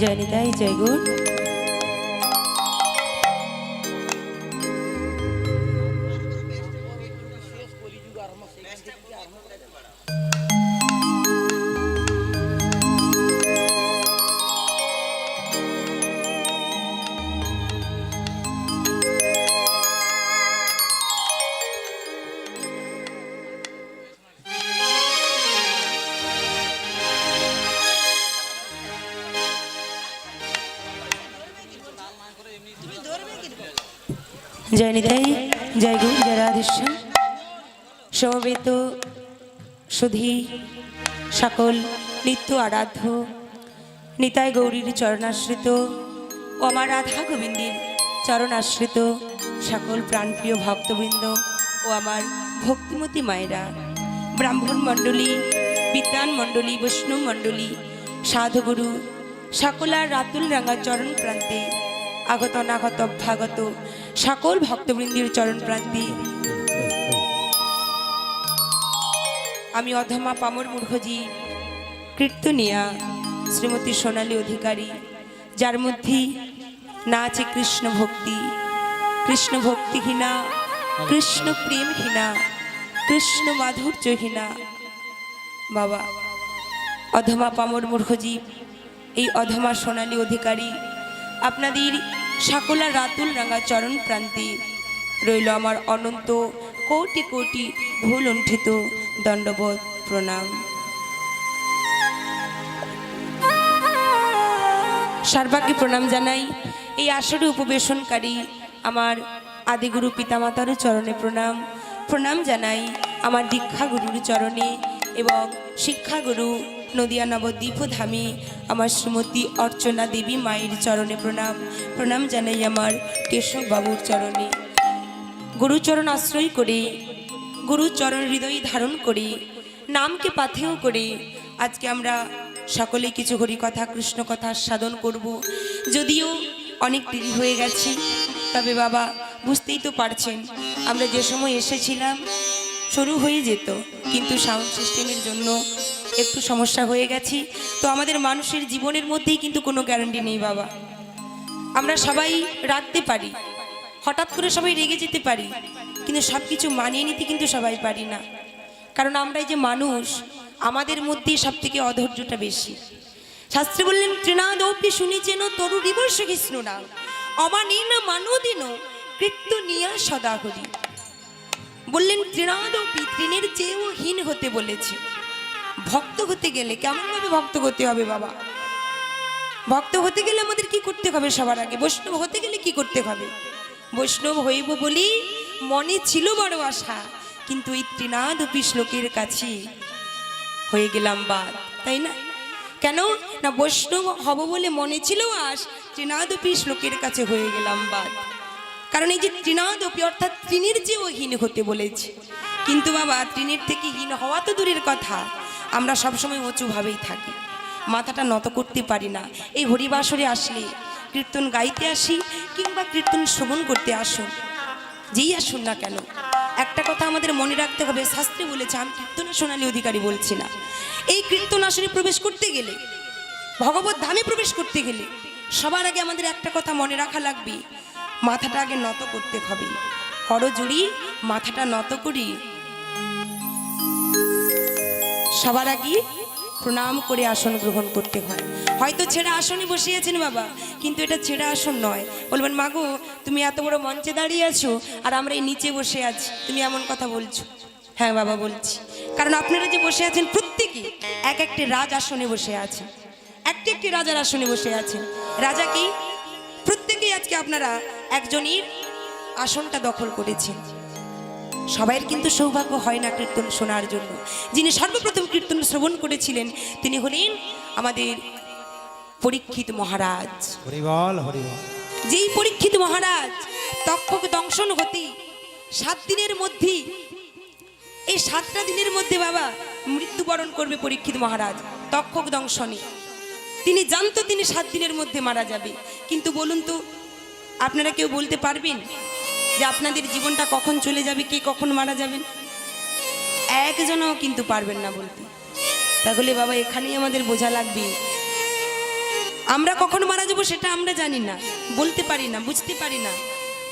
জয় নিতাই জয় গুণ। জয় নিতাই জয় গুণ জয় রাধেশ্যাম। সমবেত সুধী সকল নিত্য আরাধ্য নিতাই গৌরীর চরণাশ্রিত ও আমার রাধা গোবিন্দের চরণাশ্রিত সকল প্রাণপ্রিয় ভক্তবৃন্দ ও আমার ভক্তিমতী মায়েরা, ব্রাহ্মণ মণ্ডলী, বিদ্বান মণ্ডলী, বৈষ্ণব মণ্ডলী, সাধুগুরু সকলার রাতুল রাঙা চরণ প্রান্তে আগত অনাগত অভ্যাগত সকল ভক্তবৃন্দের চরণ প্রান্তে আমি অধমা পামর মূর্খজি কীর্তনিয়া শ্রীমতী সোনালী অধিকারী, যার মধ্যে না আছে কৃষ্ণ ভক্তিহীনা, কৃষ্ণ প্রেমহীনা, কৃষ্ণ মাধুর্যহীনা। বাবা, অধমা পামর মূর্খজীব এই অধমা সোনালী অধিকারী আপনাদের সকলা রাতুল রাঙা চরণ প্রান্তে রইল আমার অনন্ত কোটি কোটি ভুল লুণ্ঠিত দণ্ডবোধ প্রণাম। সর্বাগ্রে প্রণাম জানাই এই আসরে উপবেশনকারী আমার আদিগুরু পিতামাতারও চরণে প্রণাম। প্রণাম জানাই আমার দীক্ষাগুরুর চরণে এবং শিক্ষাগুরু নদিয়া নবদ্বীপধামী আমার শ্রীমতী অর্চনা দেবী মায়ের চরণে প্রণাম। প্রণাম জানাই আমার কেশব বাবুর চরণে। গুরুচরণ আশ্রয় করে, গুরুচরণ হৃদয় ধারণ করে, নামকে পাথেয় করে আজকে আমরা সকলে কিছু হরি কথা কৃষ্ণ কথা সাধন করব। যদিও অনেক দেরি হয়ে গেছে, তবে বাবা বুঝতেই তো পারছেন আমরা যে সময় এসেছিলাম শুরু হয়ে যেত, কিন্তু সাউন্ড সিস্টেমের জন্য একটু সমস্যা হয়ে গেছে। তো আমাদের মানুষের জীবনের মধ্যেই কিন্তু কোনো গ্যারান্টি নেই বাবা। আমরা সবাই রাখতে পারি, হঠাৎ করে সবাই রেগে যেতে পারি, কিন্তু সব কিছু মানিয়ে নিতে কিন্তু সবাই পারি না। কারণ আমরা এই যে মানুষ, আমাদের মধ্যেই সব থেকে অধৈর্যটা বেশি। শাস্ত্রে বললেন তৃণাদৌপি শুনেছেন তরু রিবর্ষ কৃষ্ণরা অমানেন মানদিন কীর্তনিয়া সদা হরি। বললেন তৃণাদৌপি, তৃণের চেয়েও হীন হতে বলেছে। ভক্ত হতে গেলে কেমনভাবে ভক্ত হতে হবে বাবা? ভক্ত হতে গেলে আমাদের কি করতে হবে? সবার আগে বৈষ্ণব হতে গেলে কি করতে হবে? বৈষ্ণব হইব বলি মনে ছিল বড় আশা, কিন্তু এই তৃণাদপি শ্লোকের কাছে হয়ে গেলাম বাদ, তাই না? কেন না, বৈষ্ণব হব বলে মনে ছিল আশ, তৃণাদপি শ্লোকের কাছে হয়ে গেলাম বাদ। কারণ এই যে তৃণাদপি অর্থাৎ তৃণের চেয়েও হীন হতে বলেছে। কিন্তু বাবা, তৃণের থেকে হীন হওয়া তো দূরের কথা, আমরা সবসময় উঁচুভাবেই থাকি, মাথাটা নত করতে পারি না। এই হরিবাসরে আসলে, কীর্তন গাইতে আসি কিংবা কীর্তন শ্রবণ করতে আসুন, যেই আসুন না কেন, একটা কথা আমাদের মনে রাখতে হবে। শাস্ত্রে বলেছে, আমি কীর্তনে সোনালী অধিকারী বলছি না, এই কীর্তন আসরে প্রবেশ করতে গেলে, ভগবত ধামে প্রবেশ করতে গেলে সবার আগে আমাদের একটা কথা মনে রাখা লাগবে, মাথাটা আগে নত করতে হবে। করজোড়ি মাথাটা নত করি সবার আগে প্রণাম করে আসন গ্রহণ করতে হয়। হয়তো ছেঁড়া আসনে বসে আছেন বাবা, কিন্তু এটা ছেঁড়া আসন নয়। বলবেন মাগো, তুমি এত বড় মঞ্চে দাঁড়িয়ে আছো আর আমরা এই নিচে বসে আছি, তুমি এমন কথা বলছো? হ্যাঁ বাবা বলছি, কারণ আপনারা যে বসে আছেন প্রত্যেকে এক একটি রাজ আসনে বসে আছেন, একটি একটি রাজার আসনে বসে আছেন। রাজা কি? প্রত্যেকেই আজকে আপনারা একজনের আসনটা দখল করেছেন। সবাইয়ের কিন্তু সৌভাগ্য হয় না কীর্তন শোনার জন্য। যিনি সর্বপ্রথম কীর্তন শ্রবণ করেছিলেন তিনি হলেন আমাদের পরীক্ষিত মহারাজ। যেই পরীক্ষিত মহারাজ তক্ষক দংশন হতে 7 দিনের মধ্যে, এই 7টা দিনের মধ্যে বাবা মৃত্যুবরণ করবে পরীক্ষিত মহারাজ তক্ষক দংশনে। তিনি জানতো তিনি 7 দিনের মধ্যে মারা যাবে, কিন্তু বলুন তো আপনারা কেউ বলতে পারবেন যে আপনাদের জীবনটা কখন চলে যাবে, কে কখন মারা যাবেন? একজনও কিন্তু পারবেন না বলতে। তাহলে বাবা এখানেই আমাদের বোঝা লাগবে আমরা কখন মারা যাবো সেটা আমরা জানি না, বলতে পারি না, বুঝতে পারি না।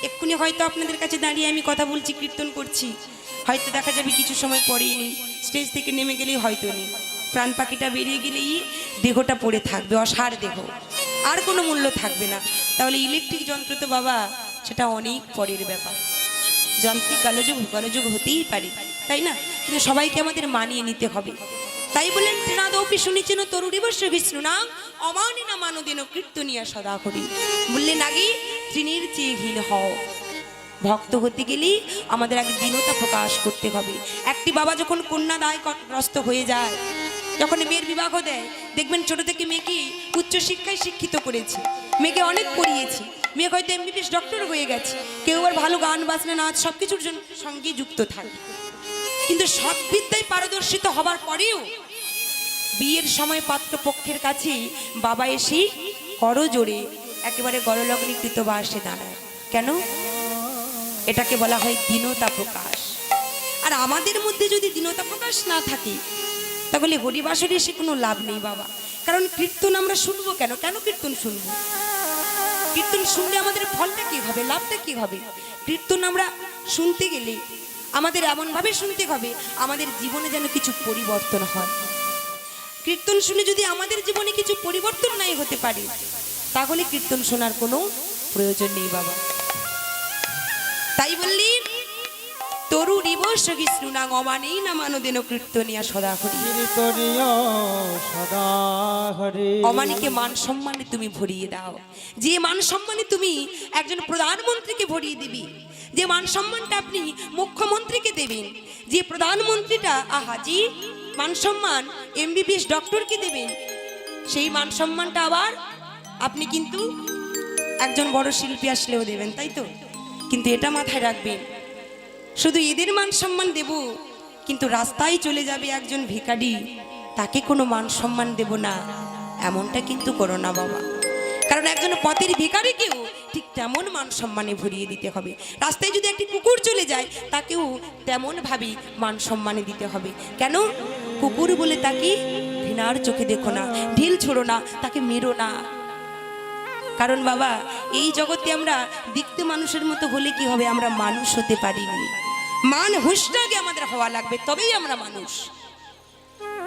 এক্ষুনি হয়তো আপনাদের কাছে দাঁড়িয়ে আমি কথা বলছি, কীর্তন করছি, হয়তো দেখা যাবে কিছু সময় পরেই নেই, স্টেজ থেকে নেমে গেলেই হয়তো নেই, প্রাণ পাখিটা বেরিয়ে গেলেই দেহটা পড়ে থাকবে, অসার দেহ, আর কোনো মূল্য থাকবে না। তাহলে ইলেকট্রিক যন্ত্র তো বাবা সেটা অনেক পরের ব্যাপার, যান্ত্রিক কালযুগ ভূকালযুগ হতেই পারে, তাই না? কিন্তু সবাইকে আমাদের মানিয়ে নিতে হবে। তাই বলেন তৃণাদৌপি শুনেছেন তরুরিবর্ষ বিষ্ণু না অমানি না মানদিন কীর্তনিয়া সদা করি, বললেন আগে তৃণের চেয়ে হীন হও। ভক্ত হতে গেলেই আমাদের আগে দীনতা প্রকাশ করতে হবে। একটি বাবা যখন কন্যা দায়গ্রস্ত হয়ে যায়, যখন মেয়ের বিবাহ দেয়, দেখবেন ছোট থেকে মেয়েকে উচ্চশিক্ষায় শিক্ষিত করেছে, মেয়েকে অনেক পড়িয়েছে, মেয়ে হয়তো এমবিবিএস ডক্টর হয়ে গেছে, কেউ আর ভালো গান বাজনা নাচ সব কিছুর সঙ্গে যুক্ত থাকে, কিন্তু সব বিদ্যায় পারদর্শিত হবার পরেও বিয়ের সময় পাত্রপক্ষের কাছে বাবা এসে করজোড়ে একেবারে গরলগ্নে কৃতবাসে দাঁড়ায়। কেন? এটাকে বলা হয় দীনতা প্রকাশ। আর আমাদের মধ্যে যদি দীনতা প্রকাশ না থাকে তাহলে হরিবাসরে এসে কোনো লাভ নেই বাবা। কারণ কীর্তন আমরা শুনবো কেন? কেন কীর্তন শুনবো? কীর্তন শুনলে আমাদের ফলটা কি হবে, লাভটা কি হবে? কীর্তন আমরা শুনতে গেলে আমাদের এমনভাবে শুনতে হবে আমাদের জীবনে যেন কিছু পরিবর্তন হয়। কীর্তন শুনে যদি আমাদের জীবনে কিছু পরিবর্তন নাই হতে পারে তাহলে কীর্তন শোনার কোনো প্রয়োজন নেই বাবা। তাই বললি তরু রিবর্ষ কৃষ্ণ না অমানেই না মানদেন কীর্তনিয়া সদা হরি, অমানিকে মান সম্মানে তুমি ভরিয়ে দাও। যে মান সম্মানে তুমি একজন প্রধানমন্ত্রীকে ভরিয়ে দিবি, যে মান সম্মানটা আপনি মুখ্যমন্ত্রীকে দেবেন, যে প্রধানমন্ত্রীটা আহাজি মান সম্মান এমবিবিএস ডক্টরকে দেবেন, সেই মান সম্মানটা আবার আপনি কিন্তু একজন বড় শিল্পী আসলেও দেবেন, তাই তো? কিন্তু এটা মাথায় রাখবেন, শুধু এদের মান সম্মান দেব কিন্তু রাস্তায় চলে যাবে একজন ভিখারি, তাকে কোনো মান সম্মান দেব না, এমনটা কিন্তু করো না বাবা। কারণ একজন পথের ভিখারিকেও ঠিক তেমন মান সম্মানে ভরিয়ে দিতে হবে। রাস্তায় যদি একটি কুকুর চলে যায় তাকেও তেমনভাবে মান সম্মানে দিতে হবে। কেন? কুকুর বলে তাকে ঘৃণার চোখে দেখো না, ঢিল ছোড়ো না, তাকে মেরো না। কারণ বাবা এই জগতে আমরা দেখতে মানুষের মতো হলে কি হবে, আমরা মানুষ হতে পারিনি। মান হুঁশটাকে আমাদের হওয়া লাগবে, তবেই আমরা মানুষ।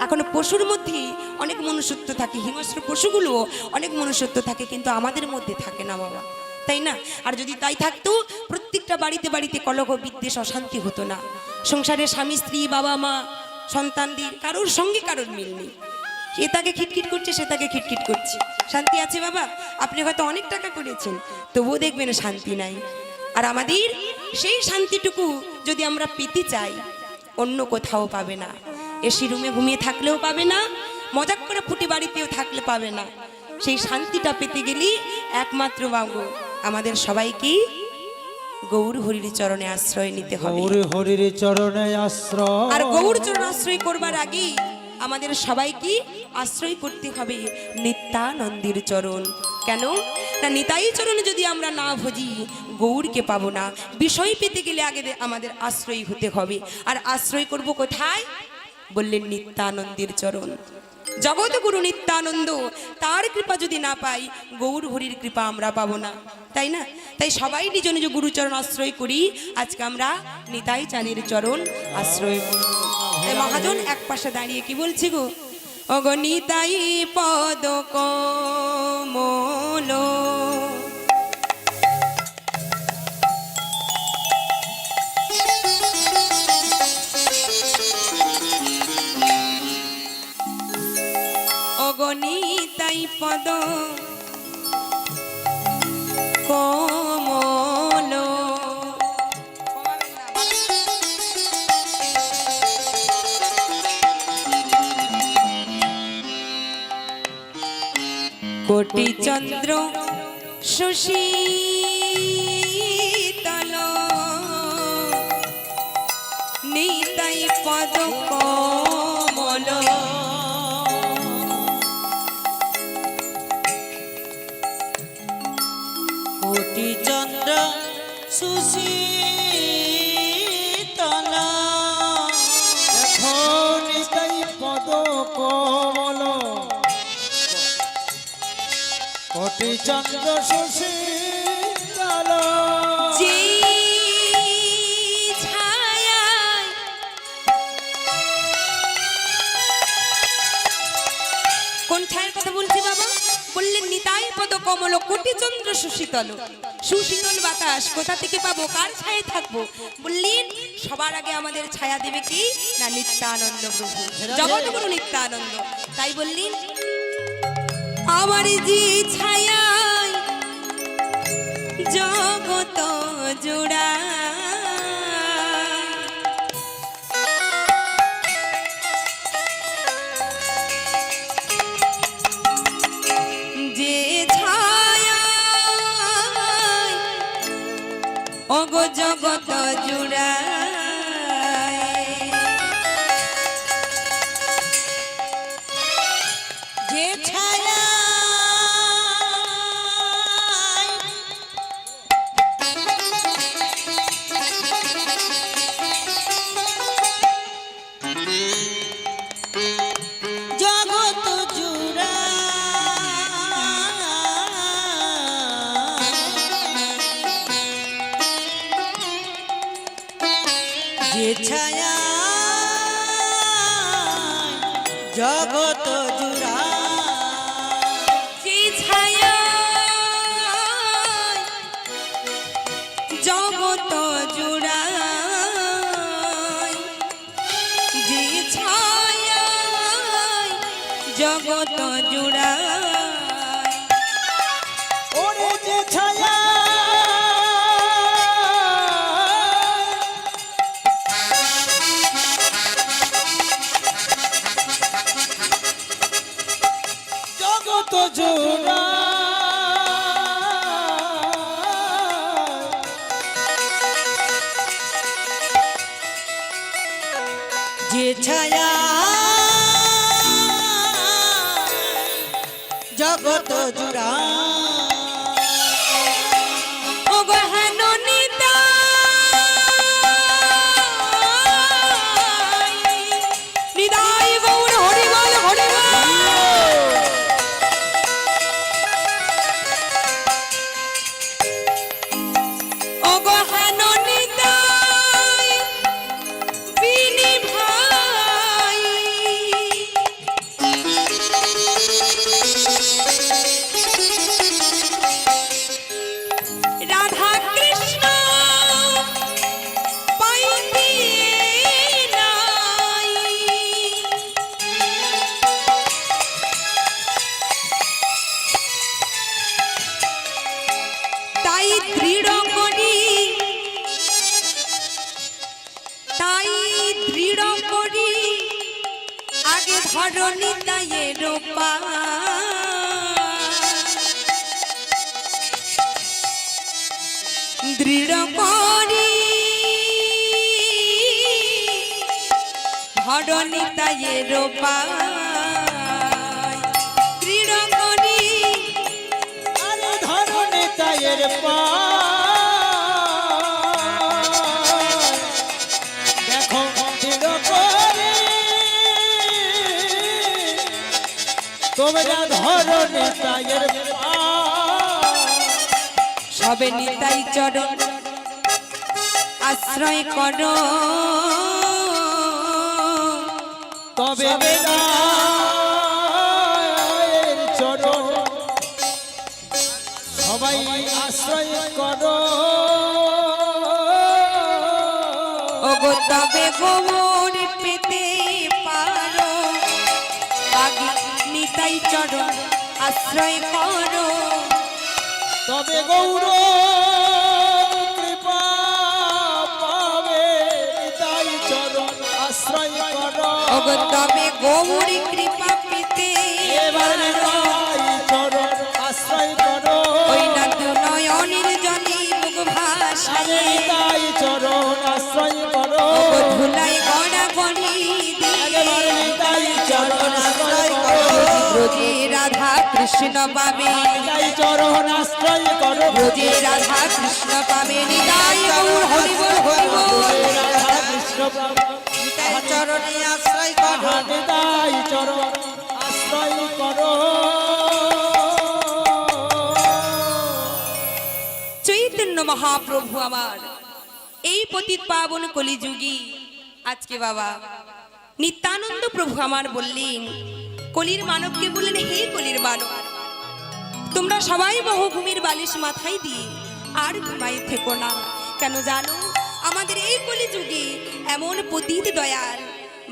এখনো পশুর মধ্যে অনেক মনুষ্যত্ব থাকে, হিংস্র পশুগুলো অনেক মনুষ্যত্ব থাকে, কিন্তু আমাদের মধ্যে থাকে না বাবা, তাই না? আর যদি তাই থাকতো প্রত্যেকটা বাড়িতে বাড়িতে কলহ বিদ্বেষ অশান্তি হতো না। সংসারে স্বামী স্ত্রী বাবা মা সন্তানদের কারোর সঙ্গে কারোর মিল নেই, এ তাকে খিটখিট করছে সে তাকে খিটখিট করছে, শান্তি আছে বাবা? আপনি হয়তো অনেক টাকা করেছেন তবুও দেখবেন শান্তি নাই। আর আমাদের সেই শান্তিটুকু যদি আমরা পেতে চাই অন্য কোথাও পাবে না, এসি রুমে ঘুমিয়ে থাকলেও পাবে না, মজাক করে ফুটি বাড়িতেও থাকলে পাবে না। সেই শান্তিটা পেতে গেলেই একমাত্র বাবু আমাদের সবাইকে গৌর হরির চরণে আশ্রয় নিতে হবে। গৌর হরির চরণে আশ্রয়, আর গৌর চরণ আশ্রয় করবার আগেই আমাদের সবাইকে আশ্রয় করতে হবে নিত্যানন্দের চরণ। কেন না? নিতাই চরণে যদি আমরা না ভজি গৌরকে পাবো না। বিষয় পেতে গেলে আগে আমাদের আশ্রয় হতে হবে। আর আশ্রয় করব কোথায়? বললেন নিত্যানন্দের চরণ। জগৎগুরু নিত্যানন্দ, তার কৃপা যদি না পাই গৌর হরির কৃপা আমরা পাবো না, তাই না? তাই সবাই নিজ নিজ গুরুচরণ আশ্রয় করি। আজকে আমরা নিতাই চাঁদের চরণ আশ্রয় করি। মহাজন এক পাশে দাঁড়িয়ে কি বলছি গো? অগো নিতাই পদ কমল অগণিতাই পদ কমল কোটি চন্দ্র সুশীতল নিতাই পদ কমল কোটি চন্দ্র সুশীতল এখন তাই পদ কমল কোটি চন্দ্র সুশীতল যেই ছায়ায় কোন ছায়ার কথা বলছি বাবা? বললেন নিতাই পদ কমল কোটি চন্দ্র সুশীতল। সুশীতল বাতাস কোথা থেকে পাবো, কার ছায়ায় থাকবো? বললেন সবার আগে আমাদের ছায়া দেবে কি না নিত্যানন্দ প্রভু, জগৎগুরু নিত্যানন্দ। তাই বললেন আমার যে ছায়ায় জগত জোড়া, যে ছায়ায় ওগো জগত জোড়া, যে ছায়া জগত জুড়া যে ছায়া জগত জুড়া যে ছায়ায় জগত জোড়া, যে ছায়ায় জগত জোড়া, ওরে যে ছায়া জগত জোড়া যে ছায়া জগত জোড়া ও গহন নিতাই, নিতাই গৌর হরি বল হরি বল। ও গহন নিতাই বিনি ভাই, রাধা কৃষ্ণ পাইতে নাই, তাই দৃঢ় করি, তাই দৃঢ় করি আগে ধরো নিতাইয়ের পা, দৃঢ় করি ধরো নিতাইয়ের পা, দৃঢ় করি আরে ধরনে তায়ের পা দেখো দৃঢ় করে তোমরা ধরনে তায়ের পা সবে নিতাই চরণ আশ্রয় করো, তবে বেলায়ের চরণ সবাই আশ্রয় করো, ওগো তবে গোবর পেতে পারো, আগে নিতাই চরণ আশ্রয় করো, তবে গৌর কৃপা পাবে তাই চরণ আশ্রয় করো, ওগো তবে গৌর কৃপা পেতে এবারে তাই চরণ আশ্রয় করো, ওই না দু নয়নের জলে মুখ ভাসালে, তাই চরণ আশ্রয় করো, ওগো ধুলাই গড়া গড়ি একেবারে তাই চরণ আশ্রয় করো, রোজে রাধা কৃষ্ণ পাবে, তাই চরণ আশ্রয় করো, রোজে রাধা কৃষ্ণ পাবে, নিতাই গৌর হরি বল হরি বল। রাধা কৃষ্ণ নিতাই চরণে আশ্রয় করো, তাই চরণ আশ্রয় করো, চৈতন্য মহাপ্রভু আমার এই পতিত পাবন কলিযুগী আজকে বাবা নিত্যানন্দ প্রভু আমার বললেন, কলির মানবকে বললেন, হে কলির মানব, তোমরা সবাই মহভূমির বালিশ মাথায় দিয়ে আর ঘুমাই থেকো না। কেন জানো, আমাদের এই কলিযুগে এমন পতিত দয়াল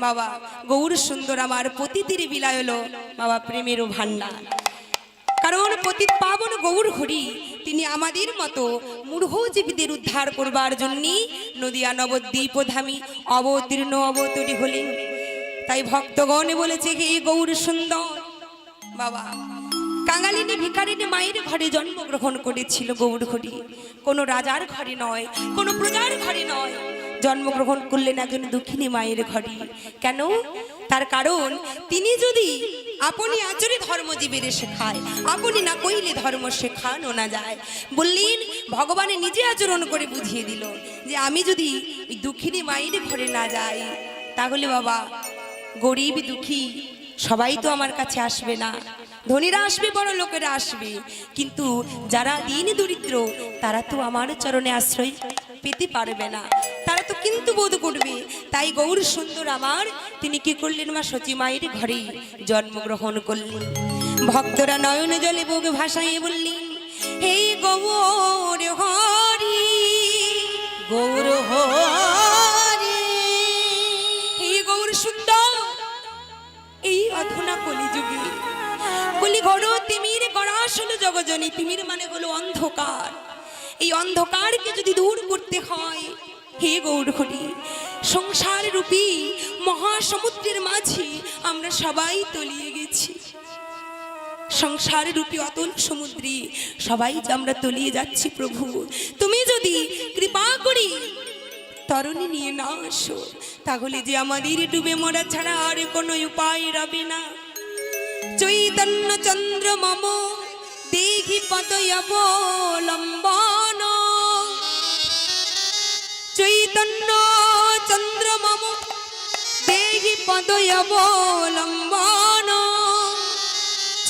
বাবা গৌর সুন্দর আমার পতিতির বিলায় হলো বাবা প্রেমেরও ভান্ডার। কারণ পতিত পাবন গৌর হরি তিনি আমাদের মতো মূঢ়জীবীদের উদ্ধার করবার জন্যই নদিয়া নবদ্বীপ ধামী অবতীর্ণ অবতরী হলেন। তাই ভক্তগণ বলেছে, হে গৌর সুন্দর বাবা, কাঙালিনী ভিখারিনী মায়ের ঘরে জন্মগ্রহণ করেছিল গৌর হরি, কোনো রাজার ঘরে নয়, কোনো প্রজার ঘরে নয়, জন্মগ্রহণ করলেন একজন দুঃখিনী মায়ের ঘরে। কেন? তার কারণ তিনি যদি আপনি আচরে ধর্মজীবীর শেখায়, আপনি না কইলে ধর্ম শেখানো না যায়। বললেন, ভগবানে নিজে আচরণ করে বুঝিয়ে দিল যে আমি যদি ওই দুঃখিনী মায়ের ঘরে না যাই, তাহলে বাবা গরিব দুঃখী সবাই তো আমার কাছে আসবে না, ধনীরা আসবে, বড় লোকেরা আসবে, কিন্তু যারা দিন দরিদ্র তারা তো আমার চরণে আশ্রয় পেতে পারবে না, তারা তো কিন্তু বোধ করবে। তাই গৌর সুন্দর আমার তিনি কি করলেন, মা সচী মায়ের ঘরে জন্মগ্রহণ করলেন। ভক্তরা নয়ন জলে বুক ভাসাইয়ে বললেন, হে গৌর হরি, গৌর হরি, হে গৌর সুন্দর, এই অধুনা কলিযুগে কলি ঘর তিমির গড়াশল জগজনী, তিমির মানে হলো অন্ধকার, এই অন্ধকারকে যদি দূর করতে হয়, হে গৌর হরি, সংসার রূপী মহাসমুদ্রের মাঝে আমরা সবাই তলিয়ে গেছি। সংসার রূপী অতল সমুদ্রে সবাই যে আমরা তলিয়ে যাচ্ছি প্রভু, তুমি যদি কৃপা করি তরণী নিয়ে না আসো, তাহলে যে আমাদের ডুবে মরা ছাড়া আর কোনো উপায় রবে না। চৈতন্য চন্দ্র মম দেহি পদয়বলম্বন, চৈতন্য চন্দ্র মম দেহি পদয়বলম্বন,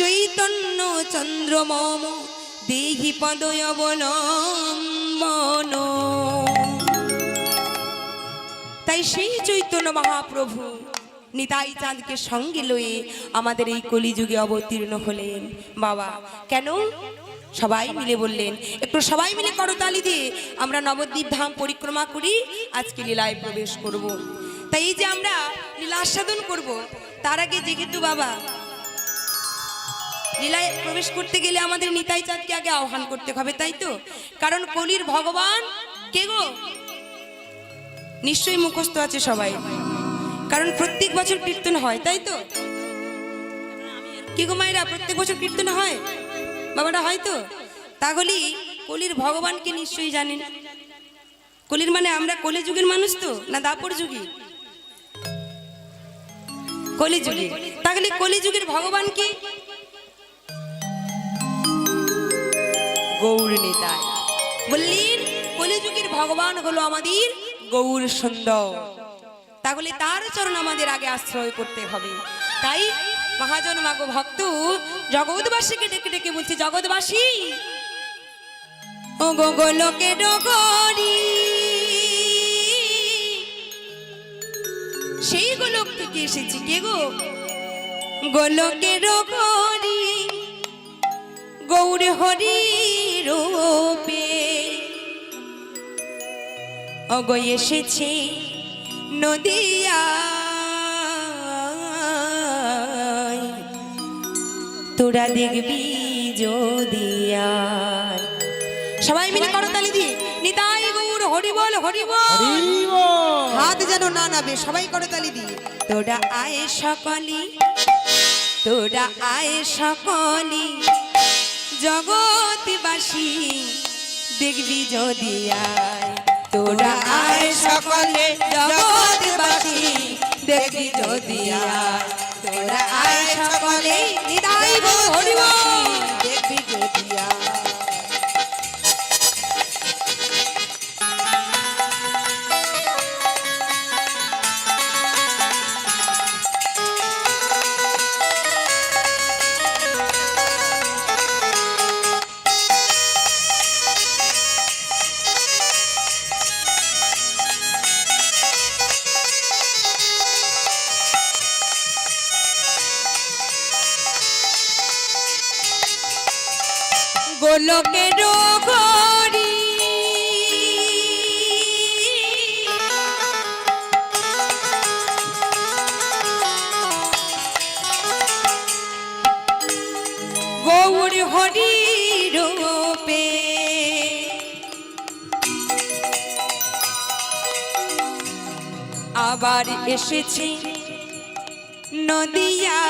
চৈতন্য চন্দ্র মম দেহি পদয়বলম্বন। তাই সেই চৈতন্য মহাপ্রভু নিতাই চাঁদকে সঙ্গে লয়ে আমাদের এই কলিযুগে অবতীর্ণ হলেন বাবা। কেন? সবাই মিলে বললেন, একটু সবাই মিলে করতালি দিয়ে আমরা নবদ্বীপ ধাম পরিক্রমা করি, আজকে লীলায় প্রবেশ করব। তাই এই যে আমরা লীলা আস্বাদন করব, তার আগে যেহেতু বাবা লীলায় প্রবেশ করতে গেলে আমাদের নিতাই চাঁদকে আগে আহ্বান করতে হবে, তাই তো? কারণ কলির ভগবান কে গো? নিশ্চয়ই মুখস্থ আছে সবাই, কারণ প্রত্যেক বছর কীর্তন হয়, তাই তো? কি গো মায়েরা, প্রত্যেক বছর কীর্তন হয়, বাবাটা হয় তো? তাহলে কলির ভগবানকে নিশ্চয়ই জানেন। কলির মানে আমরা কলি যুগের মানুষ তো, না দাপর যুগী? কলি যুগে। তাহলে কলি যুগের ভগবান কি? গৌর নিতাই। বললেন কলিযুগের ভগবান হলো আমাদের গৌর সুন্দর, তাহলে তার চরণ আমাদের আগে আশ্রয় করতে হবে। তাই মহাজন মাগো ভক্ত জগৎবাসীকে ডেকে ডেকে বলছে, জগৎবাসী ও গো গোলকে ডগরি, সেই গোলক থেকে এসেছি কে গো? গোলকে ডগরি গৌর হরি রূপে অগো এসেছে নদিয়া, তোরা দেখবি যদিয়া। সবাই মিলে করতালি দিয়ে নিতাই গৌর হরি বল, হরি বল, হাত যেন না নাবে, সবাই করতালি দিয়ে। তোরা আয় সকলি, তোরা আয় সকলি জগৎবাসী দেখবি যদিয়া, তোরা আয় সকলে জগৎবাসী দেখবি যদিয়া, তোরা আয় সকলে নিতাই গৌর হরি বল দেখবি যদিয়া। গোলকের গরি গৌর হরি রূপে আবার এসেছি নদিয়া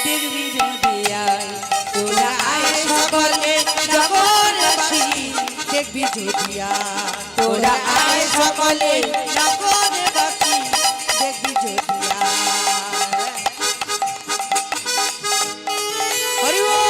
দেখবি নদিয়ায় তোরা আয় সকলে জগৎবাসী দেখবি যদিয়া তোরা আয় সকলে জগৎবাসী দেখবি যদিয়া হরি বল।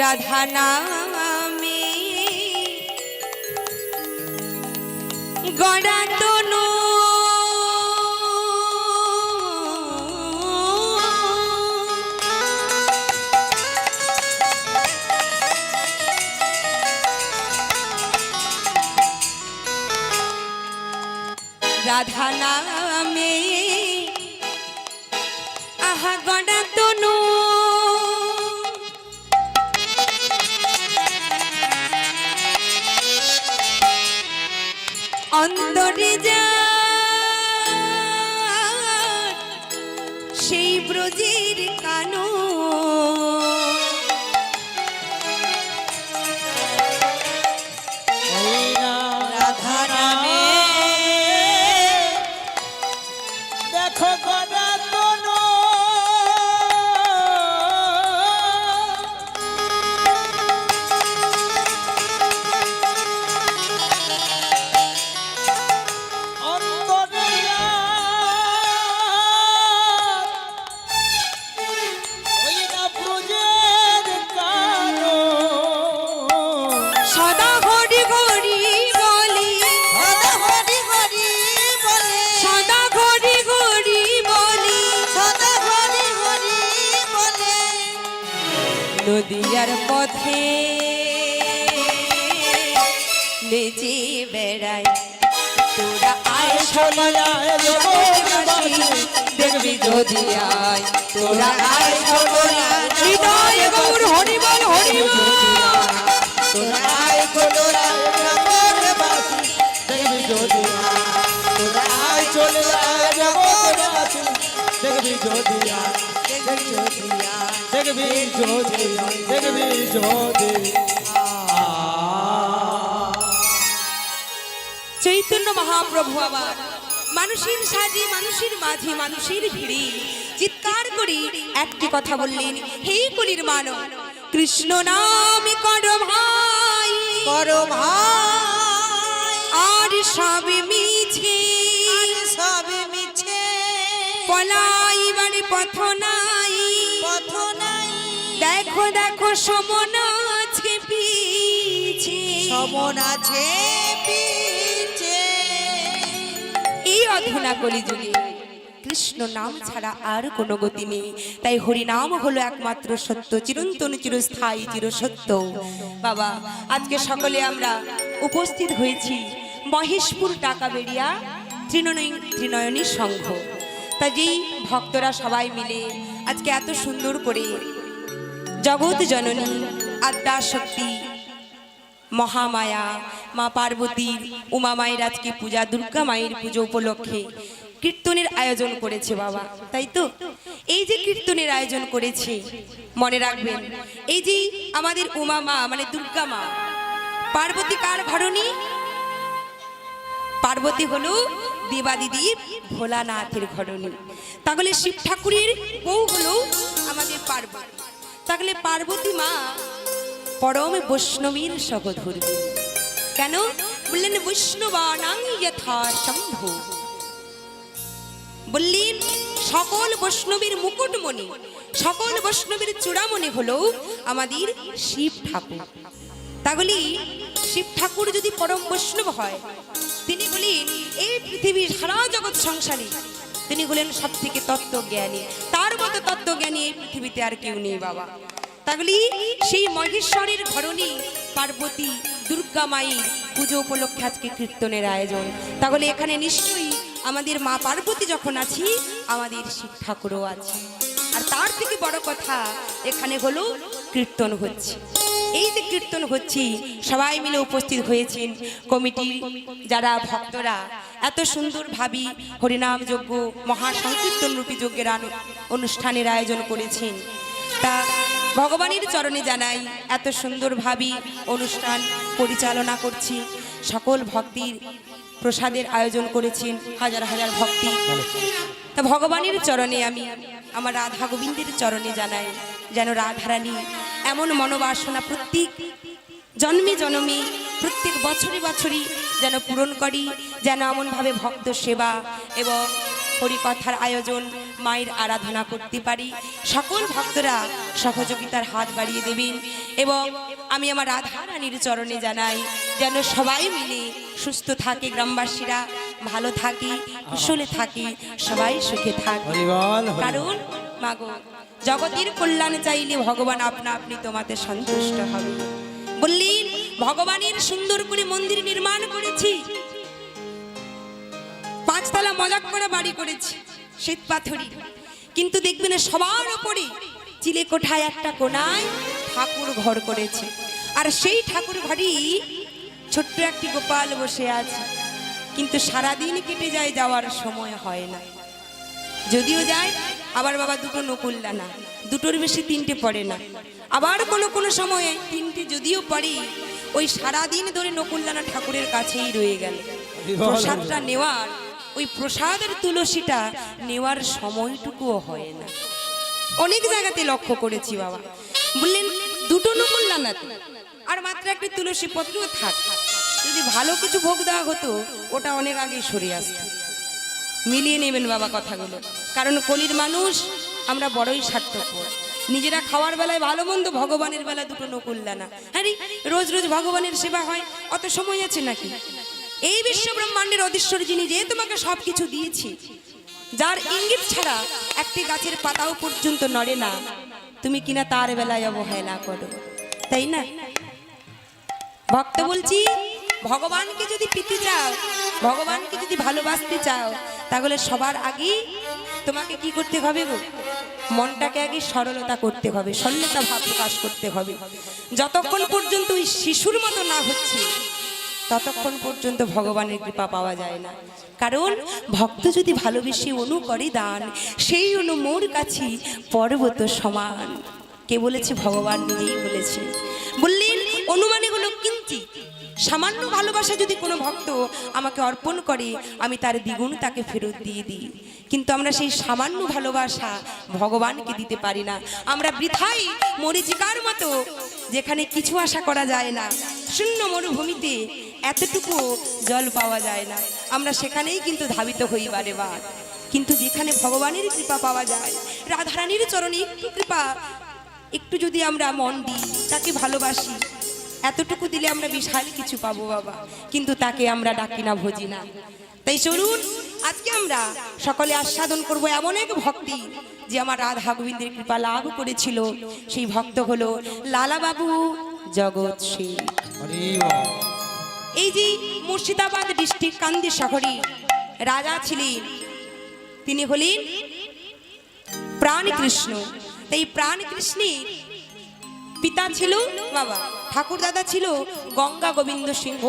রাধা নামে গড়া তনু রাধা নামে আহা গড়া তনু অন্তরে যা সেই ব্রজের কানো রাধা নামে দেখো গড়া তনু অন্তরে ওই না ব্রজের কানো সদা হরি হরি বলি সদা হরি হরি বলে সদা হরি হরি বলি সদা হরি হরি বলে নদিয়ার পথে নেচে বেড়াই তোরা আয় সবাই জগৎবাসী দেখবি যদি আয় তোরা আয় সকলে হৃদয় গৌর হরি বল হরি বল তোরাই কোলোরা জগৎবাসী দেখবি যদিয়া তোরাই চলে আয় জগৎবাসী দেখবি যদিয়া দেখবি যদিয়া দেখবি যদিয়া দেখবি যদিয়া চৈতন্য মহাপ্রভু আবার মানুষের সাজে মানুষের মাঝে মানুষের ভিড়ে চিৎকার করি একটি কথা বললেন, হে কলির মানব কৃষ্ণ নাম কর ভাই করো ভাই আর সব মিছে সব মিছে পলাইবার পথ নাই পথ নাই দেখো দেখো সমন আছে পিছে সমন আছে পিছে এই অধুনা কলিযুগে কৃষ্ণ নাম ছাড়া আর কোনো গতি নেই, তাই হরি নাম হলো একমাত্র সত্য, চিরন্তন চিরস্থায়ী চিরসত্য। বাবা আজকে সকলে আমরা উপস্থিত হয়েছি মহেশপুর টাকাবেড়িয়া ত্রিনয়নী সংঘ। তা যেই ভক্তরা সবাই মিলে আজকে এত সুন্দর করে জগৎ জননী আদ্যা শক্তি মহামায়া মা পার্বতীর উমা মায়ের আজকে পূজা, দুর্গা মায়ের পুজো উপলক্ষে কীর্তনের আয়োজন করেছে বাবা, তাই তো? এই যে কীর্তনের আয়োজন করেছে মনে রাখবেন, এই যে আমাদের উমা মা মানে দুর্গা মা, পার্বতী কার ঘরণী? পার্বতী হলো দেবাদিদি ভোলানাথের ঘরণী। তাহলে শিব ঠাকুরের বউ হলো আমাদের পার্বতী। তাহলে পার্বতী মা পরম বৈষ্ণবীর সহধর্মী। কেন বললেন? বৈষ্ণবানাং যথা শম্ভু, বললেন সকল বৈষ্ণবীর মুকুটমণি, সকল বৈষ্ণবীর চূড়ামণি হলো আমাদের শিব ঠাকুর। তাহলে শিব ঠাকুর যদি পরম বৈষ্ণব হয়, তিনি বলেন এই পৃথিবীর সারা জগৎ সংসারী তিনি হলেন সব থেকে তত্ত্বজ্ঞানী। তার মতো তত্ত্বজ্ঞানী এই পৃথিবীতে আর কেউ নেই বাবা। তাহলে সেই মহেশ্বরের ঘরণী পার্বতী দুর্গা মায়ের পুজো উপলক্ষে আজকে কীর্তনের আয়োজন। তাহলে এখানে নিশ্চয়ই আমাদের মা পার্বতী যখন আছি, আমাদের শিব ঠাকুরও আছে। আর তার থেকে বড় কথা, এখানে হলো কীর্তন হচ্ছে। এই যে কীর্তন হচ্ছে, সবাই মিলে উপস্থিত হয়েছেন কমিটির যারা ভক্তরা, এত সুন্দর ভাবি হরিনাম যজ্ঞ মহাসংকীর্তন রূপী যজ্ঞের অনুষ্ঠানের আয়োজন করেছেন। তা ভগবানের চরণে জানাই, এত সুন্দরভাবে অনুষ্ঠান পরিচালনা করছি। সকল ভক্তির প্রসাদের আয়োজন করেছেন হাজার হাজার ভক্তি। তা ভগবানের চরণে আমি আমার রাধা গোবিন্দের চরণে জানাই, যেন রাধারানী এমন মনোবাসনা প্রত্যেক জন্মে জন্মে প্রত্যেক বছরে বছরই যেন পূরণ করি, যেন এমনভাবে ভক্ত সেবা এবং হরিকথার আয়োজন মায়ের আরাধনা করতে পারি। সকল ভক্তরা সহযোগিতার হাত বাড়িয়ে দেবেন এবং আমি আমার রাধা রানীর চরণে জানাই, যেন সবাই মিলে সুস্থ থাকে, গ্রামবাসীরা ভালো থাকি, কুশলে থাকি, সবাই সুখে থাকি। কারণ মাগো, জগতের কল্যাণ চাইলে ভগবান আপনা আপনি তোমাতে সন্তুষ্ট হবে। বললেন ভগবানের সুন্দর করে মন্দির নির্মাণ করেছি, 5 তলা মজাক করে বাড়ি করেছি শ্বেত পাথরি, কিন্তু দেখবেন সবার উপরে চিলে কোঠায় একটা কোনায় ঠাকুর ঘর করেছে। আর সেই ঠাকুর ঘরই ছোট্ট একটি গোপাল বসে আছে, কিন্তু সারাদিন কেটে যায়, যাওয়ার সময় হয় না। যদিও যায় আবার বাবা দুটো নকুলদানা, দুটোর বেশি 3টে পড়ে না। আবার কোনো কোনো সময়ে 3টে যদিও পড়ে, ওই সারাদিন ধরে নকুলদানা ঠাকুরের কাছেই রয়ে গেল। প্রসাদটা নেওয়ার, ওই প্রসাদের তুলসীটা নেওয়ার সময়টুকুও হয় না। অনেক জায়গাতে লক্ষ্য করেছি বাবা। বললেন দুটো নকুলদানা আর মাত্র একটি তুলসী পত্রও থাক, যদি ভালো কিছু ভোগ দেওয়া হতো ওটা অনেক আগেই সরে আসতো। মিলিয়ে নেবেন বাবা কথাগুলো, কারণ কলির মানুষ আমরা বড়ই স্বার্থপর। নিজেরা খাওয়ার বেলায় ভালো মন্দ, ভগবানের বেলায় দুটো নকুলদানা। হ্যাঁ, রোজ রোজ ভগবানের সেবা হয়, অত সময় আছে নাকি? এই বিশ্ব ব্রহ্মাণ্ডের অধীশ্বর যিনি, যে তোমাকে সব কিছু দিয়েছি, যার ইঙ্গিত ছাড়া একটি গাছের পাতাও পর্যন্ত নড়ে না, তুমি কিনা তার বেলায় অবহেলা করো, তাই না? ভক্ত বলছি, ভগবানকে যদি পেতে চাও, ভগবানকে যদি ভালোবাসতে চাও, তাহলে সবার আগে তোমাকে কি করতে হবে গো? মনটাকে আগে সরলতা করতে হবে, সরলতা ভাব প্রকাশ করতে হবে। যতক্ষণ পর্যন্ত ওই শিশুর মতো না হচ্ছে, ততক্ষণ পর্যন্ত ভগবানের কৃপা পাওয়া যায় না। কারণ ভক্ত যদি ভালোবেসে অনু করে দান, সেই অনু মোর কাছে পর্বত সমান। কে বলেছে? ভগবান নিজেই বলেছে। বললেন অনুমানে হলো কিঞ্চিৎ, সামান্য ভালোবাসা যদি কোনো ভক্ত আমাকে অর্পণ করে, আমি তার দ্বিগুণ তাকে ফেরত দিয়ে দিই। কিন্তু আমরা সেই সামান্য ভালোবাসা ভগবানকে দিতে পারি না। আমরা বৃথাই মরীচিকার মতো, যেখানে কিছু আশা করা যায় না, শূন্য মরুভূমিতে এতটুকু জল পাওয়া যায় না, আমরা সেখানেই কিন্তু ধাবিত হই বারে বার। কিন্তু যেখানে ভগবানের কৃপা পাওয়া যায়, রাধারানীর চরণে একটু কৃপা, একটু যদি আমরা মন দিই, তাকে ভালোবাসি, এতটুকু দিলে আমরা বিশাল কিছু পাবো বাবা। কিন্তু তাকে আমরা ডাকি না, ভজি না। তাই চলুন আজকে আমরা সকলে আস্বাদন করব এমন এক ভক্তি, যে আমার রাধা গোবিন্দের কৃপা লাভ করেছিল। সেই ভক্ত হলো লালা বাবু জগৎ সিং। এই যে মুর্শিদাবাদ ডিস্ট্রিক্ট কান্দি শহরে রাজা ছিলেন, তিনি হলেন প্রাণ কৃষ্ণ। এই প্রাণ কৃষ্ণের পিতা ছিল বাবা, ঠাকুর দাদা ছিল গঙ্গা গোবিন্দ সিংহ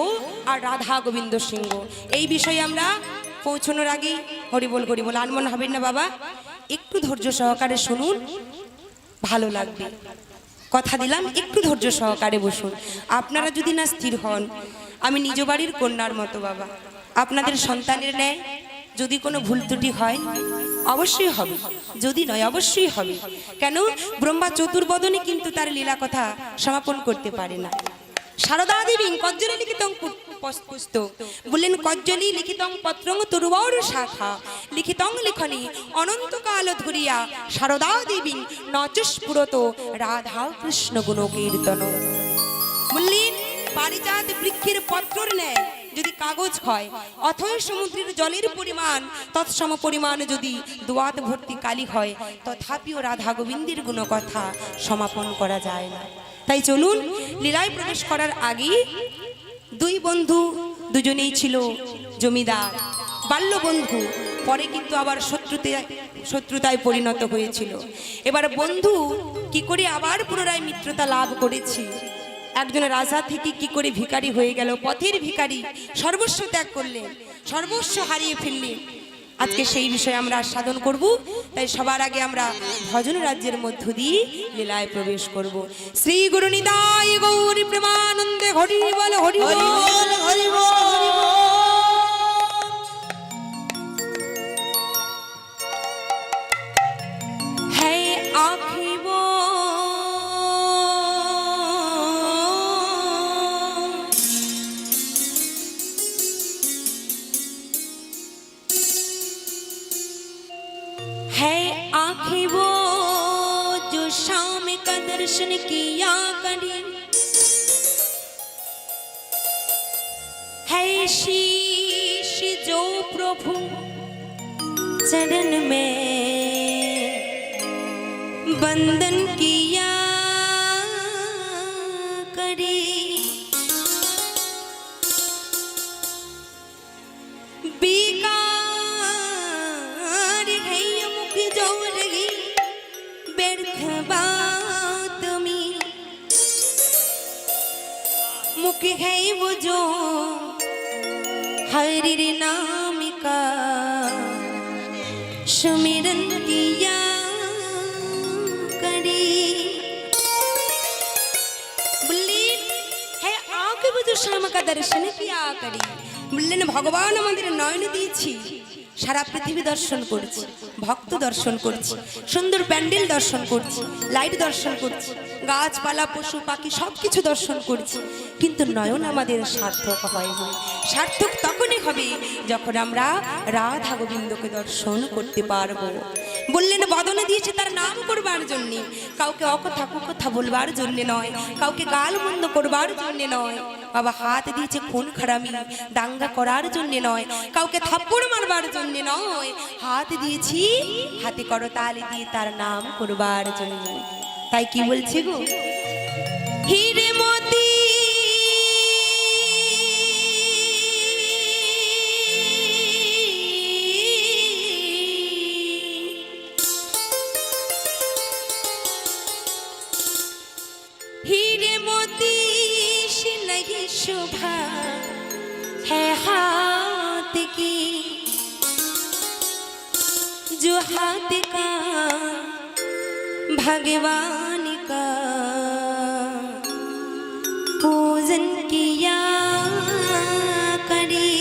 আর রাধা গোবিন্দ সিংহ। এই বিষয়ে আমরা পৌঁছানোর আগে হরিবোল হরিবোল আনমন হবেন না বাবা, একটু ধৈর্য সহকারে শুনুন, ভালো লাগবে। কথা দিলাম, একটু ধৈর্য সহকারে বসুন। আপনারা যদি না স্থির হন, আমি নিজ বাড়ির কন্যার মতো বাবা, আপনাদের সন্তানের ন্যায় যদি কোনো ভুল ত্রুটি হয় অবশ্যই হবে, যদি নয় অবশ্যই হবে। কেন? ব্রহ্মা চতুর্বদনে কিন্তু তার লীলা কথা সমাপন করতে পারে না। সারদা দেবী কজ্জলি লিখিতং পুস্তক বললেন, কজ্জলি লিখিতং পত্রং তরুবর শাখা লিখিতং লিখনি অনন্তকাল ধরিয়া সারদা দেবী নচস্ফুরত রাধা কৃষ্ণ গুণ কীর্তন। বললেন পারিজাত বৃক্ষের পত্রর ন্যায় যদি কাগজ হয়, অথই সমুদ্রের জলের পরিমাণ তৎসম পরিমাণ যদি দোয়াত ভর্তি কালি হয়, তথাপিও রাধা গোবিন্দের গুণকথা সমাপন করা যায় না। তাই চলুন, লীলায় প্রবেশ করার আগে দুই বন্ধু দুজনেই ছিল জমিদার, বাল্য বন্ধু, পরে কিন্তু আবার শত্রুতায় পরিণত হয়েছিল। এবার বন্ধু কি করে আবার পুনরায় মিত্রতা লাভ করেছি, একজন রাজা থেকে কি করে ভিখারি হয়ে গেল, পথের ভিখারি, সর্বস্ব ত্যাগ করলেন, সর্বস্ব হারিয়ে ফেললেন। আজকে সেই বিষয়ে আমরা আস্বাদন করব। তাই সবার আগে আমরা ভজন রাজ্যের মধ্য দিয়ে লীলায় প্রবেশ করব। শ্রী গুরু নিতাই গৌর প্রেমানন্দে হরি বল, হরি বল, হরি বল। হে আখিব है आँखें वो जो शाम का दर्शन किया करी, है शीश जो प्रभु चरण में बंदन किया करी, बेकार है ये मुख जो रही व्यर्थ बात में, मुख है वो जो हरि नाम का सुमिरन किया करी। বললেন হে আঁখে বুঝো শ্যাম কা দর্শন কিয়া করি, বললেন ভগবান আমাদের নয়ন দিয়েছি, সারা পৃথিবী দর্শন করছি, ভক্ত দর্শন করছি, সুন্দর প্যান্ডেল দর্শন করছি, লাইট দর্শন করছি, গাছপালা পশু পাখি সবকিছু দর্শন করছি, কিন্তু নয়ন আমাদের সার্থক হয়নি। সার্থক তখনই হবে যখন আমরা রাধা গোবিন্দকে দর্শন করতে পারবো। বললেন বদনে দিয়েছে তার নাম করবার জন্যে, কাউকে অকথা কুকথা বলবার জন্যে নয়, কাউকে গাল মন্দ করবার জন্যে নয়। বাবা হাত দিয়েছে খুন খারামি দাঙ্গা করার জন্যে নয়, কাউকে থাপ্পড় মারবার জন্যে নয়, হাত দিয়েছি হাতে করতালি দিয়ে তার নাম করবার জন্য। তাই কি বলছে গো, হিরে মতি हीरे मोती से नहीं शोभा है हाथ की, जो हाथ का भगवान का पूजन किया करे,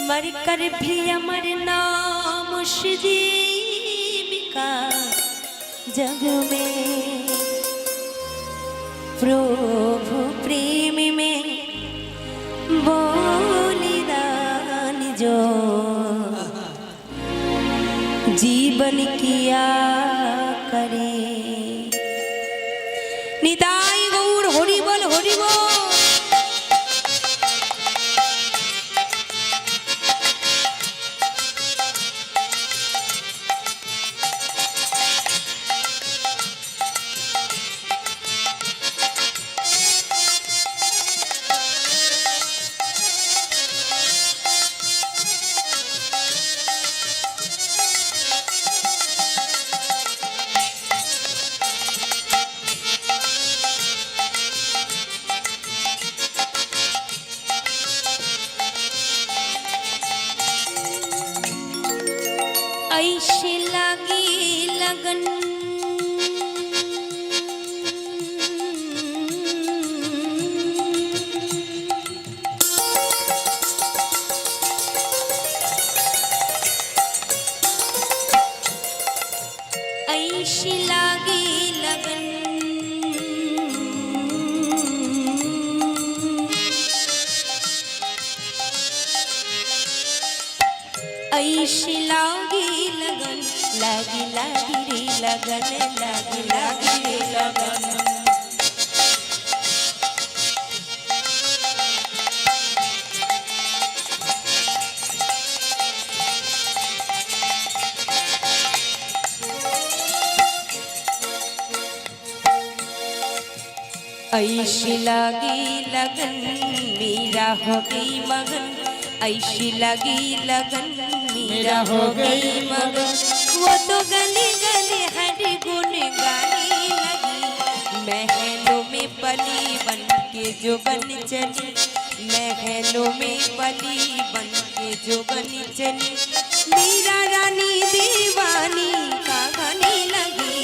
मर कर भी अमर नाम का जग में, प्रभु प्रेम में बलिदान जो जीवन किया करे। निताई गौर हरि बोल, हरि बोल। ऐसे लगी लगन ऐसे लगी लगन ऐसे लागी लगन, लागी लागी रे लगन, लागी लागी रे लगन। ऐसी लगी लगन मेरा हो गई मगन, ऐसी लगी लगन मेरा हो गई मगन। वो तो गली गली हर गुन गाने लगी, महलों में पली बन के जो बन चली, महलों में पली बन के जो बन चली। मेरा रानी दीवानी का गाने लगी,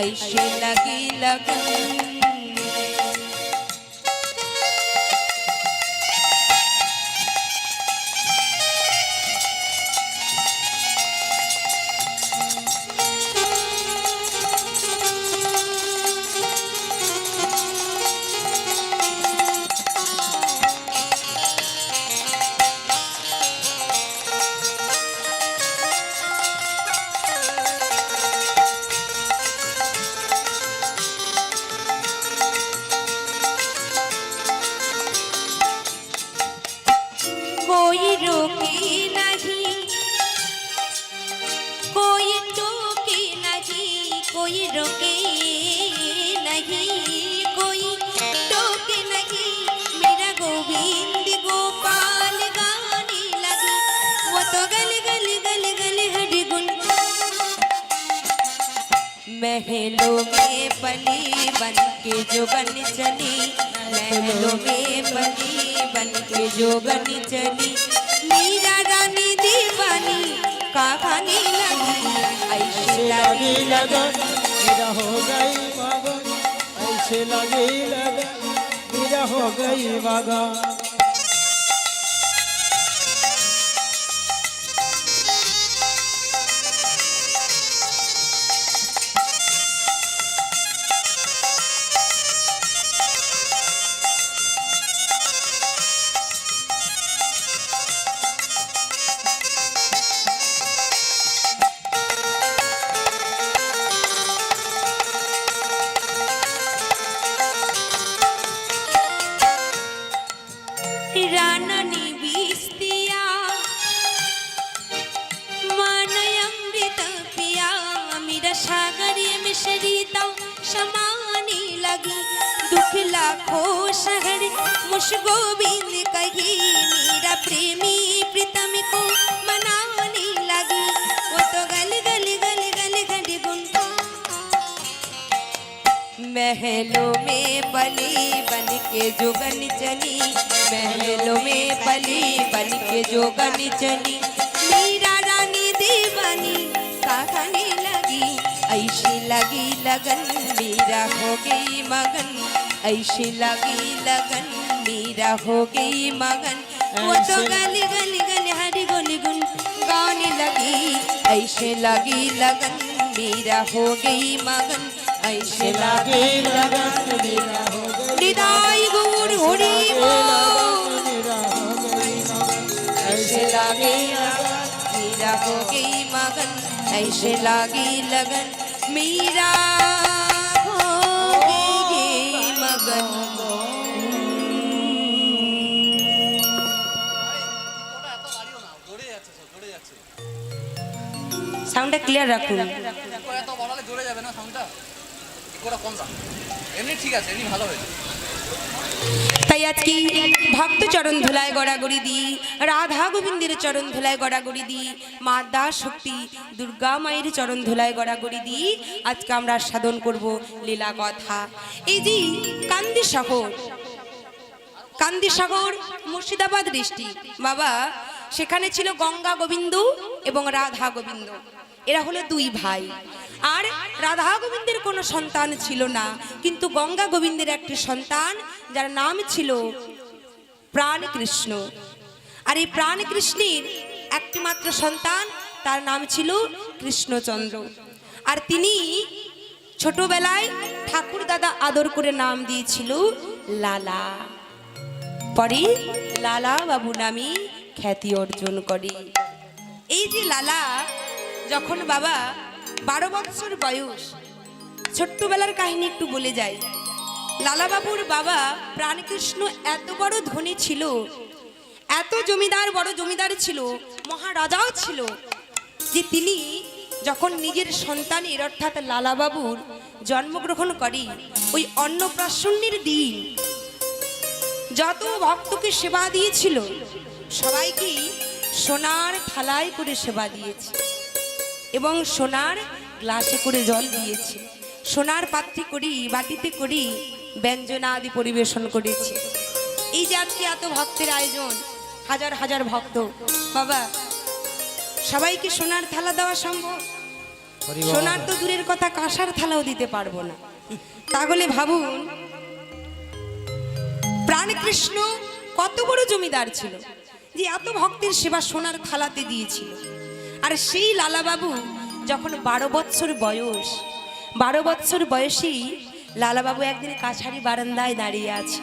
ऐसे लगी लगन। कोई रोके नहीं, कोई टोके नहीं, कोई रोके नहीं, कोई टोके नहीं। मेरा गोविंद गोपाल गाने लगे, वो तो गल गल गल गल हरि गुन। महलों में पली बन के जो बन चली, महलों में पली बन के जो बन चली। मीरा रानी दीवानी का खाने लगी, ऐसे लगी लगन मेरा हो गई मगन, ऐसे लगी लगन मेरा हो गई मगन। राना ने बीस दिया मानय अमृत पिया, मेरा सागर मिश्रिता समाने लगी। दुख लाखों शहर मुझ गोविंद कही, मेरा प्रेमी प्रीतम को मनाने लगी। वो तो गल गल गल गल गल गुन। महलों में पली बन के जो बन चली, महलों में पली बन के जो बन चली। मीरा रानी दीवानी का खाने लगी, ऐसी लगी लगन मीरा हो गई मगन, ऐसी लगी लगन मीरा हो गई मगन। वो तो गली गली गली हरि गुन गुन गाने लगी, ऐसे लगी लगन मीरा हो गई मगन, ऐसे लगी लगन मीरा हो गई। निदाई गुण होरी ऐसे लागी लगन मीरा हो गई मगन, ऐसे लागी लगन मीरा हो गई मगन। সাউন্ডটা ক্লিয়ার রাখুন। এত বলালে জোরে যাবে না সাউন্ডটা, একটু কম দাও। এমনি ঠিক আছে, এমনি ভালো হয়েছে। তাই আজকে ভক্ত চরণ ধুলায় গড়াগড়ি দিই, রাধা গোবিন্দের চরণ ধুলায় গড়াগড়ি দিই, মা দাস শক্তি দুর্গা মায়ের চরণ ধুলায় গড়াগড়ি দিই। আজকে আমরা সাধন করব লীলা কথা। এই যে কান্দি শহর, কান্দি সাগর মুর্শিদাবাদ ডিস্ট্রিক্ট বাবা, সেখানে ছিল গঙ্গা গোবিন্দ এবং রাধা গোবিন্দ। এরা হলো দুই ভাই। আর রাধা গোবিন্দের কোনো সন্তান ছিল না, কিন্তু গঙ্গা গোবিন্দের একটি সন্তান যার নাম ছিল প্রাণ কৃষ্ণ। আর এই প্রাণ কৃষ্ণের একটি মাত্র সন্তান, তার নাম ছিল কৃষ্ণচন্দ্র। আর তিনি ছোটবেলায় ঠাকুর দাদা আদর করে নাম দিয়েছিল লালা। পরে লালা বাবু নামে খ্যাতি অর্জন করে। এই যে লালা যখন বাবা 12 বছর বয়স, ছোট্টবেলার কাহিনী একটু বলে যাই। লালা বাবুর বাবা প্রাণকৃষ্ণ এত বড় ধনী ছিল, এত জমিদার, বড় জমিদার ছিল, মহারাজাও ছিল, যে তিনি যখন নিজের সন্তানের অর্থাৎ লালা বাবুর জন্মগ্রহণ করে ওই অন্নপ্রাশনের দিন যত ভক্তকে সেবা দিয়েছিল সবাইকে সোনার থালায় করে সেবা দিয়েছে এবং সোনার গ্লাসে করে জল দিয়েছে, সোনার পাত্রে করি বাটিতে করি ব্যঞ্জনা আদি পরিবেশন করেছে। এই যে আজকে এত ভক্তের আয়োজন, হাজার হাজার ভক্ত, বাবা সবাইকে সোনার থালা দেওয়া সম্ভব? সোনার তো দূরের কথা, কাঁসার থালাও দিতে পারবো না। তাহলে ভাবুন প্রাণকৃষ্ণ কত বড় জমিদার ছিল যে এত ভক্তের সেবা সোনার থালাতে দিয়েছিল। আর সেই লালাবাবু যখন 12 বৎসর বয়স, 12 বৎসর বয়সেই লালাবাবু একদিন কাছারি বারান্দায় দাঁড়িয়ে আছে।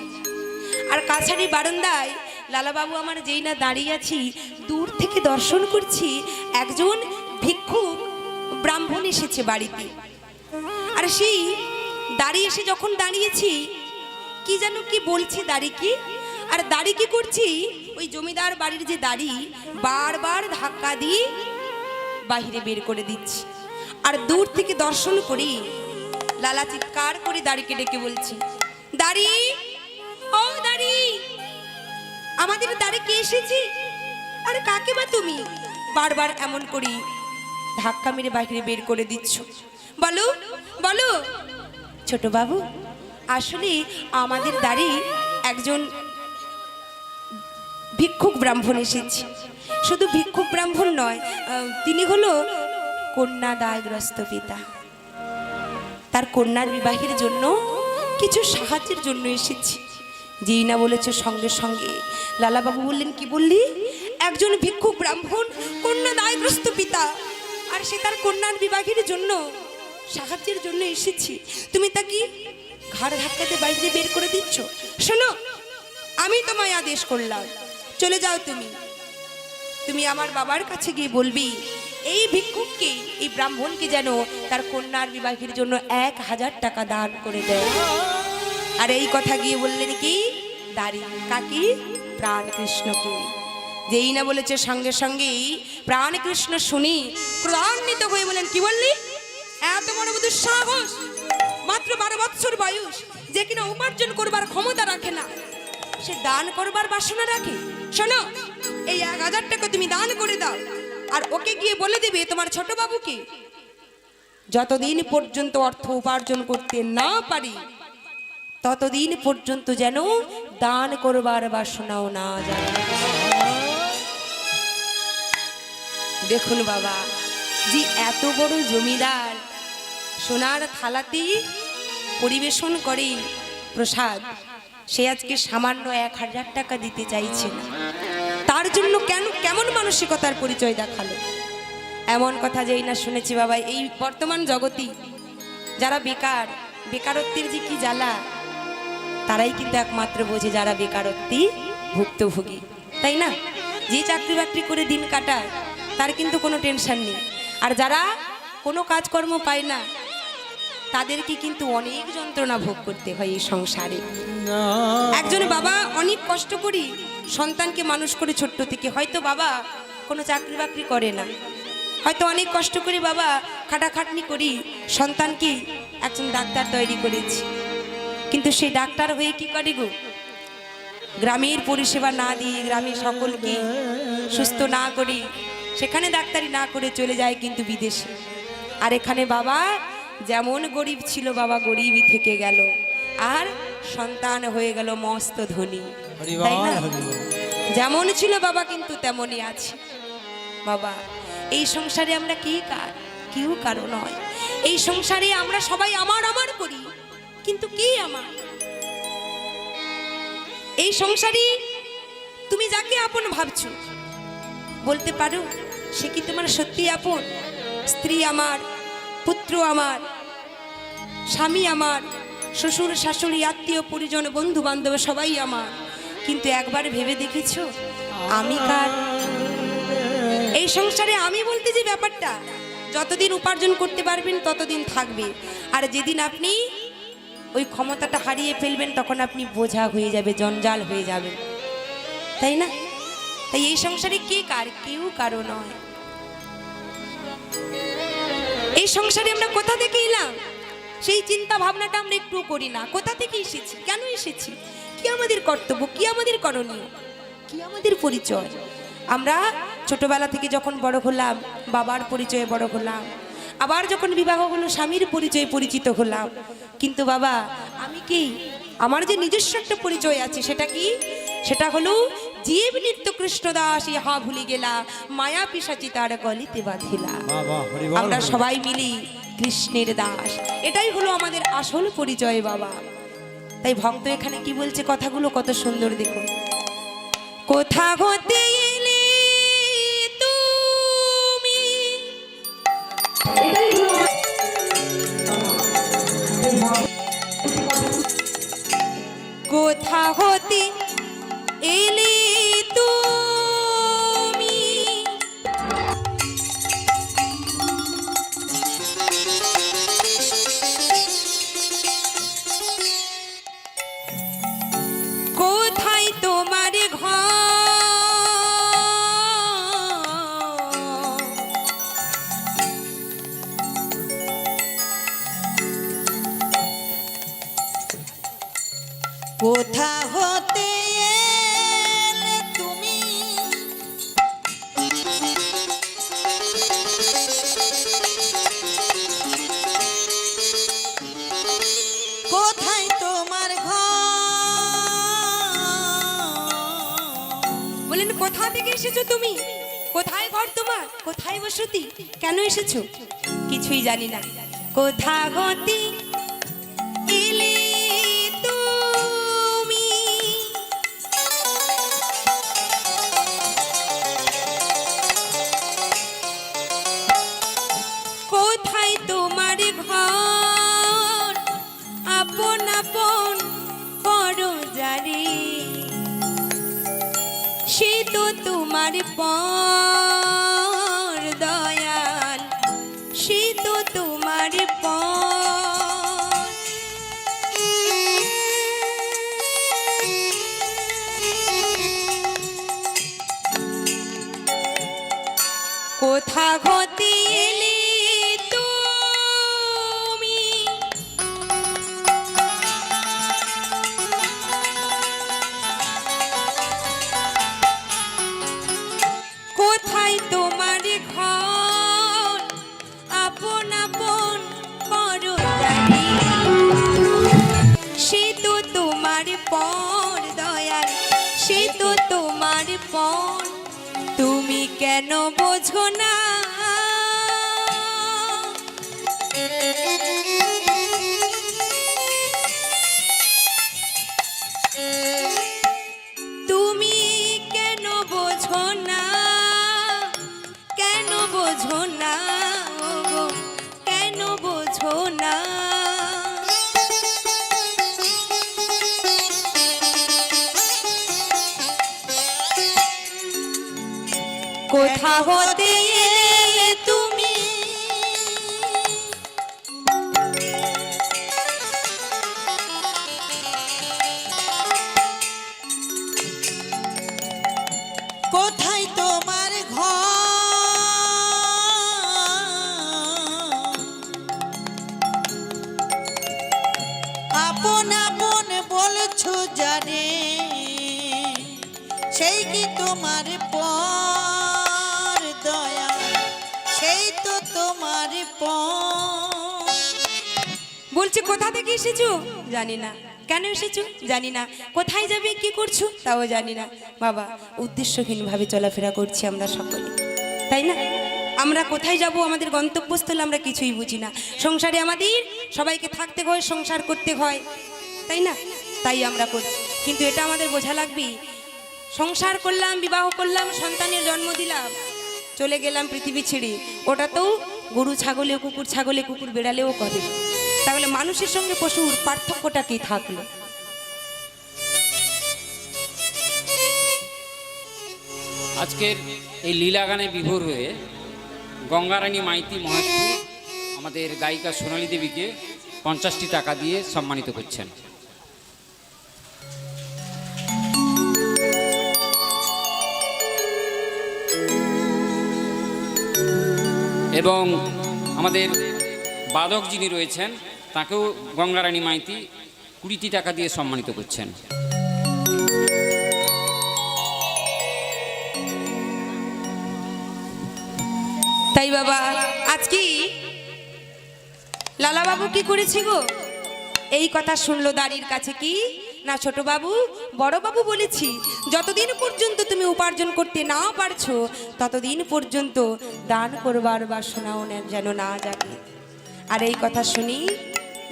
আর কাছারি বারান্দায় লালাবাবু আমার যেই না দাঁড়িয়ে আছি, দূর থেকে দর্শন করছি একজন ভিক্ষুক ব্রাহ্মণ এসেছে বাড়িতে। আর সেই দাঁড়িয়ে এসে যখন দাঁড়িয়েছি, কি যেন কি বলছি দাড়ি কি, আর দাড়ি কি করছি, ওই জমিদার বাড়ির যে দাড়ি বারবার ধাক্কা দিয়ে বাহিরে বের করে দিচ্ছি। আর দূর থেকে দর্শন করি লালা চিৎকার করে দাড়িকে ডেকে বলছি, দাড়ি, ও দাড়ি, আমাদের দাড়ি কে এসেছি? আর কাকে বা তুমি বারবার এমন করি ধাক্কা মেরে বাহিরে বের করে দিচ্ছ? বলো বলো ছোট বাবু, আসলে আমাদের দাড়ি একজন ভিক্ষুক ব্রাহ্মণ এসেছে। শুধু ভিক্ষুক ব্রাহ্মণ নয়, তিনি হলো কন্যা দায়গ্রস্ত পিতা। তার কন্যার বিবাহের জন্য কিছু সাহায্যের জন্য এসেছি। যেই না বলেছে সঙ্গে সঙ্গে লালাবাবু বললেন, কি বললি? একজন ভিক্ষুক ব্রাহ্মণ কন্যা দায়গ্রস্ত পিতা, আর সে তার কন্যার বিবাহের জন্য সাহায্যের জন্য এসেছি, তুমি তাকে ঘাড় ধাক্কাতে বাইরে বের করে দিচ্ছ? শোনো, আমি তোমায় আদেশ করলাম, চলে যাও তুমি। তুমি আমার বাবার কাছে গিয়ে বলবি এই ভিক্ষুককে, এই ব্রাহ্মণকে যেন তার কন্যার বিবাহের জন্য 1000 টাকা দান করে দেয়। আর এই কথা গিয়ে বললেন কি দাড়ি, কাকি? প্রাণকৃষ্ণকে। যেই না বলেছে সঙ্গে সঙ্গেই প্রাণকৃষ্ণ শুনি ক্রোধান্বিত হয়ে বলেন, কি বললি? এত বড় বুদ্ধি সাহস, মাত্র 12 বৎসর বয়স, যে কিনা উপার্জন করবার ক্ষমতা রাখে না, সে দান করবার বাসনা রাখে। শোনো, এই 1000 টাকা তুমি দান করে দাও, আর ওকে গিয়ে বলে দিবে তোমার ছোট বাবুকে যতদিন পর্যন্ত অর্থ উপার্জন করতে না পারি ততদিন পর্যন্ত যেন দান করবার বাসনাও না যায়। দেখুন বাবা, যে এত বড় জমিদার সোনার থালাতে পরিবেশন করে প্রসাদ, সে আজকে সামান্য 1000 টাকা দিতে চাইছে না। তার জন্য কেমন মানসিকতার পরিচয় দেখালো? এমন কথা যেই না শুনেছি বাবা, এই বর্তমান জগতে যারা বেকার, বেকারত্বের যে কি জ্বালা, তারাই কিন্তু একমাত্র বোঝে যারা বেকারত্বে ভুক্তভোগী, তাই না? যে চাকরি বাকরি করে দিন কাটায় তার কিন্তু কোনো টেনশন নেই, আর যারা কোনো কাজকর্ম পায় না তাদেরকে কিন্তু অনেক যন্ত্রণা ভোগ করতে হয় এই সংসারে। একজন বাবা অনেক কষ্ট করি সন্তানকে মানুষ করে ছোট্ট থেকে, হয়তো বাবা কোনো চাকরি বাকরি করে না, হয়তো অনেক কষ্ট করে বাবা খাটাখাটনি করি সন্তানকে একজন ডাক্তার তৈরি করেছি, কিন্তু সেই ডাক্তার হয়ে কি করে গো? গ্রামের পরিষেবা না দিয়ে, গ্রামের সকলকে সুস্থ না করি, সেখানে ডাক্তারি না করে চলে যায় কিন্তু বিদেশে। আর এখানে বাবা যেমন গরিব ছিল, বাবা গরিবই থেকে গেল, আর সন্তান হয়ে গেল মস্ত ধনী, তাই না? যেমন ছিল বাবা কিন্তু তেমনই আছে বাবা। এই সংসারে আমরা কেউ কারো নয়। এই সংসারে আমরা সবাই আমার আমার করি, কিন্তু কে আমার? এই সংসারে তুমি যাকে আপন ভাবছো, বলতে পারো সে কি তোমার সত্যি আপন? স্ত্রী আমার, পুত্র আমার, স্বামী আমার, শ্বশুর শাশুড়ি, আত্মীয় পরিজন, বন্ধু বান্ধব সবাই আমার, কিন্তু একবার ভেবে দেখেছো আমি কার? এই সংসারে আমি বলতে যে ব্যাপারটা, যতদিন উপার্জন করতে পারবেন ততদিন থাকবে, আর যেদিন আপনি ওই ক্ষমতাটা হারিয়ে ফেলবেন তখন আপনি বোঝা হয়ে যাবে, জঞ্জাল হয়ে যাবে, তাই না? তাই এই সংসারে কে কার? কেউ কারো নয়। এই সংসারে আমরা কোথা থেকে এলাম? সেই চিন্তা ভাবনাটা আমরা একটু করি না। কোথা থেকে এসেছি, কেন এসেছি, কি আমাদের কর্তব্য, কি আমাদের করণীয়, কি আমাদের পরিচয়। আমরা ছোটবেলা থেকে যখন বড় হলাম বাবার পরিচয়ে বড় হলাম, আবার যখন বিবাহ হলো স্বামীর পরিচয়ে পরিচিত হলাম। কিন্তু বাবা আমি কি, আমার যে নিজস্ব একটা পরিচয় আছে সেটা কি, সেটা হলো জীব নিত্য কৃষ্ণ দাস ইহা ভুলি গেলা, মায়া পিশাচি তার গলিতে বাঁধিলা। বাবা হরি বল। আমরা সবাই মিলি কৃষ্ণের দাস, এটাই হলো আমাদের আসল পরিচয় বাবা। তাই ভক্ত এখানে কি বলছে, কথাগুলো কত সুন্দর দেখুন। কোথা হতে এলে তুমি, কোথা হতে এলে তুমি, কোথায় তোমার ঘর, কোথা হতে এলে তুমি, কোথায় তোমার ঘর? বলেন কোথা থেকে এসেছো তুমি, কোথায় ঘর তোমার, কোথায় বসতি, কেন এসেছো, কিছুই জানি না। কোথা হতে এলে তুমি, কোথায় তোমার ঘর, আপন আপন করো জারি, সে তো তোমার পর দয়াল, সে তো তোমার পর। কোথা হতে এলে তুমি, কোথায় তোমার ঘর, আপন আপন করো জানি, সে তো তোমার পর দয়াল, সে তো তোমার পর। তুমি কেন বোঝো না, তুমি কেন বোঝো না, কেন বোঝো না, ওগো কেন বোঝো না। কোথা হতে এলে তুমি, কোথায় তোমার ঘর? আপন আপন বলছো জানে, সেই কি তোমার পর দয়া, সেই তো তোমার পর। বলছে কোথা থেকে এসেছো জানি না, কেন এসেছো জানি না, কোথায় যাবে কি করছো তাও জানি না। বাবা উদ্দেশ্যহীনভাবে চলাফেরা করছি আমরা সকলে, তাই না? আমরা কোথায় যাব, আমাদের গন্তব্যস্থলে আমরা কিছুই বুঝি না। সংসারে আমাদের সবাইকে থাকতে হয়, সংসার করতে হয়, তাই না? তাই আমরা করছি, কিন্তু এটা আমাদের বোঝা লাগবে, সংসার করলাম, বিবাহ করলাম, সন্তানের জন্ম দিলাম, চলে গেলাম পৃথিবী ছেড়ে, ওটা তো গরু ছাগলে, কুকুর ছাগলে, কুকুর বেড়ালেও করে। তাহলে মানুষের সঙ্গে পশুর পার্থক্যটা কি থাকলো? আজকের এই লীলা গানে বিভোর হয়ে গঙ্গারানী মাইতি মহেশপুর আমাদের গায়িকা সোনালী দেবীকে 50টি টাকা দিয়ে সম্মানিত করছেন। এবং আমাদের বাদক যিনি রয়েছেন তাকেও গঙ্গারানী মাইতি 20টি টাকা দিয়ে সম্মানিত করছেন। তাই বাবা আজ কি লালা বাবু কি করেছি গো? এই কথা শুনলো দাঁড়ির কাছে কি না ছোট বাবু বড় বাবু বলেছি যতদিন পর্যন্ত তুমি উপার্জন করতে না পারছো ততদিন পর্যন্ত দান করবার বাসনাও যেন না জাগে। আর এই কথা শুনি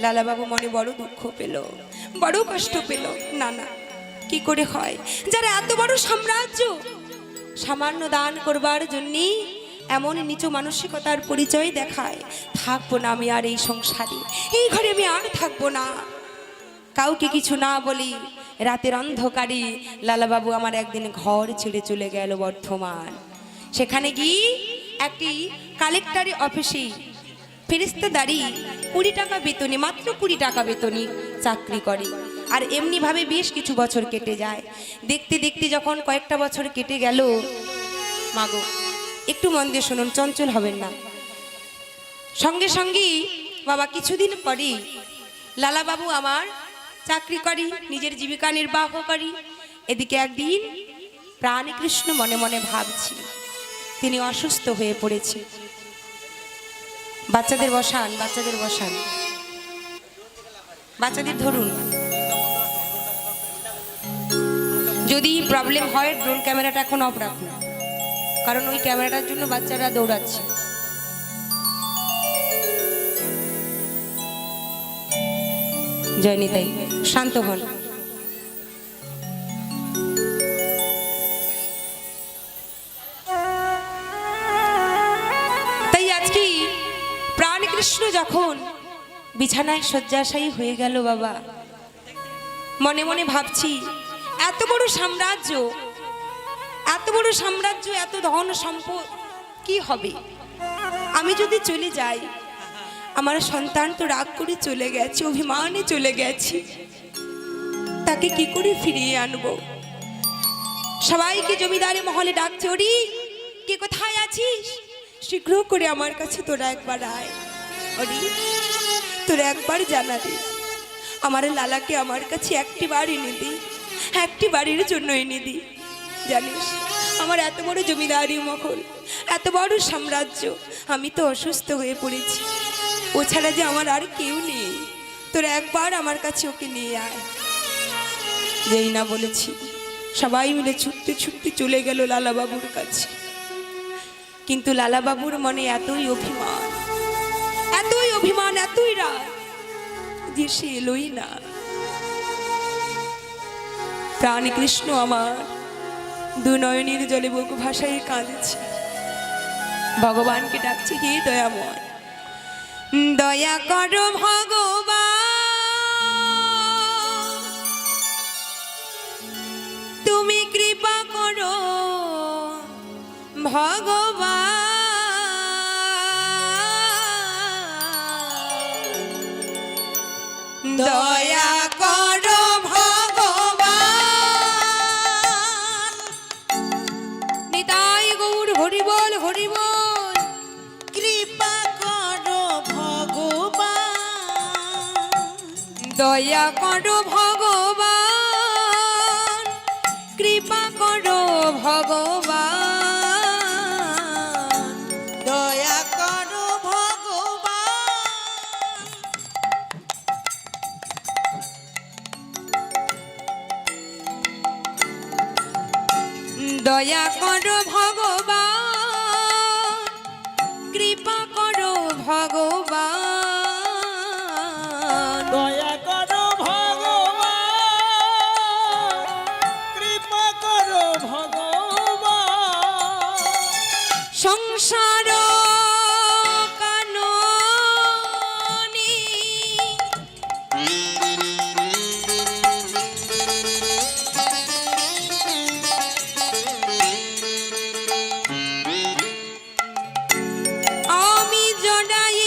লালা বাবু মনে বড় দুঃখ পেল, বড় কষ্ট পেল। না না, কি করে হয় যারা এত বড় সাম্রাজ্য সামান্য দান করবার জন্যে এমন নিচু মানসিকতার পরিচয় দেখায়। থাকবো না আমি আর এই সংসারে, এই ঘরে আমি আর থাকবো না। কাউকে কিছু না বলি রাতের অন্ধকারে লালাবাবু আমার একদিন ঘর ছেড়ে চলে গেল বর্ধমান। সেখানে গিয়ে একটি কালেক্টরি অফিসে ফেরেস্তাদারি 20 টাকা বেতনে, মাত্র 20 টাকা বেতনে চাকরি করে। আর এমনিভাবে বেশ কিছু বছর কেটে যায়। দেখতে দেখতে যখন কয়েকটা বছর কেটে গেল, মাগো একটু মন দিয়ে শুনুন, চঞ্চল হবেন না। সঙ্গে সঙ্গেই বাবা কিছুদিন পরে লালাবাবু আমার চাকরি করি, নিজের জীবিকা নির্বাহ করি। এদিকে একদিন প্রাণকৃষ্ণ মনে মনে ভাবছি তিনি অসুস্থ হয়ে পড়েছে। বাচ্চাদের বসান, বাচ্চাদের বসান, বাচ্চাদের ধরুন। যদি প্রবলেম হয় ড্রোন ক্যামেরাটা এখন অফ রাখুন, কারণ ওই ক্যামেরাটার জন্য বাচ্চারা দৌড়াচ্ছে। জয়নি তাই শান্ত হন। তাই আজকে প্রাণকৃষ্ণ যখন বিছানায় শয্যাশায়ী হয়ে গেল বাবা, মনে মনে ভাবছি এত বড় সাম্রাজ্য, এত বড় সাম্রাজ্য, এত ধন সম্পদ কি হবে আমি যদি চলে যাই? আমার সন্তান তো রাগ করে চলে গেছে, অভিমানে চলে গেছে, তাকে কি করে ফিরিয়ে আনবো? সবাইকে জমিদারি মহলে ডাকছে, ওরি কে কোথায় আছিস, শীঘ্র করে আমার কাছে তোরা একবার আয়। ওরি তোরা একবার জানা দে আমার লালাকে আমার কাছে একটি বার এনে দি, একটি বাড়ির জন্য এনে দি। জানিস আমার এত বড় জমিদারি মহল, এত বড় সাম্রাজ্য, আমি তো অসুস্থ হয়ে পড়েছি, ও ছাড়া যে আমার আর কেউ নেই, তোরা একবার আমার কাছে ওকে নিয়ে আয়। যেই না বলেছি সবাই মিলে ছুটতে ছুটতে চলে গেল লালাবাবুর কাছে। কিন্তু লালাবাবুর মনে এতই অভিমান, এতই অভিমান, এতই রাগ যে সে এলোই না। প্রাণকৃষ্ণ আমার দু নয়নের জলে বুক ভাসায় কাঁদছে, ভগবানকে ডাকছে, হে দয়াময়, দয়া করো ভগবান, তুমি কৃপা করো ভগবান, দয়া করো ভগবান। নিতাই গৌর হরিবল হরিবল। কৃপা করো ভগবান, দয়া করো ভগবান, কৃপা করো ভগবান, দয়া করো ভগবান। দয়া করো ভগবান, কৃপা করো ভগবান, দয়া করো ভগবান, কৃপা করো ভগবান। সংসার কাননে আমি জড়াই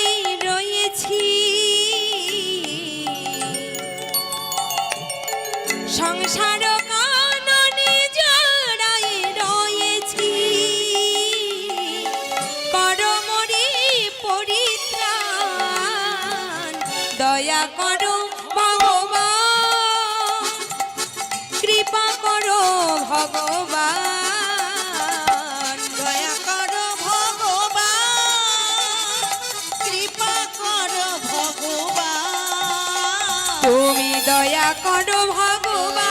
তুমি দয়া করো ভগবান,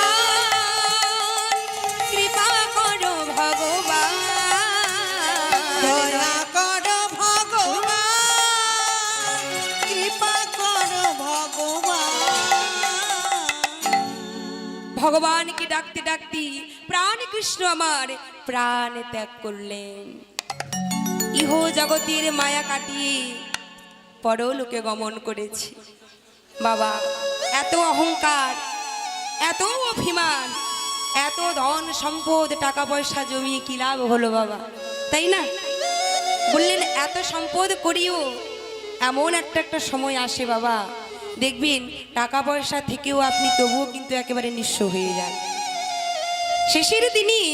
কৃপা করো ভগবান, দয়া করো ভগবান, কৃপা করো ভগবান। ভগবানকে ডাকতে ডাকতে প্রাণ কৃষ্ণ আমার প্রাণ ত্যাগ করলেন। ইহ জগতের মায়া কাটিয়ে পরলোকে গমন করেছি। বাবা, এত অহংকার, এত অভিমান, এত ধন সম্পদ টাকা পয়সা জমিয়ে কি লাভ হলো বাবা, তাই না? বললেন এত সম্পদ করিও এমন একটা সময় আসে বাবা, দেখবেন টাকা পয়সা থেকেও আপনি তবুও কিন্তু একেবারে নিঃস্ব হয়ে যান। শেষের দিনই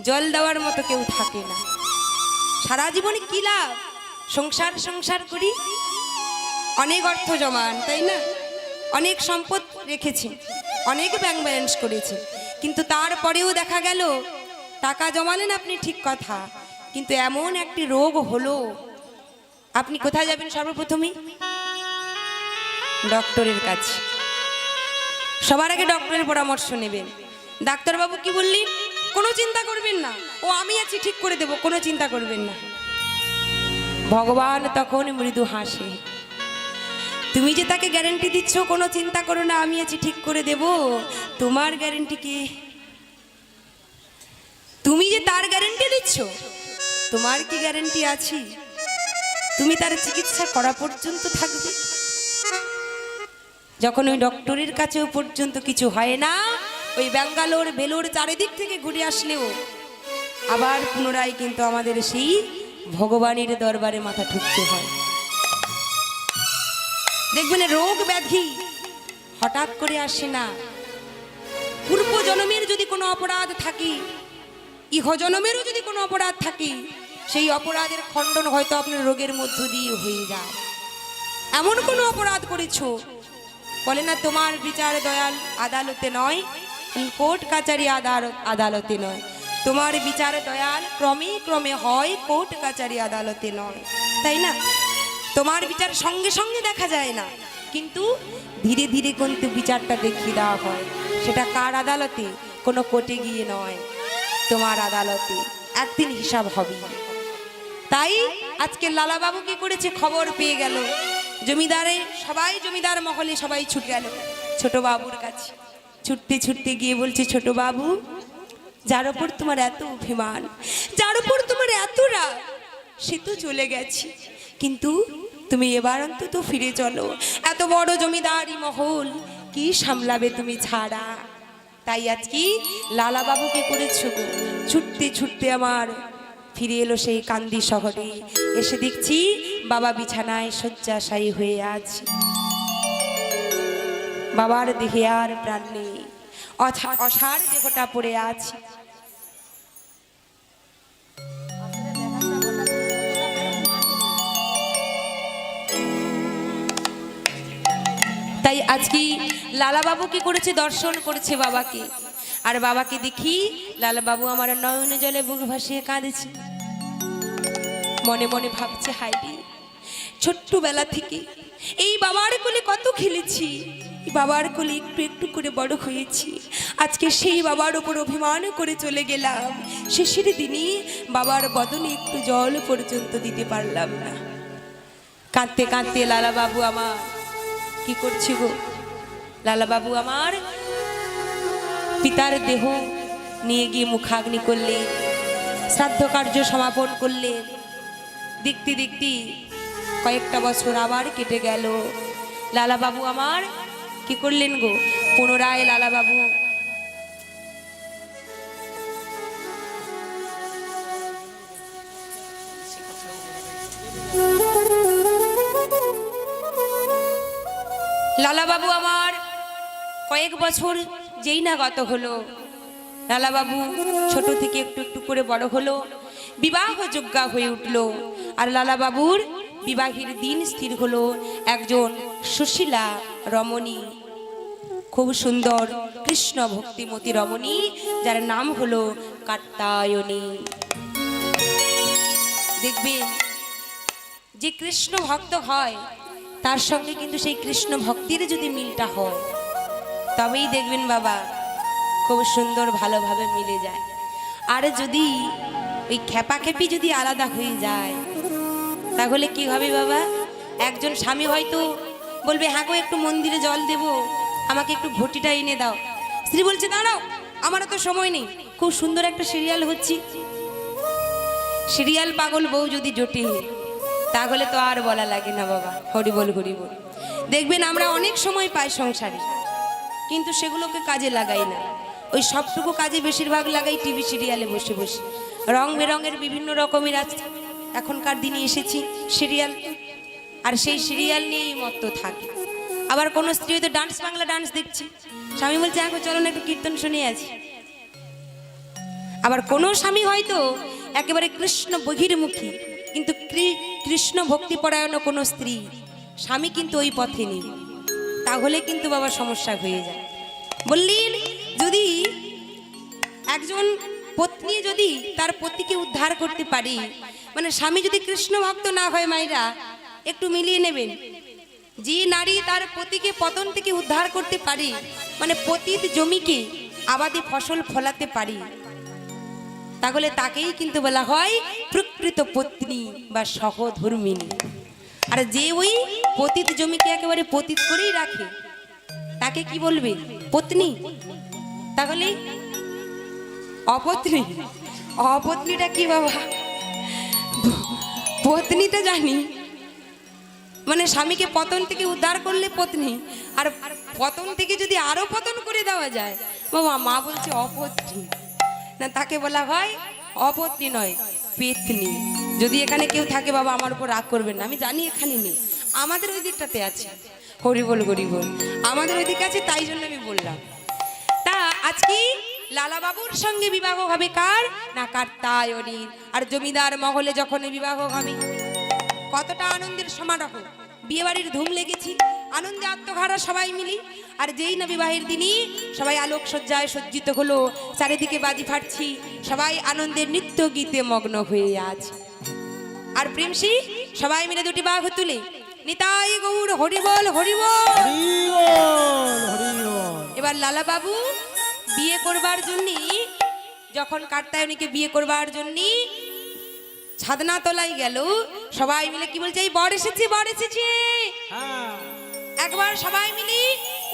জল দেওয়ার মতো কেউ থাকে না। সারা জীবনে কি লাভ? সংসার সংসার করি, অনেক অর্থ জমান, তাই না? অনেক সম্পদ রেখেছে, অনেক ব্যাংক ব্যালেন্স করেছে, কিন্তু তারপরেও দেখা গেল টাকা জমালেন আপনি ঠিক কথা, কিন্তু এমন একটি রোগ হলো, আপনি কোথায় যাবেন সর্বপ্রথমেই? ডক্টরের কাছে। সবার আগে ডক্টরের পরামর্শ নেবেন। ডাক্তারবাবু কি বললেন? কোনো চিন্তা করবেন না, ও আমি আছি, ঠিক করে দেব, কোনো চিন্তা করবেন না। ভগবান তখন মৃদু হাসে, তুমি যে তাকে গ্যারান্টি দিচ্ছ কোনো চিন্তা করো না, আমি আছি, ঠিক করে দেব, তোমার গ্যারান্টি কি? তুমি যে তার গ্যারান্টি দিচ্ছ, তোমার কি গ্যারান্টি আছে তুমি তার চিকিৎসা করা পর্যন্ত থাকবে? যখন ওই ডক্টরের কাছেও পর্যন্ত কিছু হয় না, ওই ব্যাঙ্গালোর বেলোর চারিদিক থেকে ঘুরে আসলেও আবার পুনরায় কিন্তু আমাদের সেই ভগবানের দরবারে মাথা ঠুকতে হয়। দেখবেন রোগ ব্যাধি হঠাৎ করে আসে না। পূর্ব জন্মের যদি কোনো অপরাধ থাকে, ইহ জন্মেরও যদি কোনো অপরাধ থাকে, সেই অপরাধের খণ্ডন হয়তো আপনার রোগের মধ্য দিয়ে হয়ে যায়। এমন কোনো অপরাধ করেছো, বলে না তোমার বিচার দয়াল আদালতে নয়, কোর্ট কাচারি আদালতে নয়, তোমার বিচার দয়াল ক্রমে ক্রমে হয়, কোর্ট কাচারি আদালতে নয়, তাই না? তোমার বিচার সঙ্গে সঙ্গে দেখা যায় না, কিন্তু ধীরে ধীরে কিন্তু বিচারটা দেখিয়ে দেওয়া হয়। সেটা কার আদালতে? কোনো কোর্টে গিয়ে নয়, তোমার আদালতে একদিন হিসাব হবে। তাই আজকে লালাবাবু কি করেছে, খবর পেয়ে গেল, জমিদারে সবাই, জমিদার মহলে সবাই ছুটে গেল ছোট বাবুর কাছে। ছুটতে ছুটতে গিয়ে বলছে, ছোট বাবু, যার উপর তোমার এত অভিমান, যার উপর তোমার এত রাগ, সে তো চলে গেছে, কিন্তু তুমি এবার অন্তত ফিরে চলো। এত বড় জমিদারি মহল কি সামলাবে তুমি ছাড়া? তাই আজকে লালাবাবুকে করেছো গো। ছুটতে ছুটতে আমার ফিরে এলো সেই কান্দি শহরে। এসে দেখছি বাবা বিছানায় শয্যাশায়ী হয়ে আছে। বাবার দেহে আর প্রাণ নেই, অসাড় দেহটা পড়ে আছে। তাই আজকে লালাবাবু কি করেছে, দর্শন করেছে বাবাকে। আর বাবাকে দেখি লালাবাবু আমার নয়ন জলে বুক ভাসিয়ে কাঁদেছে, মনে মনে ভাবছে, হায়রে ছোট্টবেলা থেকে এই বাবার কোলে কত খেলেছি, বাবার কোলে একটু একটু করে বড় হয়েছি, আজকে সেই বাবার ওপর অভিমান করে চলে গেলাম, শেষের দিনই বাবার বদনে একটু জল পর্যন্ত দিতে পারলাম না। কাঁদতে কাঁদতে লালাবাবু আমার কি করছি গো, লালাবাবু আমার পিতার দেহ নিয়ে গিয়ে মুখাগ্নি করলেন, শ্রাদ্ধ কার্য সমাপন করলেন। দেখতে দেখতে কয়েকটা বছর আবার কেটে গেল। লালাবাবু আমার কি করলেন গো, পুনরায় লালাবাবু লালাবাবু আমার কয়েক বছর যেই না গত হলো, লালাবাবু ছোট থেকে একটু একটু করে বড় হলো, বিবাহযোগ্য হয়ে উঠল। আর লালাবাবুর বিবাহের দিন স্থির হলো একজন সুশীলা রমণী, খুব সুন্দর কৃষ্ণ ভক্তিমতী রমণী, যার নাম হলো কাত্যায়নী। দেখবেন যে কৃষ্ণ ভক্ত হয় তার সঙ্গে কিন্তু সেই কৃষ্ণ ভক্তির যদি মিলটা হয় তবেই দেখবেন বাবা খুব সুন্দর ভালোভাবে মিলে যায়। আর যদি ওই খেপাখেপি যদি আলাদা হয়ে যায় তাহলে কি হবে বাবা? একজন স্বামী হয়তো বলবে হ্যাঁ গো একটু মন্দিরে জল দেব, আমাকে একটু ঘটিটা এনে দাও। স্ত্রী বলছে দাঁড়াও, আমারও তো সময় নেই, খুব সুন্দর একটা সিরিয়াল হচ্ছে। সিরিয়াল পাগল বউ যদি জোটে তাহলে তো আর বলা লাগে না বাবা। হরি বল হরি বল। দেখবেন আমরা অনেক সময় পাই সংসারে, কিন্তু সেগুলোকে কাজে লাগাই না। ওই সবটুকু কাজে বেশিরভাগ লাগাই টিভি সিরিয়ালে বসে বসে। রং বেরঙের বিভিন্ন রকমের এখনকার দিনে এসেছি সিরিয়াল, আর সেই সিরিয়াল নিয়েই মত্ত থাকে। আবার কোনো স্ত্রী হয়তো ডান্স, বাংলা ডান্স দেখছি, স্বামী বলছে এখন চলো না একটু কীর্তন শুনে আছি। আবার কোনো স্বামী হয়তো একেবারে কৃষ্ণ বহির্মুখী, কিন্তু কৃষ্ণ ভক্তিপরায়ণ কোনো স্ত্রী, স্বামী কিন্তু ওই পথে নেই, তাহলে কিন্তু বাবা সমস্যা হয়ে যায়। বললেন যদি একজন পত্নী যদি তার পতিকে উদ্ধার করতে পারে, মানে স্বামী যদি কৃষ্ণ ভক্ত না হয় মায়েরা একটু মিলিয়ে নেবেন, যে নারী তার পতিকে পতন থেকে উদ্ধার করতে পারে, মানে পতিত জমিকে আবাদে ফসল ফলাতে পারে, তাহলে তাকেই কিন্তু বলা হয় প্রকৃত পত্নী বা সহধর্মিণী। আর যে ওই পতিত জমিকে একেবারে পতিত করেই রাখে তাকে কি বলবে? পত্নী। তাহলে অপত্নী, অপত্নীটা কি বাবা? পত্নীটা জানি, মানে স্বামীকে পতন থেকে উদ্ধার করলে পত্নী, আর পতন থেকে যদি আরো পতন করে দেওয়া যায় বাবা, মা বলছে অপত্নী না, তাকে বলা হয় অপত্নী নয়, পেতনি। যদি এখানে কেউ থাকে বাবা আমার উপর রাগ করবেন না, আমি জানি এখানে নেই, আমাদের ওই দিকটাতে আছে। হরি বল হরি বল, আমাদের ওই দিকে আছে, তাই জন্য আমি বললাম। তা আজকে লালা বাবুর সঙ্গে বিবাহ হবে কার না? কার্তায়নীর। আর জমিদার মহলে যখন বিবাহ হবে কতটা আনন্দের সমারোহ, বিয়ে বাড়ির ধুম লেগেছি, আনন্দে আত্মঘারা সবাই মিলি। আর যেই না বিবাহের দিনই সবাই আলোকসজ্জায় সজ্জিত হলো, চারিদিকে বাজি ফাটছি, সবাই আনন্দের নৃত্য গীতে মগ্ন হয়ে আছে। আর প্রেমসী সবাই মিলে দুটি বাঘ তুলে নিতাই গৌর হরিবল হরিবল। এবার লালা বাবু বিয়ে করবার জন্য, যখন কার্তায়নীকে বিয়ে করবার জন্য ছাদনা তলায় গেল, সবাই মিলে কি বলছে? এই বর এসেছে, বর এসেছে। একবার সবাই মিলে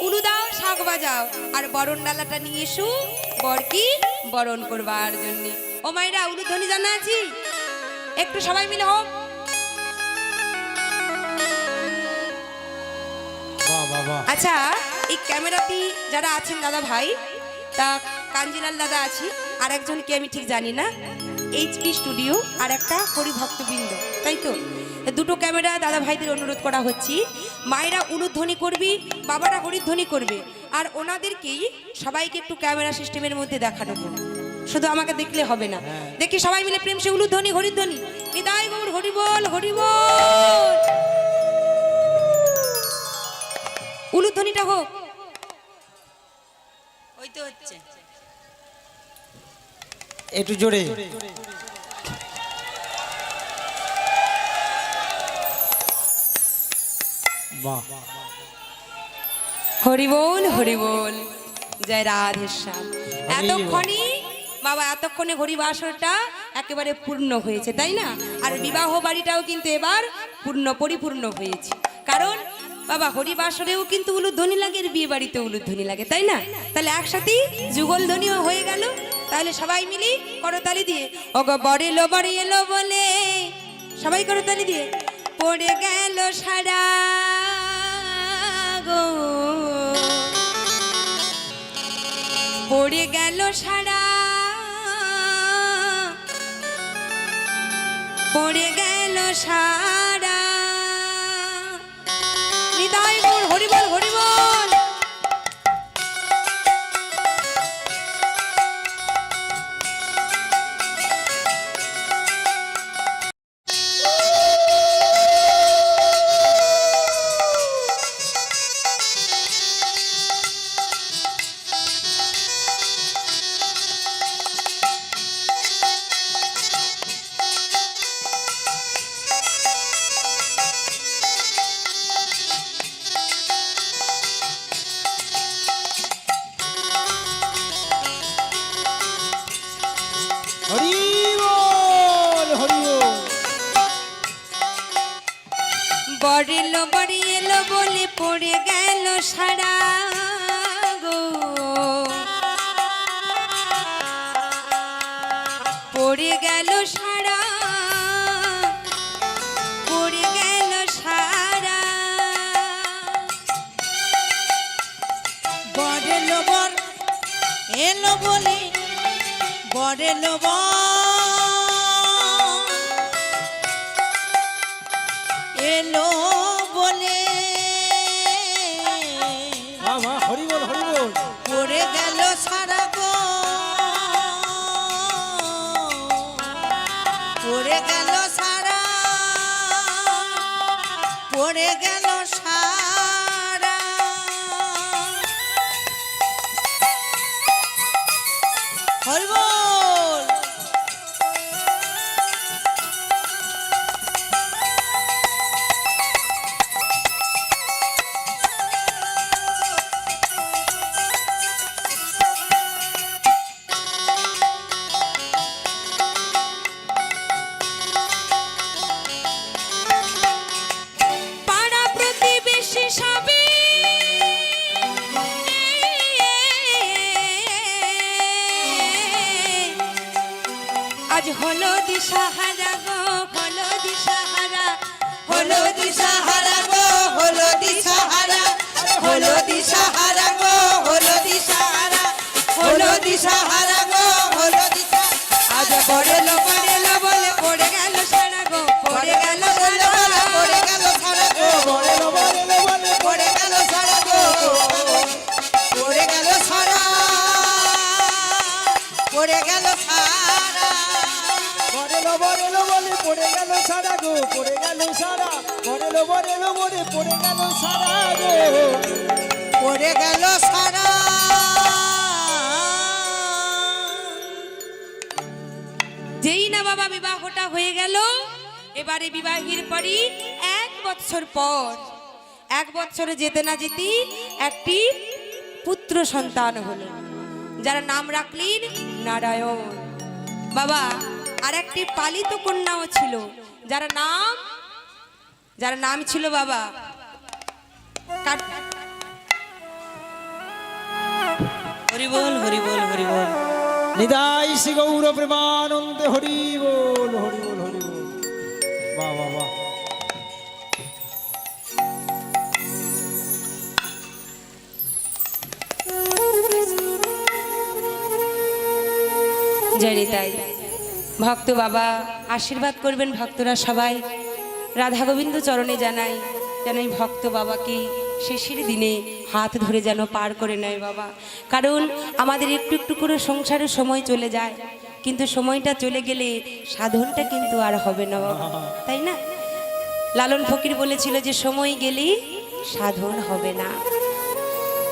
উলু দাও, শাক বাজাও, আর বরণ ডালাটা নিয়ে এসো বর কি বরণ করবার জন্য। ও মাইরা উলুধ্বনি জানা আছি? একটু সবাই মিলে হোক। আচ্ছা, এই ক্যামেরাতে যারা আছেন দাদা ভাই, তা কাঞ্জিলাল দাদা আছি, আর একজনকে আমি ঠিক জানি না, এইচপি স্টুডিও, আর একটা হরিভক্তবৃন্দ, তাই তো? দুটো ক্যামেরা দাদা ভাইদের অনুরোধ করা হচ্ছে, মায়েরা উলুধ্বনি করবি, বাবারা হরিধ্বনি করবে, আর ওনাদেরকেই সবাইকে একটু ক্যামেরা সিস্টেমের মধ্যে দেখানো হবে, শুধু আমাকে দেখলে হবে না। দেখি সবাই মিলে প্রেম সে উলুধ্বনি হরিধ্বনি, নিতাই গৌর হরিবল হরিবল। উলুধ্বনিটা হোক। ওই তো হচ্ছে, একটু জোরে। হরিবল হরিবল, জয় রাধেশ্যাম। এতক্ষণে বাবা, এতক্ষণে হরিবাসরটা একেবারে পূর্ণ হয়েছে, তাই না? আর বিবাহ বাড়িটাও কিন্তু এবার পূর্ণ পরিপূর্ণ হয়েছে, কারণ বাবা হরিবাসরেও কিন্তু উলুধ্বনি লাগে, আর বিয়ে বাড়িতে উলুধ্বনি লাগে, তাই না? তাহলে একসাথেই যুগল ধ্বনিও হয়ে গেল। তাহলে সবাই মিলি করতালি দিয়ে, ওগো বরে এলো বরে এলো বলে, সবাই করতালি দিয়ে, পড়ে গেল সারা গো, পড়ে গেল সারা, পড়ে গেল সারা, নিতাই গৌর হরিবল হরিবল। বড় এলো বাড়ি এলো বলে পড়ে গেল সারা গো, পড়ে গেল সারা, পড়ে গেল সারা। বড় লোবর এলো বলে বড় লোবর এলো বলে বাবা হরি বল হরি বল। পড়ে গেল সারা গো, পড়ে গেল সারা, পড়ে গেল সারা। হরি বল। পাড়া প্রতিবেশী সবে আজ হলো দিশাহারা গো, হলো দিশাহারা, হলো দিশাহারা গো, হলো দিশাহারা, হলো দিশাহারা গো, হলো দিশাহারা, হলো দিশাহারা গো, হলো দিশা। আজ পড়েলো পড়েলো বলে পড়ে গেল সারা গো, পড়ে গেল সারা, পড়ে গেল সারা গো, বলে লো বলে লো বলে। পড়ে গেল সারা গো, পড়ে গেল সারা, পড়ে গেল সারা। বলে লো বলে লো বলে পড়ে গেল সারা গো, পড়ে গেল সারা। বলে লো বলে লো বলে পড়ে গেল সারা গো। পড়ে গেল সারা। যেই না বাবা বিবাহটা হয়ে গেল, এবারে বিবাহের পরই 1 বছর পর, 1 বছরে যেতে না যেতে একটি পুত্র সন্তান হলো, যার নাম রাখলেন নারায়ণ। বাবা আর একটি পালিত কন্যাও ছিল, যার নাম ছিল বাবা হরি বল, হরি বল, হরি বল। নিদাই শ্রী গৌর প্রেমানন্দে হরি বল হরি বল হরি বল। বাহ বাহ বাহ। জানি তাই ভক্ত বাবা আশীর্বাদ করবেন, ভক্তরা সবাই রাধা গোবিন্দ চরণে জানাই, যেন এই ভক্ত বাবাকে শেষের দিনে হাত ধরে যেন পার করে নেয় বাবা। কারণ আমাদের একটু একটু করে সংসারে সময় চলে যায়, কিন্তু সময়টা চলে গেলে সাধনটা কিন্তু আর হবে না বাবা, তাই না? লালন ফকির বলেছিল যে সময় গেলেই সাধন হবে না।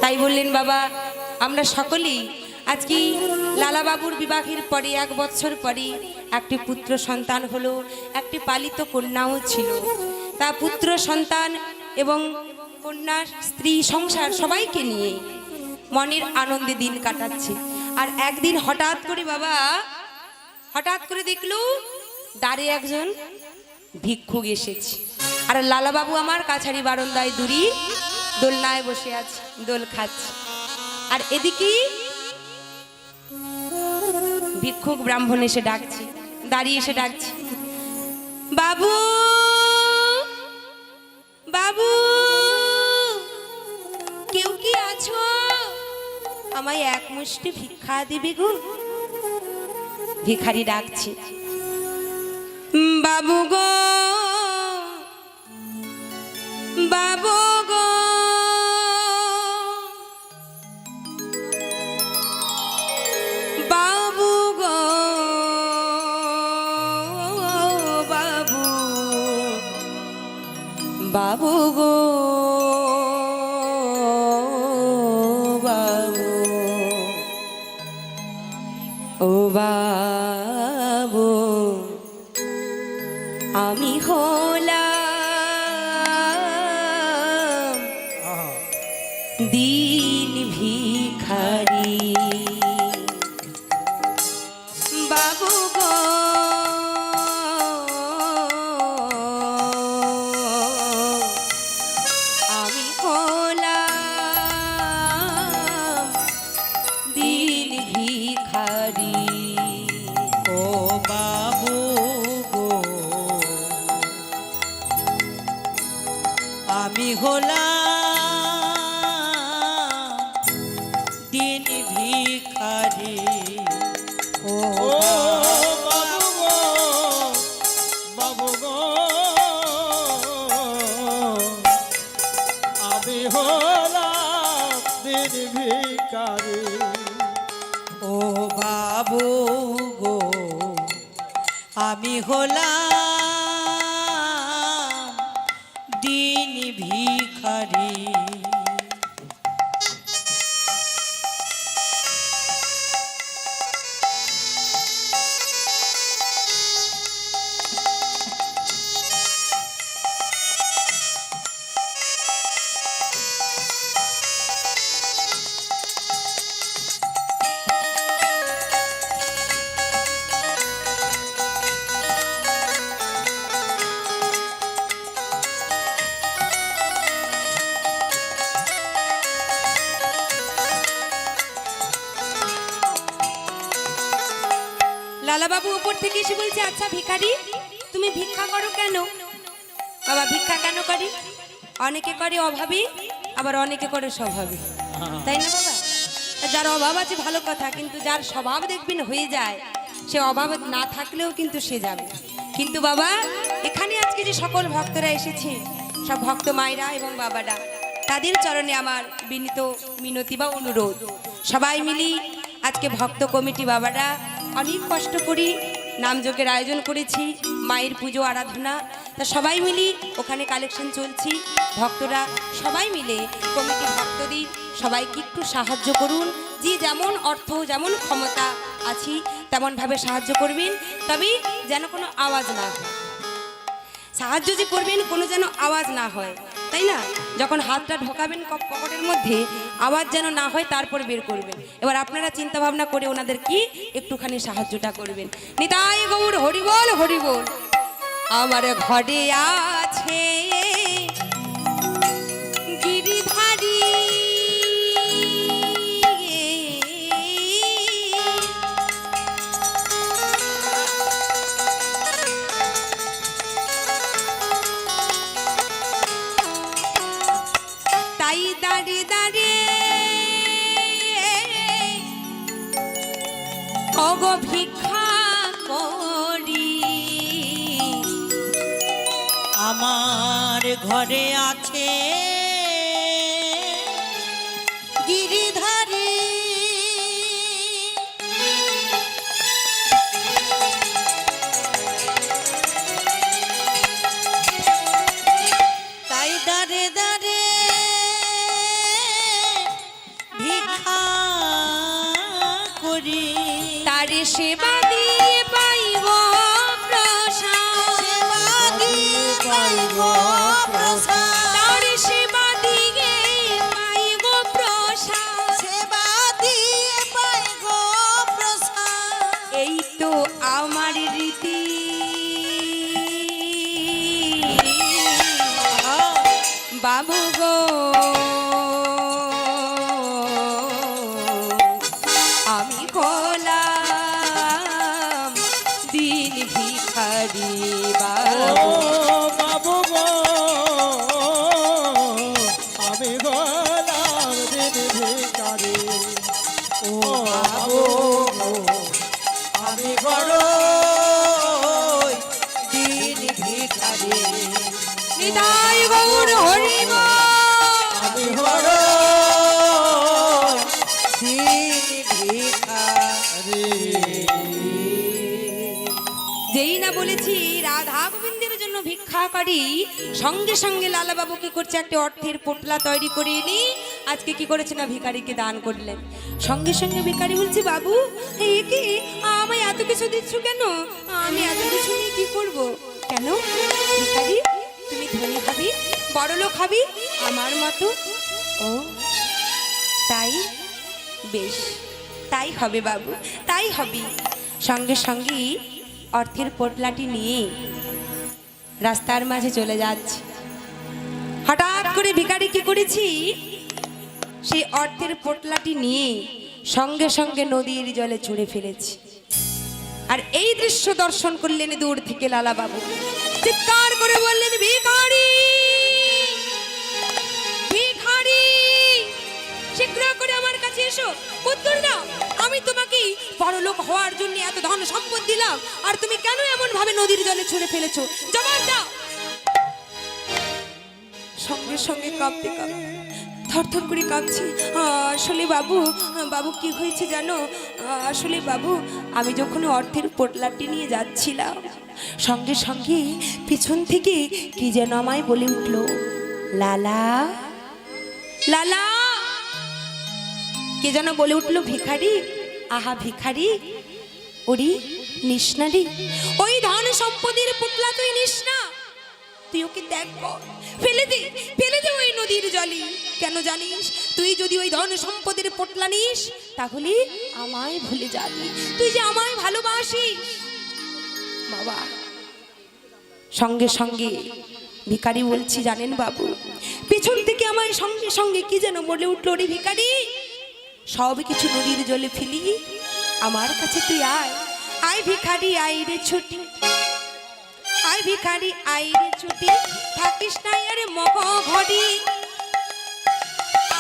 তাই বললেন বাবা আমরা সকলেই আজকে লালাবাবুর বিবাহের পরে 1 বছর পরে একটি পুত্র সন্তান হলো, একটি পালিত কন্যাও ছিল। তা পুত্র সন্তান এবং কন্যা স্ত্রী সংসার সবাইকে নিয়ে মনের আনন্দে দিন কাটাচ্ছে। আর একদিন হঠাৎ করে বাবা হঠাৎ করে দেখলো দ্বারে একজন ভিক্ষুক এসেছে, আর লালাবাবু আমার কাছারি বারান্দায় দূরি দোলনায় বসে আছে, দোল খাচ্ছে। আর এদিকে ভিক্ষুক ব্রাহ্মণ এসে ডাকছে, দাঁড়িয়ে এসে ডাকছে, বাবু বাবু কেউ কি আছো, আমায় 1 মুষ্টি ভিক্ষা দিবি গো। ভিখারি ডাকছে, বাবু গো বাবু গো, বাবু গো বাবু, বাবু গো বাবু, ও বাবু আমি হলাম দিন ভিখারি, বাবু গো আমি হলাম দিন ভিখারি। ও ও বাবু গো, বাবু গো, আমি হলাম দিন ভিখারি। ও বাবু গো, আমি হলাম দিন ভিখারি। লালাবাবু উপর থেকে এসে বলছে, আচ্ছা ভিখারি, তুমি ভিক্ষা করো কেন? বাবা, ভিক্ষা কেন করি? অনেকে করে অভাবী, আবার অনেকে করে স্বভাবী, তাই না বাবা? যার অভাব আছে ভালো কথা, কিন্তু যার স্বভাব দেখবেন হয়ে যায়, সে অভাব না থাকলেও কিন্তু সে যাবে। কিন্তু বাবা, এখানে আজকে যে সকল ভক্তরা এসেছে, সব ভক্ত মায়েরা এবং বাবারা, তাদের চরণে আমার বিনীত মিনতি বা অনুরোধ, সবাই মিলি আজকে ভক্ত কমিটি বাবারা অনেক কষ্ট করি নামযজ্ঞের আয়োজন করেছি, মায়ের পুজো আরাধনা, তা সবাই মিলি ওখানে কালেকশন চলছি। ভক্তরা সবাই মিলে কমিটি ভক্তদের সবাইকে একটু সাহায্য করুন, যে যেমন অর্থ যেমন ক্ষমতা আছি তেমনভাবে সাহায্য করবেন, তবে যেন কোনো আওয়াজ না হয়। সাহায্য যে করবেন কোনো যেন আওয়াজ না হয়, তাই না? যখন হাতটা ঢোকাবেন পকেটের মধ্যে আওয়াজ যেন না হয়, তারপর বের করবেন। এবার আপনারা চিন্তা ভাবনা করে ওনাদের কি একটুখানি সাহায্যটা করবেন। নিতাই গৌর হরিবল হরিবল। আমার ঘরে আছে গিরিধারী, তাই দাঁড়িয়ে দাঁড়িয়ে অগো ভিক্ষা করি। আমার ঘরে আছে গিরিধারী, তাই দাঁড়ে দাঁড়ে ভিক্ষা করি। তারে সেবা দিয়ে পাইব প্রসাদ, সেবা দিয়ে পাইব প্রসাদ, তারে সেবা দিয়ে পাইব প্রসাদ, সেবা দিয়ে পাইব প্রসাদ। এই তো আমার রীতি। বাবু গো, আমি হলাম দিন ভিখারি। ও বাবু বাবু গো, আমি হলাম দিন ভিখারি। ও বাবু গো, আমি বড় দিন ভিখারি। নিতাই গৌর হরিব। আমি বড় দিন ভিখারি। যেই না বলেছি রাধা গোবিন্দের জন্য ভিক্ষা করি, সঙ্গে সঙ্গে লালাবাবু কি করছে, একটা অর্থের পোটলা তৈরি করে এনে আজকে কি করেছে না ভিখারিকে দান করলেন। সঙ্গে সঙ্গে ভিখারি বলছে, বাবু এই কি আমায় এত কিছু দিচ্ছ কেন? আমি এত কিছু নিয়ে কি করব? কেন ভিখারি, তুমি ধনী হবি, বড় লোক হবি আমার মতো? ও তাই, বেশ তাই হবে বাবু, তাই হবে। সঙ্গে সঙ্গে অর্থের পোটলাটি নিয়ে রাস্তার মাঝে চলে যাচ্ছে। হঠাৎ করে ভিখারি কি করেছি, সেই অর্থের পোটলাটি নিয়ে সঙ্গে সঙ্গে নদীর জলে ছুঁড়ে ফেলেছি। আর এই দৃশ্য দর্শন করলেন দূর থেকে লালাবাবু, চিৎকার করে বললেন, ভিখারি এত ধন সম্পদ দিলাম আর তুমি কেন এমন ভাবে নদীর জলে ছুঁড়ে ফেলেছো? জবাব দাও। সঙ্গে সঙ্গে কাঁপতে কাঁপতে থরথর করে কাঁপছি। আসলে বাবু, বাবু কি হয়েছে জানো? আসলে বাবু, আমি যখন অর্থের পোটলাটি নিয়ে যাচ্ছিলাম, সঙ্গে সঙ্গে পিছন থেকে কি যেন আমায় বলে উঠলো, লালা লালা। কে যেন বলে উঠলো, ভিখারি। আহা ভিখারি, ওরি নিষ্ণারি, ওই ধন সম্পদের পুতলা তুই নিস না, তুই ওকে দেখ, ফেলে দে, ফেলে দে ওই নদীর জলে। কেন জানিস? তুই যদি ওই ধন সম্পদের পোটলা নিস তাহলে আমায় ভুলে যাবি, তুই যে আমায় ভালোবাসিস। বাবা, সঙ্গে সঙ্গে ভিখারি বলছি, জানেন বাবু, পিছন থেকে আমার সঙ্গে সঙ্গে কি যেন বলে উঠলো, রে ভিখারি, সব কিছু নদীর জলে ফেলি, আমার কাছে তুই আয়। আয় ভিখারি আয় রে ছুটি, আয় ভিখারি আয় রে ছুটি, থাকিস না আর মগ ঘড়ি।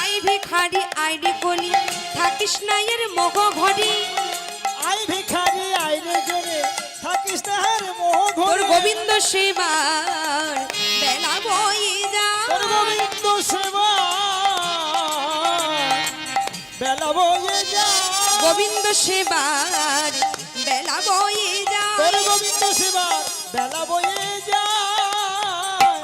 আয় ভিখারি আয় রে কলি, থাকিস না আর মগ ঘড়ি। আই ভিখারি আই রে জোরে, থাকিস না আর মোহ তোর ঘরে। গোবিন্দ সেবার বেলা বয়ে যা, তোর গোবিন্দ সেবা বেলা বয়ে যা, গোবিন্দ সেবার বেলা বয়ে যা। তোর গোবিন্দ সেবা বেলা বয়ে যা।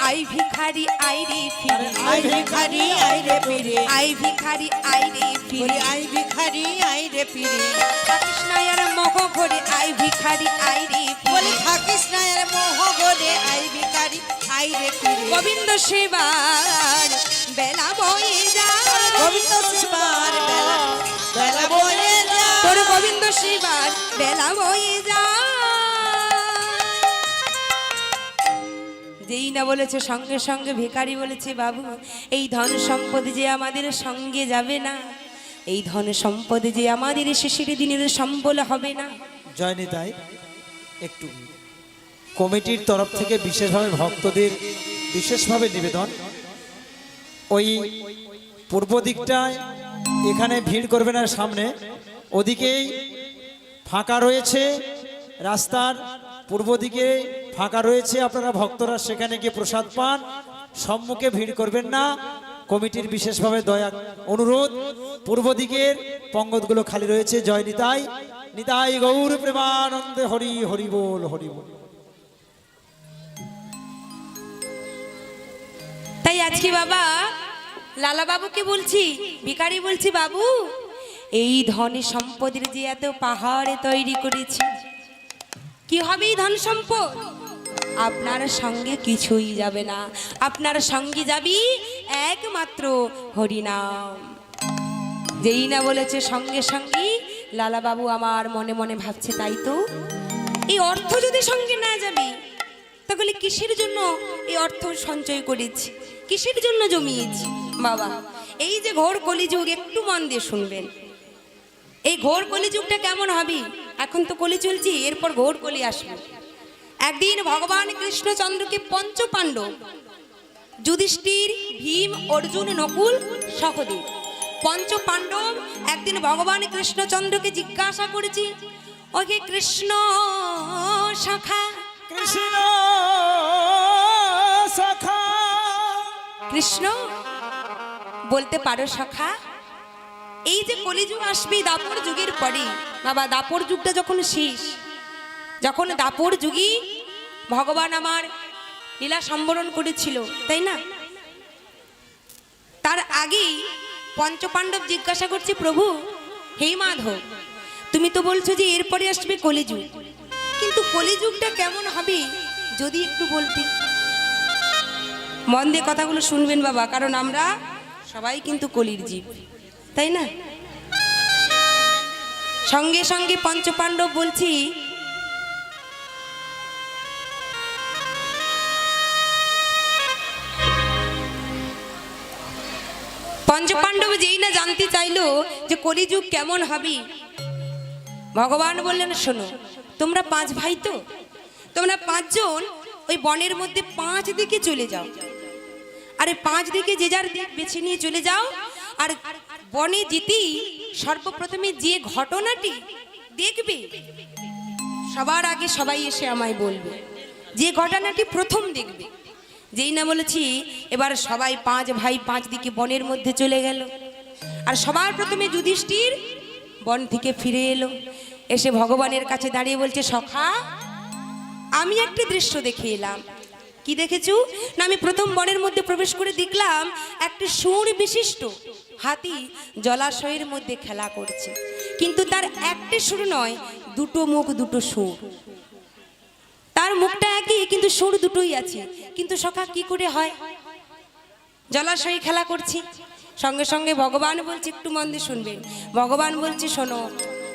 আই ভিখারি আই রে ফিরে, আই ভিখারি আই রে ফিরে, আই ভিখারি আই রে ফিরে, আই ভিখারি আই রে ফিরে, থাকিস না আর মগ ঘরে। আই ভিখারি আই রে বলে ফিরে, থাকিস না আর মোহ গলে, আই ভিখারি আই রে ফিরে, গোবিন্দ সেবার বেলা বয়ে যা, গোবিন্দ সেবার বেলা বেলা বয়ে যা। তোর গোবিন্দ সেবার বেলা বয়ে যা। যেই না বলেছে সঙ্গে সঙ্গে ভিখারি বলেছে, বাবু, এই ধন সম্পদ যে আমাদের সঙ্গে যাবে না, এই ধন সম্পদ যে আমাদের শেষের দিনের সম্বল হবে না। জয়নি তাই একটু কমিটির তরফ থেকে বিশেষভাবে ভক্তদের বিশেষভাবে নিবেদন, ওই পূর্ব দিকটায় এখানে ভিড় করবে না, সামনে ওদিকেই ফাঁকা রয়েছে, রাস্তার পূর্ব দিকে ফাঁকা রয়েছে, আপনারা ভক্তরা সেখানে গিয়ে প্রসাদ পান, সম্মুখে ভিড় করবেন না। কমিটির বিশেষভাবে দয়া অনুরোধ, পূর্ব দিকের পঙ্গতগুলো খালি রয়েছে। জয় নিতাই, নিতাই গৌর প্রেমানন্দে, হরি হরি বল, হরি বল। তাই আজকে বাবা, লালা বাবুকে বলছি, ভিখারি বলছি, বাবু, এই ধন সম্পদের যে এত পাহাড়ে তৈরি করেছি, কি হবে এই ধন সম্পদ? আপনার সঙ্গে কিছুই যাবে না, আপনার সঙ্গে যাবি একমাত্র হরিনাম। যেই না বলেছে সঙ্গে সঙ্গে লালা বাবু আমার মনে মনে ভাবছে, তাই তো, এই অর্থ যদি সঙ্গে না যাবি তাহলে কিসের জন্য এই অর্থ সঞ্চয় করেছি, কিসের জন্য জমিয়েছি? বাবা, এই যে ঘোর কলিযুগ, একটু মন দিয়ে শুনবেন, এই ঘোর কলিযুগটা কেমন হবে? এখন তো কলি চলছি, এরপর ঘোর কলি আসবে। একদিন ভগবান কৃষ্ণচন্দ্রকে পঞ্চ পাণ্ডব, যুধিষ্ঠির, ভীম, অর্জুন, নকুল, সহদেব, পঞ্চ পাণ্ডব একদিন ভগবান কৃষ্ণচন্দ্রকে জিজ্ঞাসা করেছি, ওকে কৃষ্ণ সখা, কৃষ্ণ সখা, কৃষ্ণ বলতে পারো সখা, এই যে কলিযুগ আসবে দাপর যুগের পরে, বাবা, দাপর যুগটা যখন শেষ, যখন দাপর যুগী ভগবান আমার লীলা সম্বরণ করেছিল, তাই না, তার আগেই পঞ্চপাণ্ডব জিজ্ঞাসা করছে, প্রভু হে মাধব, তুমি তো বলছো যে এরপরে আসবে কলিযুগ, কিন্তু কলিযুগটা কেমন হবে যদি একটু বলতে। মন দিয়ে কথাগুলো শুনবেন বাবা, কারণ আমরা সবাই কিন্তু কলির জীব, তাই না। সঙ্গে সঙ্গে পঞ্চপাণ্ডব বলছি, পঞ্চপাণ্ডব যেই না জানতে চাইলো যে কলিযুগ কেমন হবে, ভগবান বললেন, শোনো, তোমরা 5 ভাই, তো তোমরা 5 জন ওই বনের মধ্যে 5 দিকে চলে যাও, আরে 5 দিকে যে যার দিক বেছে নিয়ে চলে যাও, আর বনে যেতেই সর্বপ্রথমে যে ঘটনাটি দেখবে সবার আগে সবাই এসে আমায় বলবে, যে ঘটনাটি প্রথম দেখবে। যেই না বলেছি এবার সবাই 5 ভাই 5 দিকে বনের মধ্যে চলে গেল। আর সবার প্রথমে যুধিষ্ঠির বন থেকে ফিরে এলো, এসে ভগবানের কাছে দাঁড়িয়ে বলছে, সখা আমি একটি দৃশ্য দেখে এলাম। কি দেখেছু? না আমি প্রথম বনের মধ্যে প্রবেশ করে দেখলাম একটি সুর বিশিষ্ট হাতি জলাশয়ের মধ্যে খেলা করছে, কিন্তু তার একটি সুর নয়, দুটো মুখ দুটো সুর। তার মুখটা একই কিন্তু সুর দুটোই আছে। কিন্তু সখা কি করে হয়? জলাশয়ে খেলা করছি। সঙ্গে সঙ্গে ভগবান বলছে, একটু মন দিয়ে শুনবেন। ভগবান বলছে, শোনো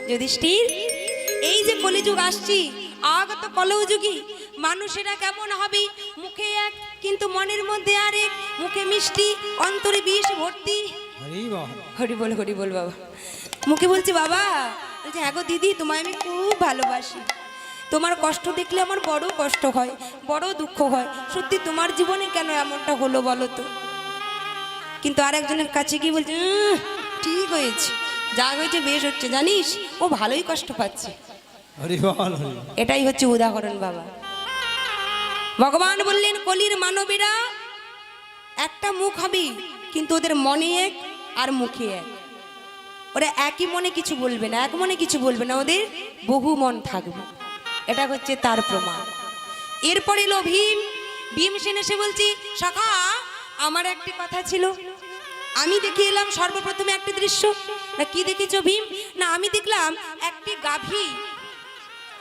যুধিষ্ঠির, এই যে কলিযুগ আসছি, আগত কলযুগী মানুষেরা কেমন হবে? মুখে এক কিন্তু মনের মধ্যে আরেক, মুখে মিষ্টি অন্তরে বিষ ভর্তি। হরি বল বাবা। মুখে বলছে বাবা, বলছে হ্যাঁ গো দিদি, তোমায় আমি খুব ভালোবাসি। তোমার কষ্ট দেখলে আমার বড় কষ্ট হয়, বড় দুঃখ হয়। সত্যি তোমার জীবনে কেন এমনটা হলো বলো তো? কিন্তু আরেকজনের কাছে গিয়ে বলছে, ঠিক হয়েছে, যা হয়েছে বেশ হচ্ছে, জানিস ও ভালোই কষ্ট পাচ্ছে। এটাই হচ্ছে উদাহরণ বাবা। ভগবান বললেন, কলির মানবেরা একটা মুখ হবে, কিন্তু ওদের মনে এক আর মুখে এক। ওরা একই মনে কিছু বলবে না, এক মনে কিছু বলবে না, ওদের বহু মন থাকবে। এটা হচ্ছে তার প্রমাণ। এরপরে এলো ভীমসেন এসে বলছি, সখা আমার একটি কথা ছিল, আমি দেখে এলাম সর্বপ্রথমে একটি দৃশ্য। না কি দেখেছো ভীম? না আমি দেখলাম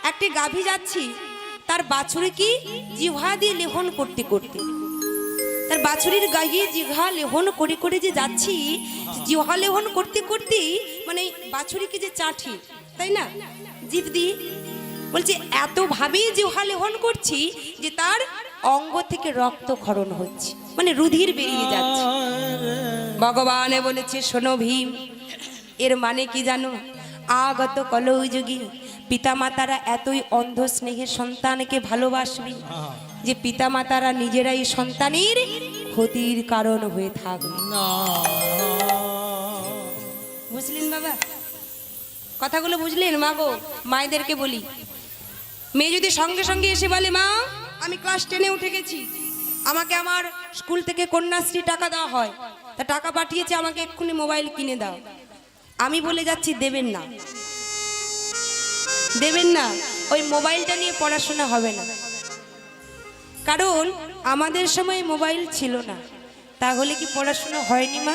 একটি গাভী যাচ্ছি, তার বাছুরে কি জিহ্বা দিয়ে লেহন করতে করতে, তার বাছুরির গায়ে জিহ্বা লেহন করে করে যে যাচ্ছি, জিহ্বা লেহন করতে করতে মানে বাছুরিকে যে চাঠি, তাই না, জিভ দিয়ে বলছে এত ভাবে জিহ্বা লেহন করছি যে তার অঙ্গ থেকে রক্তক্ষরণ হচ্ছে, মানে রুধির বেরিয়ে যাচ্ছে। ভগবানে বলেছে, শোনো ভীম, এর মানে কি জানো? আগত কলযুগী পিতামাতারা এতই অন্ধ স্নেহে সন্তানকে ভালোবাসবে যে পিতামাতারা নিজেরাই সন্তানের ক্ষতির কারণ হয়ে থাকবে। বুঝলেন বাবা? কথাগুলো বুঝলেন? মা গো, মায়েদেরকে বলি, মেয়ে যদি সঙ্গে সঙ্গে এসে বলে, মা আমি ক্লাস 10-এ উঠে গেছি, আমাকে আমার স্কুল থেকে কন্যাশ্রী টাকা দেওয়া হয়, তা টাকা পাঠিয়েছে, আমাকে এক্ষুনি মোবাইল কিনে দাও, আমি বলে যাচ্ছি দেবেন না, দেবেন না, ওই মোবাইলটা নিয়ে পড়াশোনা হবে না। কারণ আমাদের সময় মোবাইল ছিল না, তাহলে কি পড়াশোনা হয়নি? মা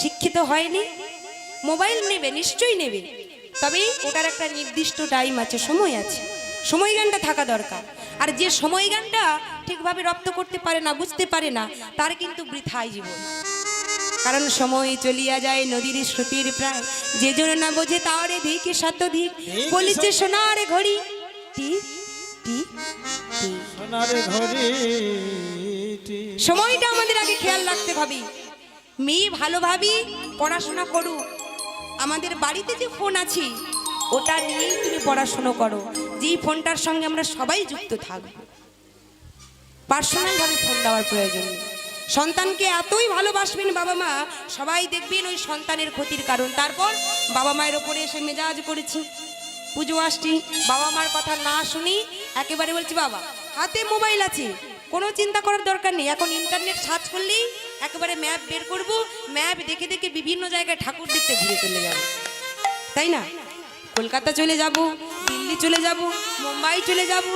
শিক্ষিত হয়নি? মোবাইল নেবে, নিশ্চয়ই নেবে, তবে ওটার একটা নির্দিষ্ট টাইম আছে, সময় আছে, সময় জ্ঞানটা থাকা দরকার। আর যে সময় জ্ঞানটা ঠিকভাবে রপ্ত করতে পারে না, বুঝতে পারে না, তার কিন্তু বৃথাই জীবন। কারণ সময় চলিয়া যায় নদীর স্রোতের প্রায়, যে জন্য না বোঝে তারে দিকে শতধিক, বলিছে সোনার ঘড়ি টিক টিক টিক। সময়টা আমাদের আগে খেয়াল রাখতে হবে। মেয়ে ভালোভাবে পড়াশোনা করো, আমাদের বাড়িতে যে ফোন আছে ওটা নিয়েই তুমি পড়াশোনা করো, যেই ফোনটার সঙ্গে আমরা সবাই যুক্ত থাকবো। পার্সোনালভাবে ফোন দেওয়ার প্রয়োজন নেই। সন্তানকে এতই ভালোবাসবেন বাবা মা, সবাই দেখবেন ওই সন্তানের ক্ষতির কারণ। তারপর বাবা মায়ের ওপরে এসে মেজাজ করেছি, পুজো আসছি, বাবা মার কথা না শুনি একেবারে বলছি, বাবা হাতে মোবাইল আছে, কোনো চিন্তা করার দরকার নেই, এখন ইন্টারনেট সার্চ করলেই একেবারে ম্যাপ বের করব, ম্যাপ দেখে দেখে বিভিন্ন জায়গায় ঠাকুর দেখতে ঘুরে চলে যাব, তাই না? কলকাতা চলে যাব, দিল্লি চলে যাব, মুম্বাই চলে যাব,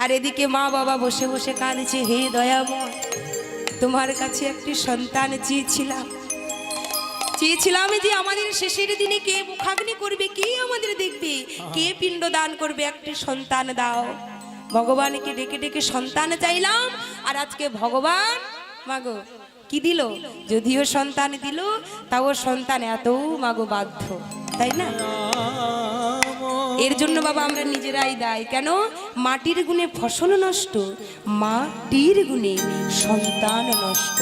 আর এদিকে মা বাবা বসে বসে কাঁদছে, হে দয়াময়, তোমার কাছে একটি সন্তান চেয়েছিলাম যে আমাদের শেষের দিনে কে মুখাগ্নি করবে, কে আমাদের দেখবে, কে পিণ্ড দান করবে, একটি সন্তান দাও। ভগবানকে ডেকে ডেকে সন্তান চাইলাম, আর আজকে ভগবান মাগো কি দিল? যদিও সন্তান দিল, তাও সন্তান এত মাগো বাধ্য, তাই না? এর জন্য বাবা আমরা নিজেরাই দায়ী। কেন? মাটির গুণে ফসল নষ্ট, মাটির গুণে সন্তান নষ্ট।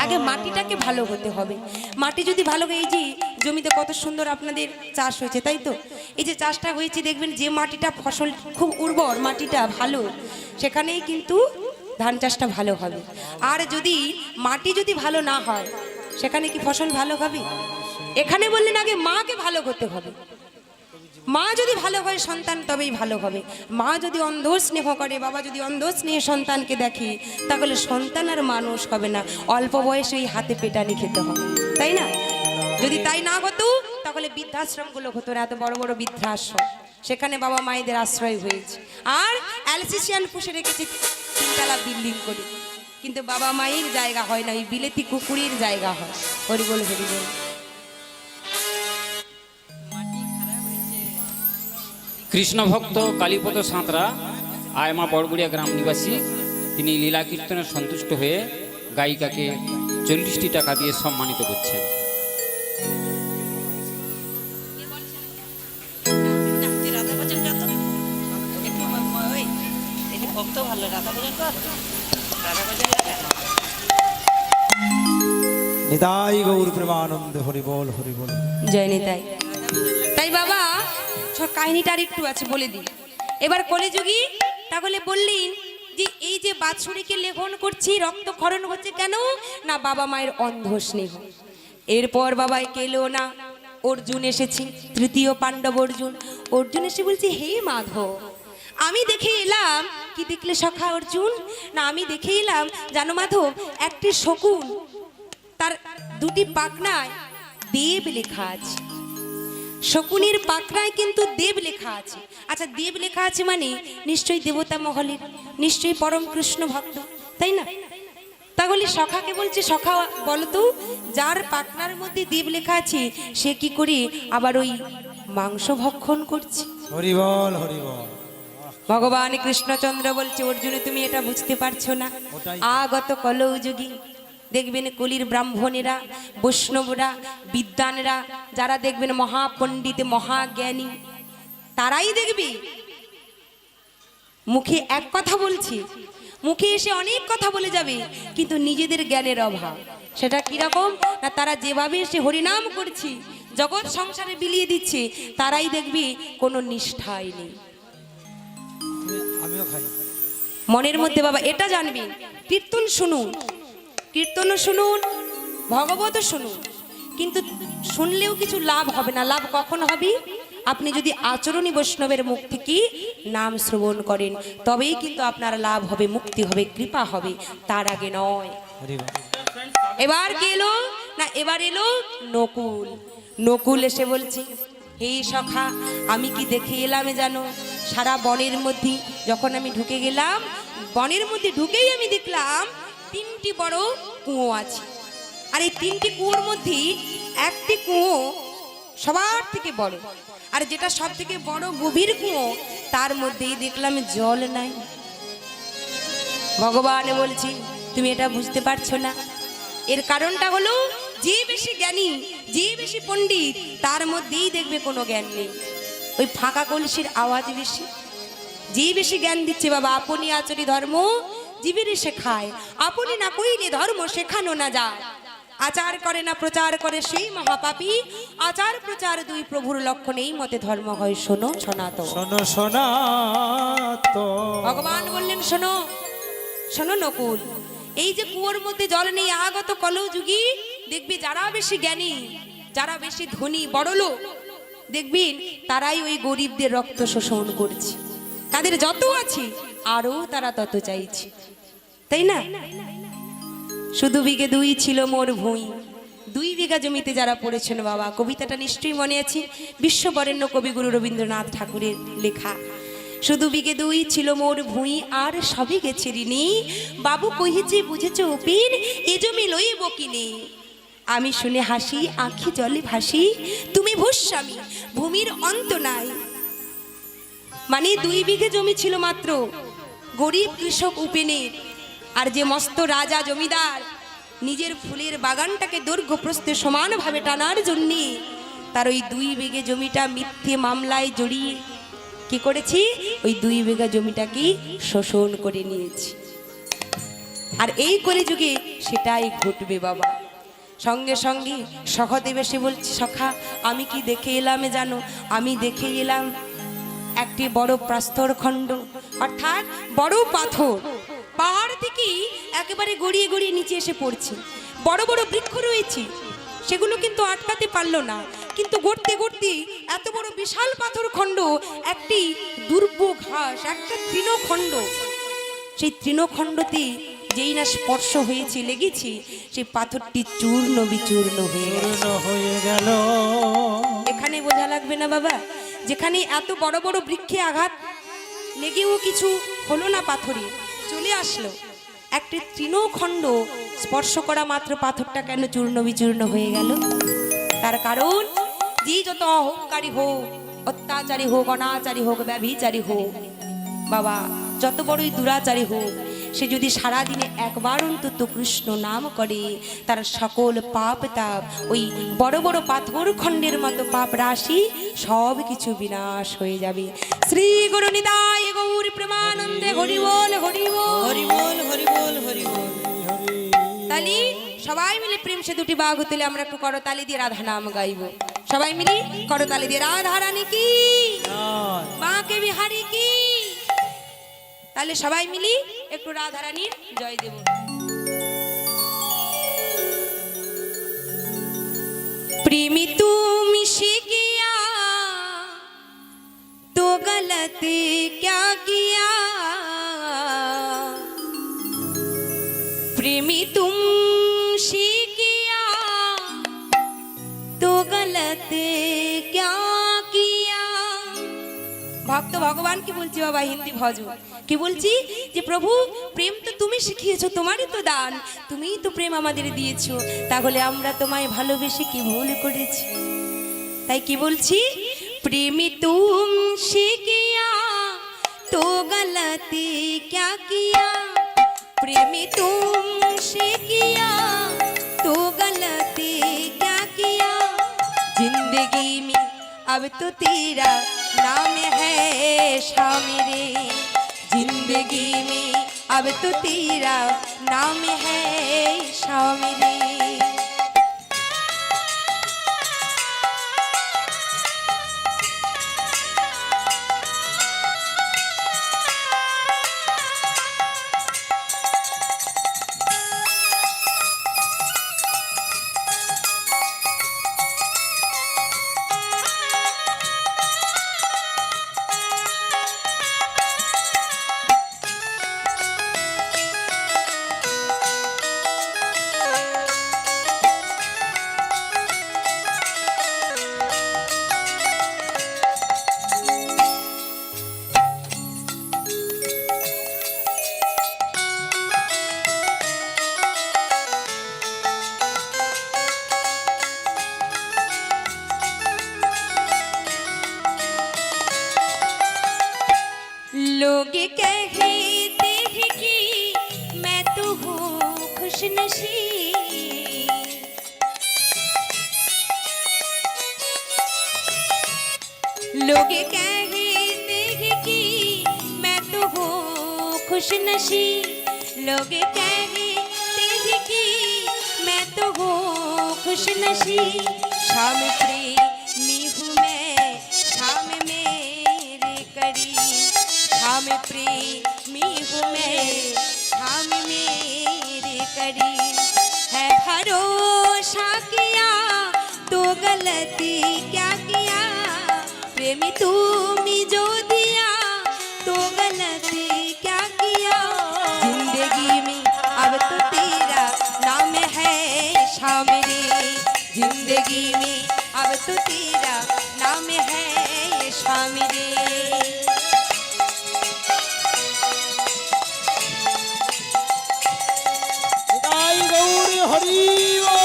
আগে মাটিটাকে ভালো হতে হবে। মাটি যদি ভালো, এই যে জমিতে কত সুন্দর আপনাদের চাষ হয়েছে, তাই তো? এই যে চাষটা হয়েছে দেখবেন, যে মাটিটা ফসল খুব উর্বর, মাটিটা ভালো, সেখানেই কিন্তু ধান চাষটা ভালো হবে। আর যদি মাটি যদি ভালো না হয়, সেখানে কি ফসল ভালো হবে? এখানে বললেন আগে মাকে ভালো করতে হবে। মা যদি ভালো হয় সন্তান তবেই ভালো হবে। মা যদি অন্ধ স্নেহ করে, বাবা যদি অন্ধ স্নেহে সন্তানকে দেখে, তাহলে সন্তান আর মানুষ হবে না, অল্প বয়সে ওই হাতে পেটানি খেতে হবে, তাই না? যদি তাই না হতো তাহলে বৃদ্ধাশ্রমগুলো হতো না, এত বড় বড় বৃদ্ধাশ্রম, সেখানে বাবা মায়েদের আশ্রয় হয়েছে। আর অ্যালসিসিয়ান পুষে রেখেছে 3তলা বিল্ডিং করে, কিন্তু বাবা মায়ের জায়গা হয় না, ওই বিলেতি কুকুরের জায়গা হয়। হরিবল হরিবল। কৃষ্ণ ভক্ত কালীপদ সাঁতরা আয়মা বড়গুড়িয়া গ্রাম নিবাসী, তিনি লীলা কীর্তনে সন্তুষ্ট হয়ে গায়িকাকে 40টি টাকা দিয়ে সম্মানিত করছেন। নিতাই গৌর প্রেমানন্দ, হরি বল হরি বল। জয় নিতাই। তাই বাবা কাহিনীটা আর একটু আছে বলে দিই। এবার কলিযুগী তাহলে বললেন যে এই যে বাৎসরিকে লেখন করছি, রক্তক্ষরণ হচ্ছে কেন না? বাবা মায়ের অন্ধ স্নেহ। এরপর বাবাই কেলো না, অর্জুন এসেছে, 3য় পাণ্ডব অর্জুন। অর্জুন এসে বলছে, হে মাধব, আমি দেখে এলাম। কি দেখলে সখা অর্জুন? না আমি দেখে এলাম জানো মাধব, একটি শকুন, তার 2টি পাখনায় দেব লেখা আছে। শকুনের পাখনায় কিন্তু দেব লেখা আছে। আচ্ছা, দেব লেখা আছে মানে নিশ্চয়ই দেবতা মহলের, নিশ্চয়ই পরম কৃষ্ণ ভক্ত, তাই না? তাহলে সখাকে বলছে, সখা বলতো, যার পাখনার মধ্যে দেব লেখা আছে সে কি করে আবার ওই মাংস ভক্ষণ করছে? হরি বল হরি বল। ভগবান কৃষ্ণচন্দ্র বলছে, অর্জুন তুমি এটা বুঝতে পারছো না। আগত কলৌযুগী দেখবেন কলির ব্রাহ্মণেরা, বৈষ্ণবরা, বিদ্বানরা, যারা দেখবেন মহাপণ্ডিত মহাজ্ঞানী, তারাই দেখবি মুখে এক কথা বলছি, মুখে এসে অনেক কথা বলে যাবে, কিন্তু নিজেদের জ্ঞানের অভাব। সেটা কিরকম না? তারা যেভাবে এসে হরিনাম করছি, জগৎ সংসারে বিলিয়ে দিচ্ছে, তারাই দেখবি কোনো নিষ্ঠাই নেই। আমিও খাই। মনের মধ্যে বাবা এটা জানবেন, কীর্তন শুনুন, কীর্তনও শুনুন, ভগবতও শুনুন, কিন্তু শুনলেও কিছু লাভ হবে না। লাভ কখন হবে? আপনি যদি আচরণী বৈষ্ণবের মুখ থেকে নাম শ্রবণ করেন, তবেই কিন্তু আপনার লাভ হবে, মুক্তি হবে, কৃপা হবে, তার আগে নয়। হরি বল। এবার কে এলো না? এবার এলো নকুল। নকুল এসে বলছে, হে সখা, আমি কি দেখে এলাম জানো? সারা বনের মধ্যে যখন আমি ঢুকে গেলাম, বনের মধ্যে ঢুকেই আমি দেখলাম 3টি বড় কুয়ো আছে। আর এই 3টি কুয়োর মধ্যে একটি কুয়ো সবার থেকে বড়, আর যেটা সব থেকে বড় গভীর কুয়ো, তার মধ্যেই দেখলাম জল নাই। ভগবান বলছি, তুমি এটা বুঝতে পারছো না? এর কারণটা হলো, যে বেশি জ্ঞানী, যে বেশি পণ্ডিত, তার মধ্যেই দেখবে কোনো জ্ঞান নেই, ওই ফাঁকা কলসির আওয়াজ বেশি। যে বেশি জ্ঞান দিচ্ছে বাবা, আপনি আচরি ধর্ম জীবেরে শেখায়, আপনি না কইলে ধর্ম শেখানো না যায়। আচার করে না প্রচার করে সেই মহাপাপী, আচার প্রচার 2 প্রভুর লক্ষণ, এই মতে ধর্ম হয় শোনো সনাতন। শোনো সনাতন। ভগবান বললেন, শোনো শোনো নকুল, এই যে কুয়োর মধ্যে জল নেই, আগত কলৌযুগী দেখবি যারা বেশি জ্ঞানী, যারা বেশি ধনী বড়লোক, দেখবেন তারাই ওই গরিবদের রক্ত শোষণ করছে। তাদের যত আছে আরো তারা তত চাইছে, তাই না? শুধু বিঘে 2 ছিল মোর ভুঁই। 2 বিঘা জমিতে যারা পড়েছেন বাবা, কবিতাটা নিশ্চয়ই মনে আছে, বিশ্ববরেণ্য কবিগুরু রবীন্দ্রনাথ ঠাকুরের লেখা। শুধু বিঘে 2 ছিল মোর ভুঁই, আর সবই গেছে ঋণী, বাবু কহিছে বুঝেছে উপিন, এ জমি লইব কিনে। আমি শুনে হাসি, আঁখি জলে ভাসি, তুমি ভূস্বামী, ভূমির অন্ত নাই। মানে 2 বিঘে জমি ছিল মাত্র গরিব কৃষক উপেনের, আর যে মস্ত রাজা জমিদার নিজের ফুলের বাগানটাকে দৈর্ঘ্য প্রস্থে সমানভাবে টানার জন্যে তার ওই 2 বিঘে জমিটা মিথ্যে মামলায় জড়িয়ে কি করেছি, ওই 2 বিঘা জমিটাকে শোষণ করে নিয়েছি। আর এই কলিযুগে সেটাই ঘটবে বাবা। সঙ্গে সঙ্গে সখদেব এসে বলছে, সখা আমি কি দেখে এলাম জানো? আমি দেখে এলাম একটি বড় প্রস্তর খণ্ড, অর্থাৎ বড় পাথর পাহাড় থেকে একেবারে গড়িয়ে গড়িয়ে নিচে এসে পড়ছে। বড় বড় বৃক্ষ রয়েছে, সেগুলো কিন্তু আটকাতে পারলো না, কিন্তু গড়তে গড়তে এত বড় বিশাল পাথর খণ্ড, একটি দুর্ব ঘাস, একটা তৃণখণ্ড, সেই তৃণখণ্ডতে যেই না স্পর্শ হয়েছে, লেগেছে, সেই পাথরটি চূর্ণ বিচূর্ণ হয়ে গেছে। পূর্ণ হয়ে গেল। এখানে বোঝা লাগবে না বাবা, যেখানে এত বড় বড় বৃক্ষে আঘাত লেগেও কিছু হলো না, পাথরে চলে আসলো, একটি তৃণখণ্ড স্পর্শ করা মাত্র পাথরটা কেন চূর্ণ বিচূর্ণ হয়ে গেল? তার কারণ যে যত অহংকারী হোক, অত্যাচারী হোক, অনাচারী হোক, ব্যভিচারী হোক, বাবা যত বড়ই দুরাচারী হোক, সে যদি সারাদিনে একবার অন্তত কৃষ্ণ নাম করে, তার সকল পাপ তাপ, ওই বড় বড় পাথর খণ্ডের মতো পাপ রাশি সব কিছু বিনাশ হয়ে যাবে। শ্রী গুরু নিতাই গৌর প্রেমানন্দে হরি বল, হরি বল, হরি বল, হরি বল, হরি বল। তালি সবাই মিলে প্রেম সে দুটি বাঘ তুলে আমরা একটু করতালি দিয়ে রাধা নাম গাইব। সবাই মিলে করতালি দিয়ে রাধা রানী কি, বাঁকে বিহারি কি। তাহলে সবাই মিলি একটু রাধা রানীর জয় দেব। प्रेमी तुम शिकिया तो गलत क्या किया, प्रेमी तुम शिकिया तो गलत क्या किया। ভক্ত ভগবান কি বলছি বাবা, হিন্দি ভজন কি বলছি যে প্রভু প্রেম তো তুমি শিখিয়েছো, তোমারই তো দান, তুমিই তো প্রেম আমাদের দিয়েছো, তাহলে আমরা তোমায় ভালোবেসে কি ভুল করেছি। তাই কি বলছি, প্রেমী তুম শিখিয়া তো গলতি क्या किया, प्रेमी तुम शिकिया तो गलती क्या किया। जिंदगी में अब तो तेरा नाम है शामी रे, जिंदगी में अब तो तेरा नाम है शामी रे। लोग कहते हैं कि मैं तो हूँ खुशनसीब, लोग कहते हैं कि मैं तो हूँ खुशनसीब, लोग कहते हैं कि मैं तो हूँ खुशनसीब। शाम प्रेमी हूँ मैं, शाम मेरे करीब, शाम प्रेमी हूँ मैं, शाम मेरे करीब। है भरोसा किया तो गलती क्या किया, प्रेमी तुमी जो दिया तो गलती क्या किया। जिंदगी में अब तो तेरा नाम है शाम रे, जिंदगी में अब तो तेरा नाम है शाम रे। নিতাই গৌর হরি বল।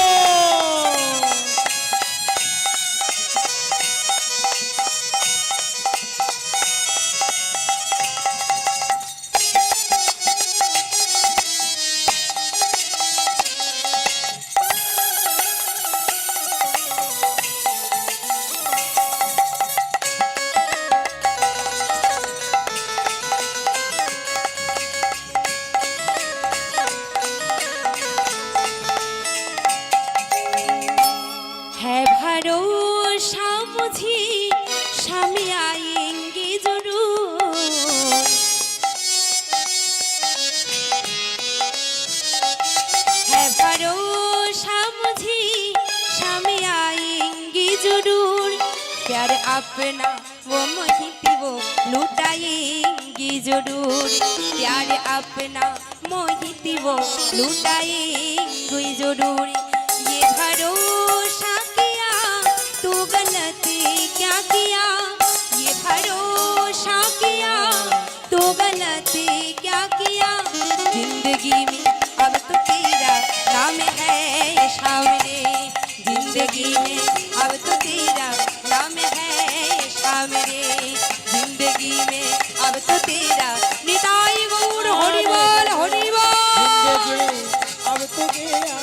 प्यार अपना वो मोहित वो लुटाएंगे जरूर, प्यार अपना मोहित वो लुटाएंगे जरूर। ये भरोसा किया तू गलती क्या किया, ये भरोसा किया तू गलती क्या किया। जिंदगी में अब तो तेरा नाम है शामिरे, जिंदगी में अब तो तेरा नाम है शामिरे, जिंदगी में अब तो तेरा निताई गौर हरि बोल हरि बोल। अब तो गया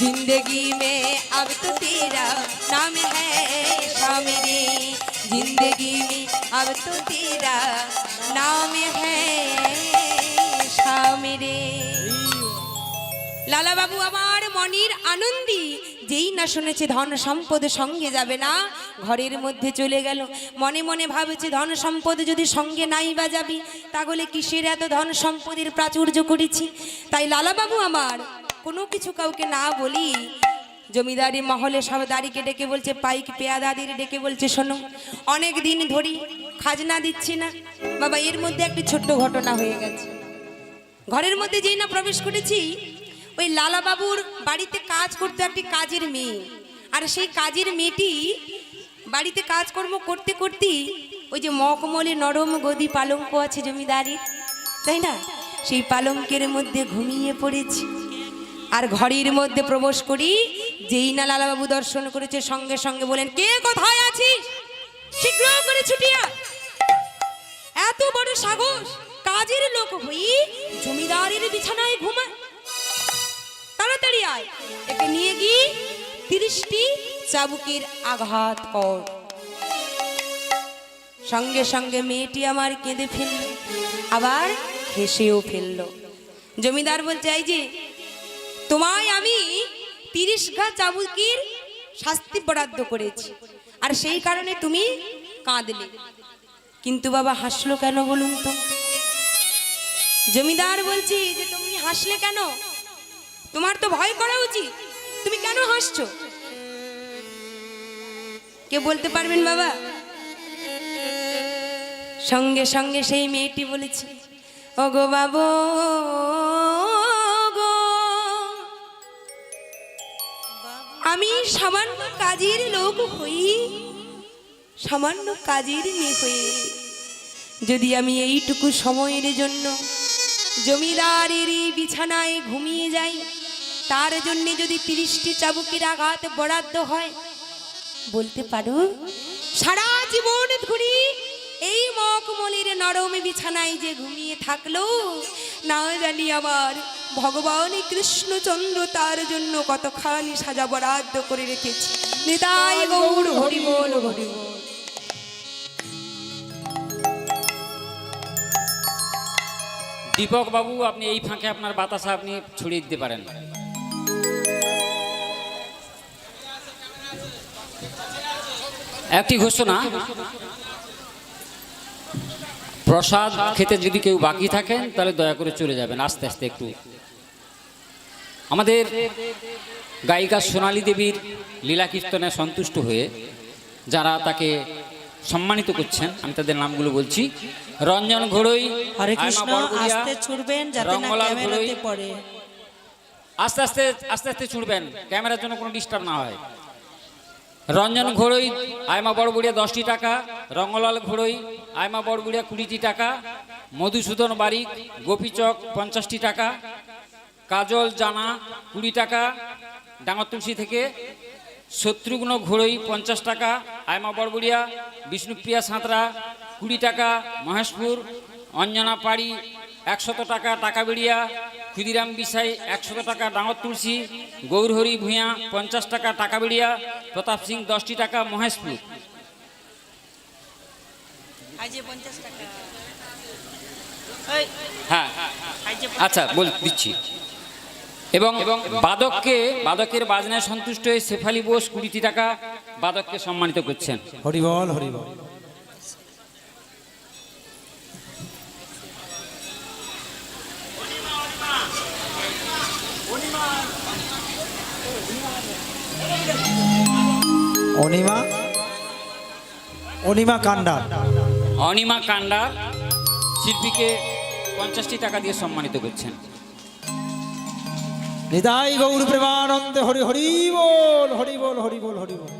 जिंदगी में अब तो तेरा नाम है शामिरे, जिंदगी में अब तो तेरा नाम है शामिरे। লালা বাবু আমার মনির আনন্দী যেই না শুনেছে ধন সম্পদ সঙ্গে যাবে না, ঘরের মধ্যে চলে গেল। মনে মনে ভাবছে ধন সম্পদ যদি সঙ্গে নাই বা যাবি, তাহলে কিসের এত ধন সম্পদের প্রাচুর্য করেছি। তাই লালা বাবু আমার কোনো কিছু কাউকে না বলি জমিদারি মহলে সব দাঁড়িকে ডেকে বলছে, পাইক পেয়াদাদির ডেকে বলছে, শোনো অনেক দিন ধরি খাজনা দিচ্ছি না বাবা। এর মধ্যে একটি ছোট্ট ঘটনা হয়ে গেছে। ঘরের মধ্যে যেই না প্রবেশ করেছি, ওই লালা বাবুর বাড়িতে কাজ করতে একটি কাজের মেয়ে, আর সেই কাজের মেয়েটি বাড়িতে কাজকর্ম করতে করতে ওই যে মকমলে নরম গদি পালঙ্ক আছে জমিদারির, তাই না, সেই পালঙ্কের মধ্যে ঘুমিয়ে পড়েছি। আর ঘরের মধ্যে প্রবেশ করি, যেই না লালা বাবু দর্শন করেছে, সঙ্গে সঙ্গে বলেন, কে কোথায় আছিস, শীঘ্র করে ছুটিয়া। এত বড় সাহস, কাজের লোক হই জমিদারের বিছানায় ঘুমায়, তাড়াতাড়ি আয়, একে নিয়ে গিয়ে 30টি চাবুকের আঘাত কর। সঙ্গে সঙ্গে মেয়েটি আমার কেঁদে ফেলল, আবার হেসেও ফেলল। জমিদার বলছে, এই যে তোমায় আমি 30 ঘা চাবুকের শাস্তি বরাদ্দ করেছি, আর সেই কারণে তুমি কাঁদলে, কিন্তু বাবা হাসলো কেন বলুন তো। জমিদার বলছি যে তুমি হাসলে কেন, তোমার তো ভয় করা উচিত, তুমি কেন হাসছো, কে বলতে পারবেন বাবা? সঙ্গে সঙ্গে সেই মেয়েটি বলেছে, ওগো বাবু গো, আমি সামান্য কাজের লোক হই, সামান্য কাজের মেয়ে হয়ে যদি আমি এইটুকু সময়ের জন্য জমিদারের বিছানায় ঘুমিয়ে যাই, তার জন্য যদি 30টি চাবুকের আঘাত বরাদ্দ হয়, বলতে পারো সারা জীবন ধরে এই মকমলের নরম বিছানায় যে ঘুমিয়ে থাকলো, না জানি আমার ভগবান কৃষ্ণচন্দ্র তার জন্য কতখানি সাজা বরাদ্দ করে রেখেছে। নিতাই গৌর হরি বল হরি বল। দীপক বাবু, আপনি এই ফাঁকে আপনার বাতাসা আপনি ছড়িয়ে দিতে পারেন। একটি ঘোষণা, প্রসাদ খেতে যদি কেউ বাকি থাকেন তাহলে দয়া করে চলে যাবেন আস্তে আস্তে একটু। আমাদের গায়িকা সোনালী দেবীর লীলা কীর্তনে সন্তুষ্ট হয়ে যারা তাকে সম্মানিত করছেন, আমি তাদের নামগুলো বলছি। রঞ্জন ঘোড়ই, হরে কৃষ্ণ, আস্তে ছুড়বেন যাতে না ক্যামেরাতে পড়ে। আস্তে আস্তে আস্তে আস্তে ছুড়বেন, ক্যামেরার জন্য কোনো ডিস্টার্ব না হয়। রঞ্জন ঘোড়ই আয়মা বড়বুড়িয়া 10টি টাকা, রঙ্গলাল ঘোড়ই আয়মা বড়বুড়িয়া 20টি টাকা, মধুসূদন বারিক গোপীচক 50টি টাকা, কাজল জানা 20 টাকা ডাঙ্গরতুলসী থেকে, শত্রুঘ্ন ঘোড়ই 50 টাকা আয়মা বড়বুড়িয়া, বিষ্ণুপ্রিয়া সাঁতরা 20 টাকা মহেশপুর, অঞ্জনা পাড়ি 100 টাকা টাকাবেড়িয়া, ক্ষুদিরাম বিসাই 100 টাকা ডাঙ্গরতুলসী, গৌরহরি ভূঁয়া 50 টাকা টাকাবেড়িয়া, প্রতাপ সিং 10টি টাকা মহেশপুর। হ্যাঁ আচ্ছা দিচ্ছি। এবং বাদকের বাজনায় সন্তুষ্ট হয়ে শেফালি বোস 20টি টাকা বাদককে সম্মানিত করছেন। হরিবল হরিবল। অনিমা অনিমা কান্ডার অনিমা কান্ডার শিল্পীকে 50টি টাকা দিয়ে সম্মানিত করছেন। নিতাই গৌর প্রেমানন্দে হরি হরি বল হরি বল হরি বল হরি বল।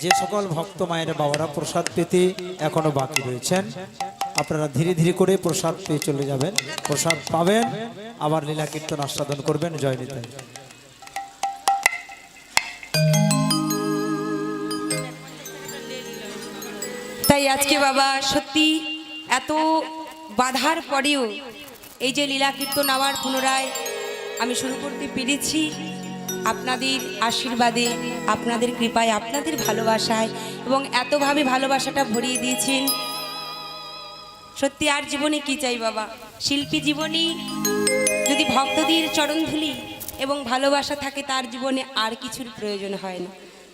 যে সকল ভক্ত মায়ের বাবারা প্রসাদ পেতে এখনো বাকি রয়েছেন, আপনারা ধীরে ধীরে করে প্রসাদ পেয়ে চলে যাবেন। প্রসাদ পাবেন, আবার লীলা কীর্তন আস্বাদন করবেন। জয় নিতাই। তাই আজকে বাবা সত্যি এত বাধার পরেও এই যে লীলা কীর্তন আবার পুনরায় আমি শুরু করতে পেরেছি, আপনাদের আশীর্বাদে, আপনাদের কৃপায়, আপনাদের ভালোবাসায়, এবং এতভাবে ভালোবাসাটা ভরিয়ে দিয়েছেন। সত্যি আর জীবনে কি চাই বাবা? শিল্পী জীবনে যদি ভক্তদের চরণধুলি এবং ভালোবাসা থাকে, তার জীবনে আর কিছুর প্রয়োজন হয় না,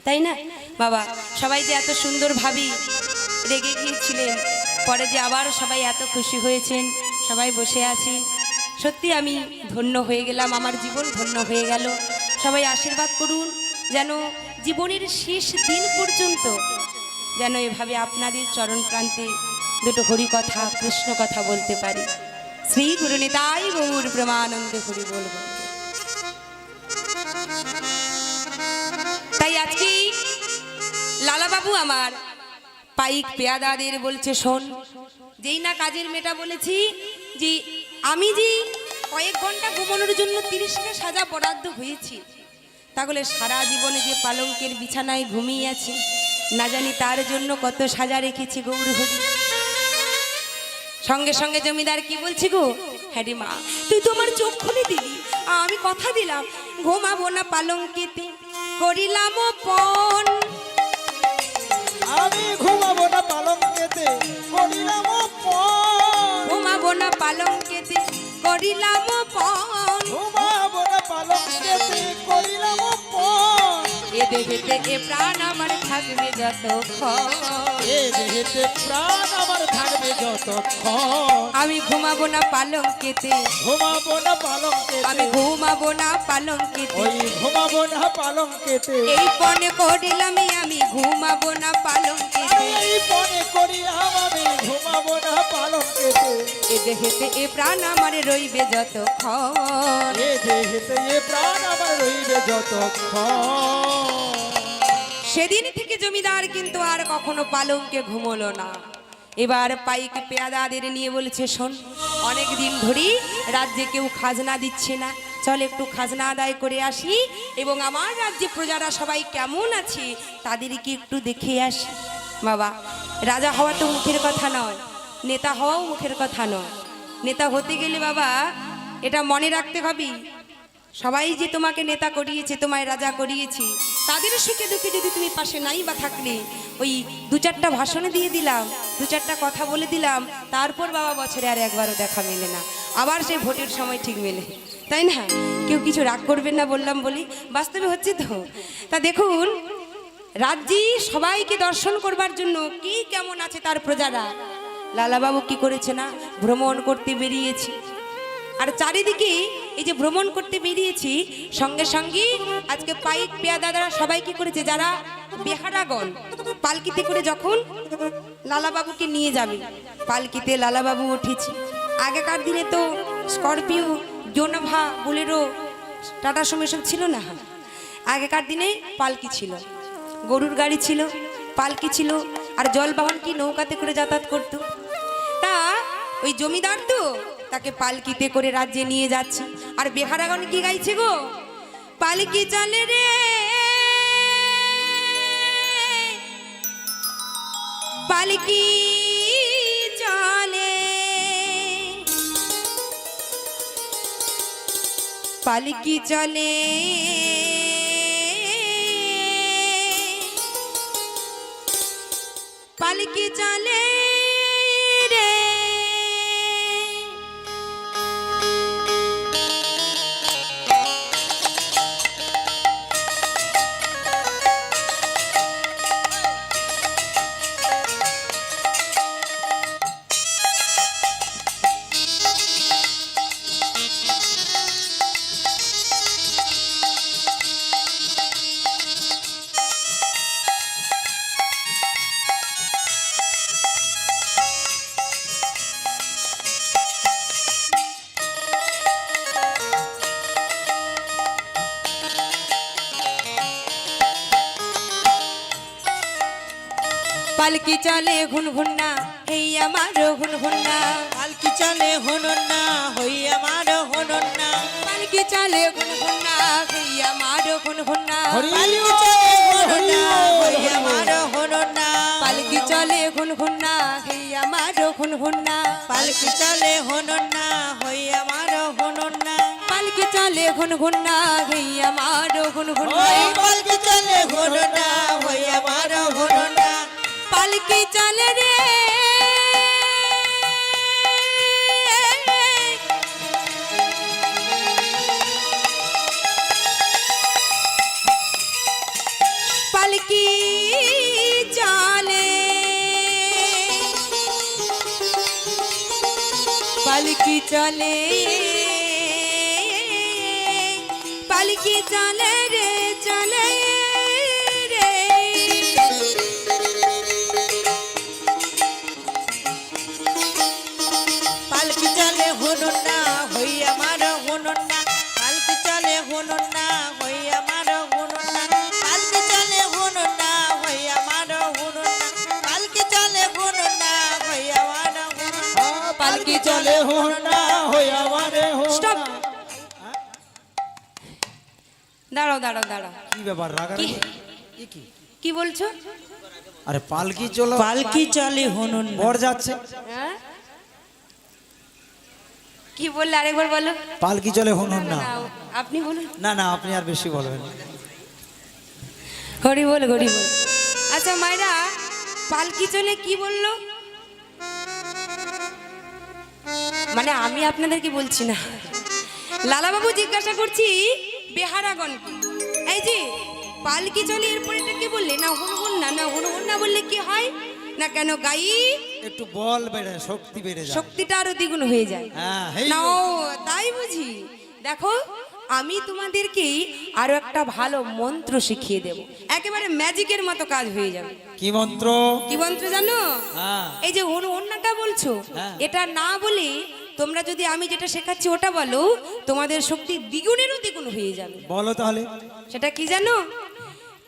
তাই না বাবা? সবাই যে এত সুন্দরভাবে রেগে গিয়েছিলেন, পরে যে আবার সবাই এত খুশি হয়েছেন, সবাই বসে আছেন, সত্যি আমি ধন্য হয়ে গেলাম, আমার জীবন ধন্য হয়ে গেল। সবাই আশীর্বাদ করুন যেন জীবনের শেষ দিন পর্যন্ত যেন এভাবে আপনাদের চরণ প্রান্তে দুটো হরি কথা, কৃষ্ণ কথা বলতে পারি। শ্রী গুরু নিতাই গৌর প্রেমানন্দে হরি বলব। তাই আজকে লালাবাবু আমার পাইক পেয়াদাদের বলছে, শোন, যেই না কাজের মেয়েটা বলেছি যে আমি যে কয়েক ঘন্টা ঘুমানোর জন্য 30টা সাজা বরাদ্দ হয়েছি, তাহলে সারা জীবনে যে পালঙ্কের বিছানায় ঘুমিয়ে আছে, না জানি তার জন্য কত সাজা রেখেছি গৌর হরি। সঙ্গে সঙ্গে জমিদার কি বলছি গো, হ্যাঁ রে মা, তুই তো আমার চোখ খুলে দিলি, আমি কথা দিলাম ঘুমাবো না পালঙ্কেতে, করিলাম পণ। আমি ঘুমাবো না পালঙ্কেতে, করিলাম পণ। ঘুমাবো না পালঙ্কেতে, করিলাম পণ। ঘুমাবো না পালঙ্কেতে, করিলাম পণ। এ দেহেতে এ প্রাণ আমার থাকবে যতক্ষণ, এ দেহেতে প্রাণ আমার থাকবে যতক্ষণ। আমি ঘুমাবো না পালঙ্কেতে, ঘুমাবো না পালঙ্কেতে, আমি ঘুমাবো না পালঙ্কেতে, ওই ঘুমাবো না পালঙ্কেতে। এই পণে করিলাম আমি ঘুমাবো না পালঙ্কেতে। এই পণে করিলাম আমি ঘুমাবো না পালঙ্কেতে। এ দেহেতে এ প্রাণ আমার রইবে যতক্ষণ, এ দেহেতে এ প্রাণ আমার রইবে যতক্ষণ। সেদিন থেকে জমিদার কিন্তু আর কখনো পালঙ্কে ঘুমোলো না। এবার পাইক পেয়াদাদের নিয়ে বলেছে, শোন, অনেক দিন ধরেই রাজ্যে কেউ খাজনা দিচ্ছে না, চল একটু খাজনা আদায় করে আসি, এবং আমার রাজ্যে প্রজারা সবাই কেমন আছে তাদেরকে একটু দেখে আসি। বাবা, রাজা হওয়া তো মুখের কথা নয়, নেতা হওয়াও মুখের কথা নয়। নেতা হতে গেলে বাবা এটা মনে রাখতে হবে, সবাই যে তোমাকে নেতা করিয়েছে, তোমায় রাজা করিয়েছে, তাদের সুখে দুঃখে যদি তুমি পাশে নাই বা থাকলে, ওই 2-4টা ভাষণ দিয়ে দিলাম, 2-4টা কথা বলে দিলাম, তারপর বাবা বছরে আর একবারও দেখা মেলে না, আবার সেই ভোটের সময় ঠিক মেলে, তাই না? কেউ কিছু রাগ করবেন না বললাম বলি, বাস্তবে হচ্ছে তো। তা দেখুন, রাজ্যে সবাইকে দর্শন করবার জন্য কি কেমন আছে তার প্রজারা, লালাবাবু কি করেছে না, ভ্রমণ করতে বেরিয়েছে। আর চারিদিকে এই যে ভ্রমণ করতে বেরিয়েছি, সঙ্গে সঙ্গে আজকে পাইক পেয়াদাদারা সবাই কি করেছে, যারা বেহারাগণ পালকিতে করে যখন লালাবাবুকে নিয়ে যাবে, পালকিতে লালাবাবু উঠেছে। আগেকার দিনে তো স্করপিও, জোনোভা, বুলেরো, টাটা সুমো সব ছিল না। আগেকার দিনে পালকি ছিল, গরুর গাড়ি ছিল, পালকি ছিল, আর জলবাহন কি নৌকাতে করে যাতায়াত করতো। তা ওই জমিদার তো তাকে পালকিতে করে রাজ্যে নিয়ে যাচ্ছে, আর বেহারাগণ কি গাইছে গো, পালকি চলে রে, পালকি চলে, পালকি চলে, পালকি চলে রে। পালকি চলে ঘুন ঘুন্না এই আমার ঘুন ঘুন্না পালকি চলে হনন না হই আমার হনন না পালকি চলে ঘুন ঘুন্না এই আমার ঘুন ঘুন্না পালকি চলে হনন না হই আমার হনন না পালকি চলে ঘুন ঘুন্না এই আমার ঘুন ঘুন্না পালকি চলে হনন না হই আমার হনন না পালকি চলে ঘুন ঘুন্না এই আমার ঘুন ঘুন্না ওই পালকি চলে হনন না হই আমার হনন না পালকি চলে রে পালকি চলে পালকি চলে পালকি চলে রে চলে রে পালকি চলে হনন না হই আমার হনন না পালকি চলে হনন না হই আমার হনন না পালকি চলে হনন না হই আমার হনন না পালকি চলে হনন না হই আমার হনন না পালকি চলে হন না হই আমারে হন Stop! না। দাঁড়াও দাঁড়াও দাঁড়াও কি ব্যাপার রাগারাগি কি কি বলছো আরে পালকি চলো পালকি চলে হনন না বর যাচ্ছে হ্যাঁ কি বললে আরেকবার বলো পালকি চলে হন না না, আপনি বলুন না না আপনি আর বেশি বলবেন না। হরি বল হরি বল আচ্ছা মায়েরা পালকি চলে কি বললো মানে আমি আপনাদেরকে বলছি না লালাবাবু জিজ্ঞাসা করছি বেহারাগণ এই যে পালকি চলে এরপরে এটা কি বললে না হুনহুন না হুনহুন না বললে কি হয় না কেন গাই একটু বল বেড়ে শক্তি বেড়ে যায় শক্তিটা আরো দ্বিগুণ হয়ে যায় হ্যাঁ হেই না ও তাই বুঝি দেখো আমি তোমাদেরকে আরো একটা ভালো মন্ত্র শিখিয়ে দেব একেবারে ম্যাজিকের মতো কাজ হয়ে যাবে কি মন্ত্র কি মন্ত্র জানো হ্যাঁ এই যে অন্যটা বলছো হ্যাঁ। এটা না বলে তোমরা যদি আমি যেটা শেখাচ্ছি ওটা বলো তোমাদের শক্তি দ্বিগুণেরও দ্বিগুণ হয়ে যাবে বলো তাহলে সেটা কি জানো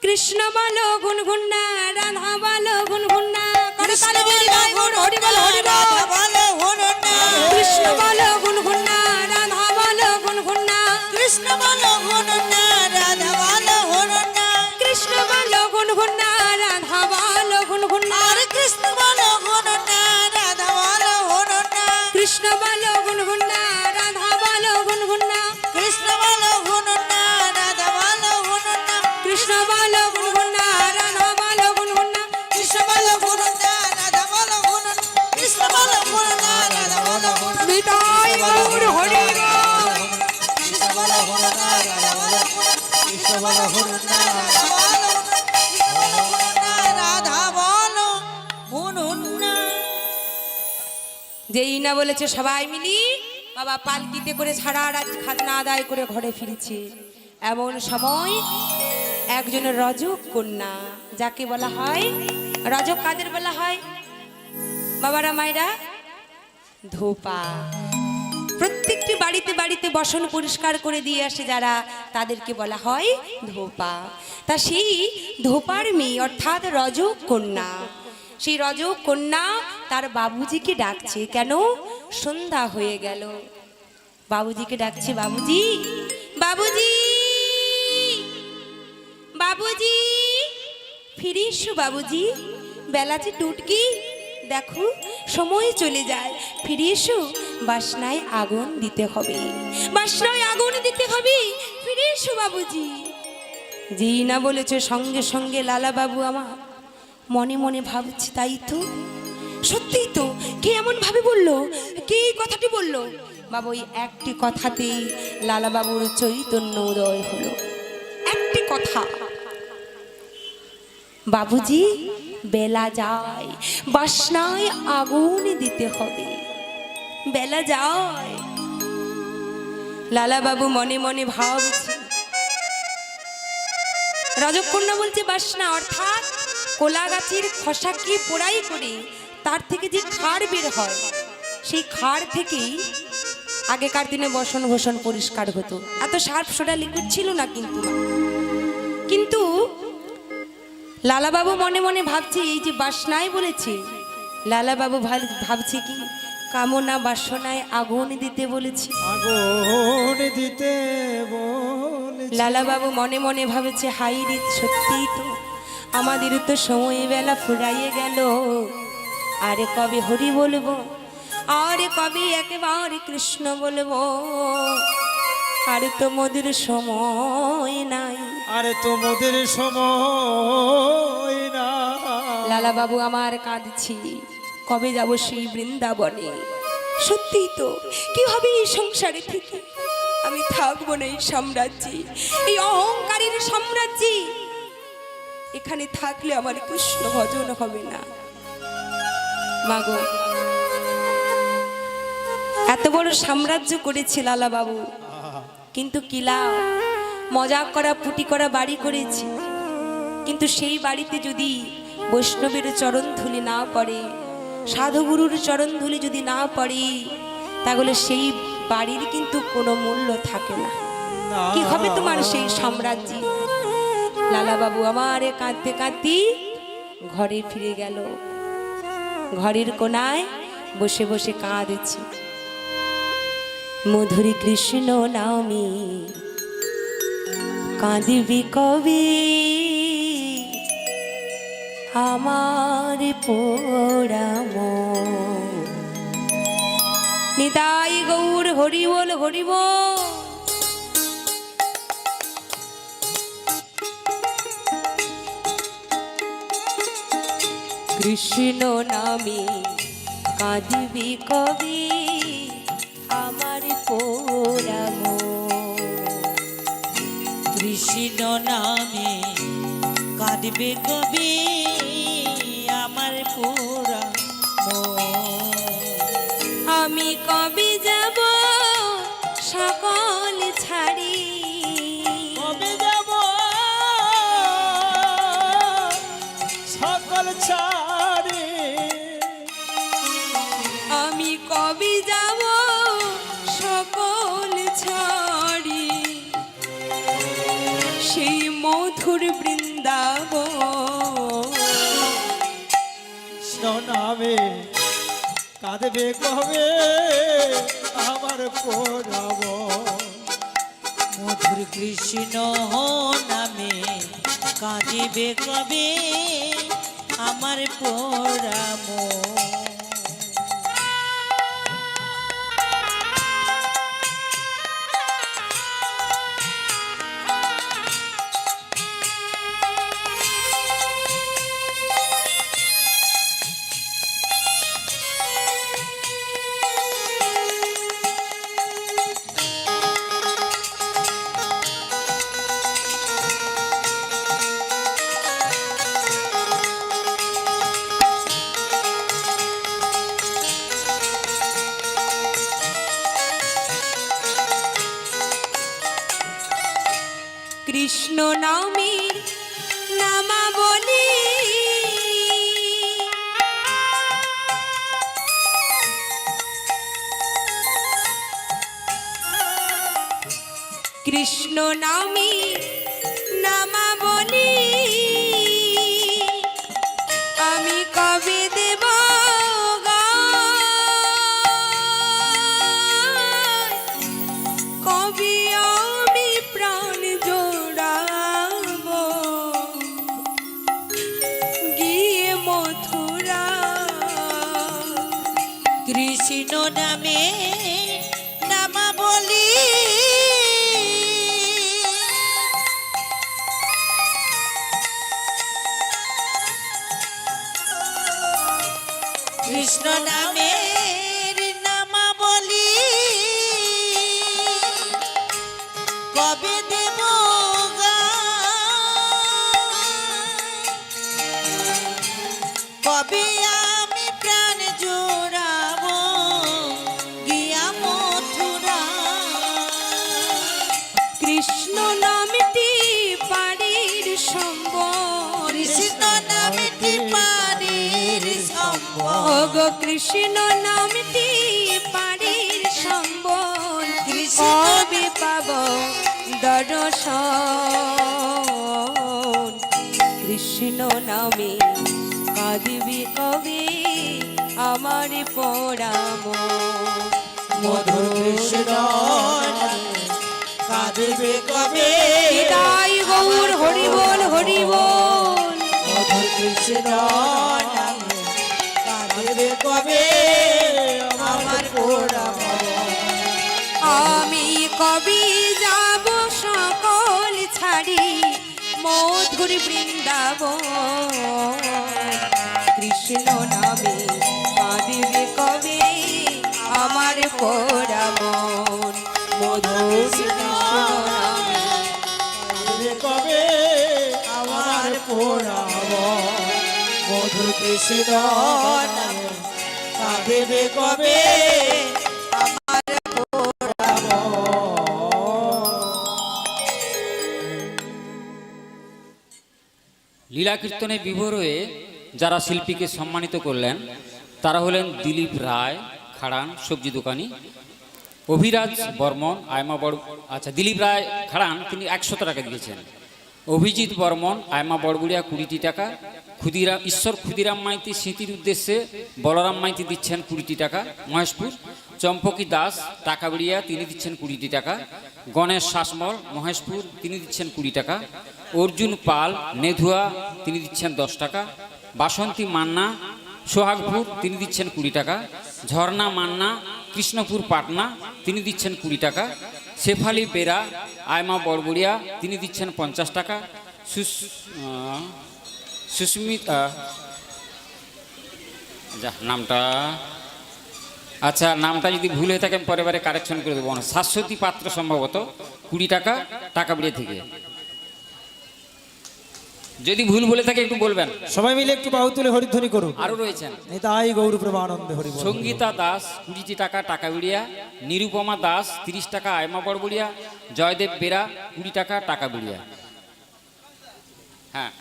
কৃষ্ণ বলো গুনগুন্না রাধা বলো গুনগুন্না করতালি দিদি ভাই বোন হরি বল হরি বল বলো হনন না কৃষ্ণ বলো গুনগুন্না রাধা বলো গুনগুন্না কৃষ্ণ বলো হনন না রাধা বলো হনন না কৃষ্ণ বলো গুনগুন্না রাধা বলো গুনগুন্না আর কৃষ্ণ বলো হনন না রাধা বলো হনন না কৃষ্ণ বলো গুনগুন্না রাধা বলো গুনগুন্না কৃষ্ণ বলো হনন না রাধা বলো হনন না কৃষ্ণ বলো গুনগুন্না রাধা বলো গুনগুন্না কৃষ্ণ বলো হনন না রাধা বলো হনন কৃষ্ণ বলো হনন না রাধা বলো হনন নিতাই গৌর হরি বল কৃষ্ণ বলো হনন না রাধা বলো কৃষ্ণ বলো হনন না রাধা বলো রাধা বলো হনন না যেই না বলেছে সবাই মিলি বাবা পালকিতে করে সারা রাত খাজনা আদায় করে ঘরে ফিরেছে এমন সময় একজন রজক কন্যা যাকে বলা হয় রজক কাদের বলা হয় বাবারা মায়েরা ধোপা প্রত্যেকটি বাড়িতে বাড়িতে বসন পরিষ্কার করে দিয়ে আসে যারা তাদেরকে বলা হয় ধোপা তা সেই ধোপার মেয়ে অর্থাৎ রজক কন্যা সেই রজক কন্যা তার বাবুজিকে ডাকছে কেন সন্ধ্যা হয়ে গেল বাবুজিকে ডাকছে বাবুজি বাবুজি বাবুজি ফিরে এসো বাবুজি বেলা যে টুটকি দেখো সময় চলে যায় ফিরে এসো বাসনায় আগুন দিতে হবে বাসনায় আগুন দিতে হবে ফিরে এসো বাবুজি যেই না বলেছে সঙ্গে সঙ্গে লালা বাবু আমার মনে মনে ভাবছি তাই তো সত্যিই তো কে এমন ভাবে বললো কে এই কথাটি বললো বাবু ওই একটি কথাতেই লালা বাবুর চৈতন্য উদয় হলো একটি কথা বাবুজি বেলা যায় বাসনায় আগুন দিতে হবে বেলা যায় লালা বাবু মনে মনে ভাবছে রজকন্যা বলছে বাসনা অর্থাৎ কোলা গাছের খোসাকে পোড়াই করে তার থেকে যে খাড় বের হয় সেই খাড় থেকেই আগেকার দিনে বসন ভূষণ পরিষ্কার হতো এত সার্ফ সোডা লিকুইড ছিল না কিন্তু লালাবাবু মনে মনে ভাবছে এই যে বাসনায় বলেছে, লালাবাবু ভাবছে কি কামনা বাসনায় আগুন দিতে বলেছে। আগুন দিতে বলেছে। লালাবাবু মনে মনে ভাবেছে হাই রে, সত্যি তো আমাদের তো সময় বেলা ফুরাইয়ে গেল, আরে কবে হরি বলবো, আরে কবে একেবারে কৃষ্ণ বলবো, আরে তো মোদের সময় নাই, আরে তোমাদের সময় না। লালাবাবু আমার কাঁদছি, কবে যাব সেই বৃন্দাবনে। সত্যি তো কি হবে এই সংসারে থেকে, আমি থাকবো না এই সাম্রাজ্যে, এই অহংকারীর সাম্রাজ্যে। এখানে থাকলে আমার কৃষ্ণ ভজন হবে না। মাগো, এত বড় সাম্রাজ্য করেছে লালাবাবু, কিন্তু কিলা মজাক করা পুটি করা বাড়ি করেছি, কিন্তু সেই বাড়িতে যদি বৈষ্ণবের চরণ ধুলি না পড়ে, সাধুগুরুর চরণ ধুলি যদি না পড়ে, তাহলে সেই বাড়ির কিন্তু কোনো মূল্য থাকে না। কি হবে তোমার সেই সাম্রাজ্যে? লালাবাবু আমারে কাঁদতে কাঁদতে ঘরে ফিরে গেল, ঘরের কোনায় বসে বসে কাঁদছে। মধুরী কৃষ্ণ নামে কাঁদিবি কবি, আমার পোড়াম। নিতাই গৌর হরি বল, হরি বল। কৃষ্ণ নামে কাঁদিবি কবি, আমার পোড়াম। কৃষ্ণ নামে কাঁদবে কবি, আমার পুরা আমি কবি যাব সকল ছাড়ি, কবে যাব সকল ছাড়ে। আমি কবি যাব সকল ছাড়ি, সেই মধুর বৃন্দাবন। কৃষ্ণ নামে কাঁদবে কবে, আমার পোড়াব। মধুর কৃষ্ণ নামে কাঁদিবে কবে, আমার পোড়াম। কৃষ্ণ নামের নামাবলী, কৃষ্ণ নামের নামাবলী, আমি কবে দেব কবি আমি প্রাণ জোড়াব গিয়ে মথুরা। কৃষ্ণ নামে নামা বলি, কৃষ্ণ নামের নামা বলি, কবে দেব কবে আমি প্রাণ জোড়াবো গিয়া মথুরা। কৃষ্ণ নামটি পাড়ির সম্বল, কৃষ্ণ নামটি পানির সম্বল, গো কৃষ্ণ নামটি পাড়ির সম্বল, কৃষ্ণ কবে পাব দর্শন। কৃষ্ণ কৃষ্ণ নামে কাঁদবে কবে আমার পরাম মধুর কৃষ্ণ কাঁদবে কবে তাই গৌর হরি বল হরি বল মধুর কৃষ্ণ নামে কাঁদবে কবে আমার পোড়াম আমি কবি যাব সকল ছাড়ি মধুর বৃন্দাবন কৃষ্ণ নামে কাঁদবে কবে আমার পরামন মধুর কৃষ্ণ নামে কাঁদবে কবে আমার পোড়াম মধুর কৃষ্ণ নামে কাঁদবে কবে আমার পোড়াম লীলা কীর্তনে বিভোর হয়ে যারা শিল্পীকে সম্মানিত করলেন তারা হলেন দিলীপ রায় খাড়ান সবজি দোকানি, অভিরাজ বর্মন আয়মা বড় দিলীপ রায় খাড়ান তিনি 100 টাকা দিয়েছেন, অভিজিৎ বর্মন আয়মা বড়বুড়িয়া 20টি টাকা, ঈশ্বর ক্ষুদিরাম মাইতি স্মৃতির উদ্দেশ্যে বলরাম মাইতি দিচ্ছেন 20টি টাকা মহেশপুর, চম্পকী দাস টাকাবিড়িয়া তিনি দিচ্ছেন 20টি টাকা, গণেশ শাসমল মহেশপুর তিনি দিচ্ছেন 20 টাকা, অর্জুন পাল নেধুয়া তিনি দিচ্ছেন 10 টাকা, বাসন্তী মান্না সোহাগপুর তিনি দিচ্ছেন 20 টাকা, ঝর্ণা মান্না কৃষ্ণপুর পাটনা তিনি দিচ্ছেন 20 টাকা, শেফালি বেরা আয়মা বড়বুড়িয়া তিনি দিচ্ছেন 50 টাকা, সুস্মিতা নামটা নামটা যদি ভুল হয়ে থাকে আমি পরে বারে কারেকশন করে দেবো। শাশ্বতী পাত্র সম্ভবত 20 টাকা টাকাবিড়িয়া থেকে। যদি ভুল বলে থাকে একটু বলবেন। সবাই মিলে একটু বাহু তুলে হরিধ্বনি করুন। আরো রয়েছেন নিতাই গৌর প্রেমানন্দে হরি বল। সঙ্গীতা দাস 20টি টাকা টাকাবিড়িয়া, নিরুপমা দাস 30 টাকা আয়মা বড়বুড়িয়া, জয়দেব বেরা 20 টাকা টাকাবিড়িয়া। হ্যাঁ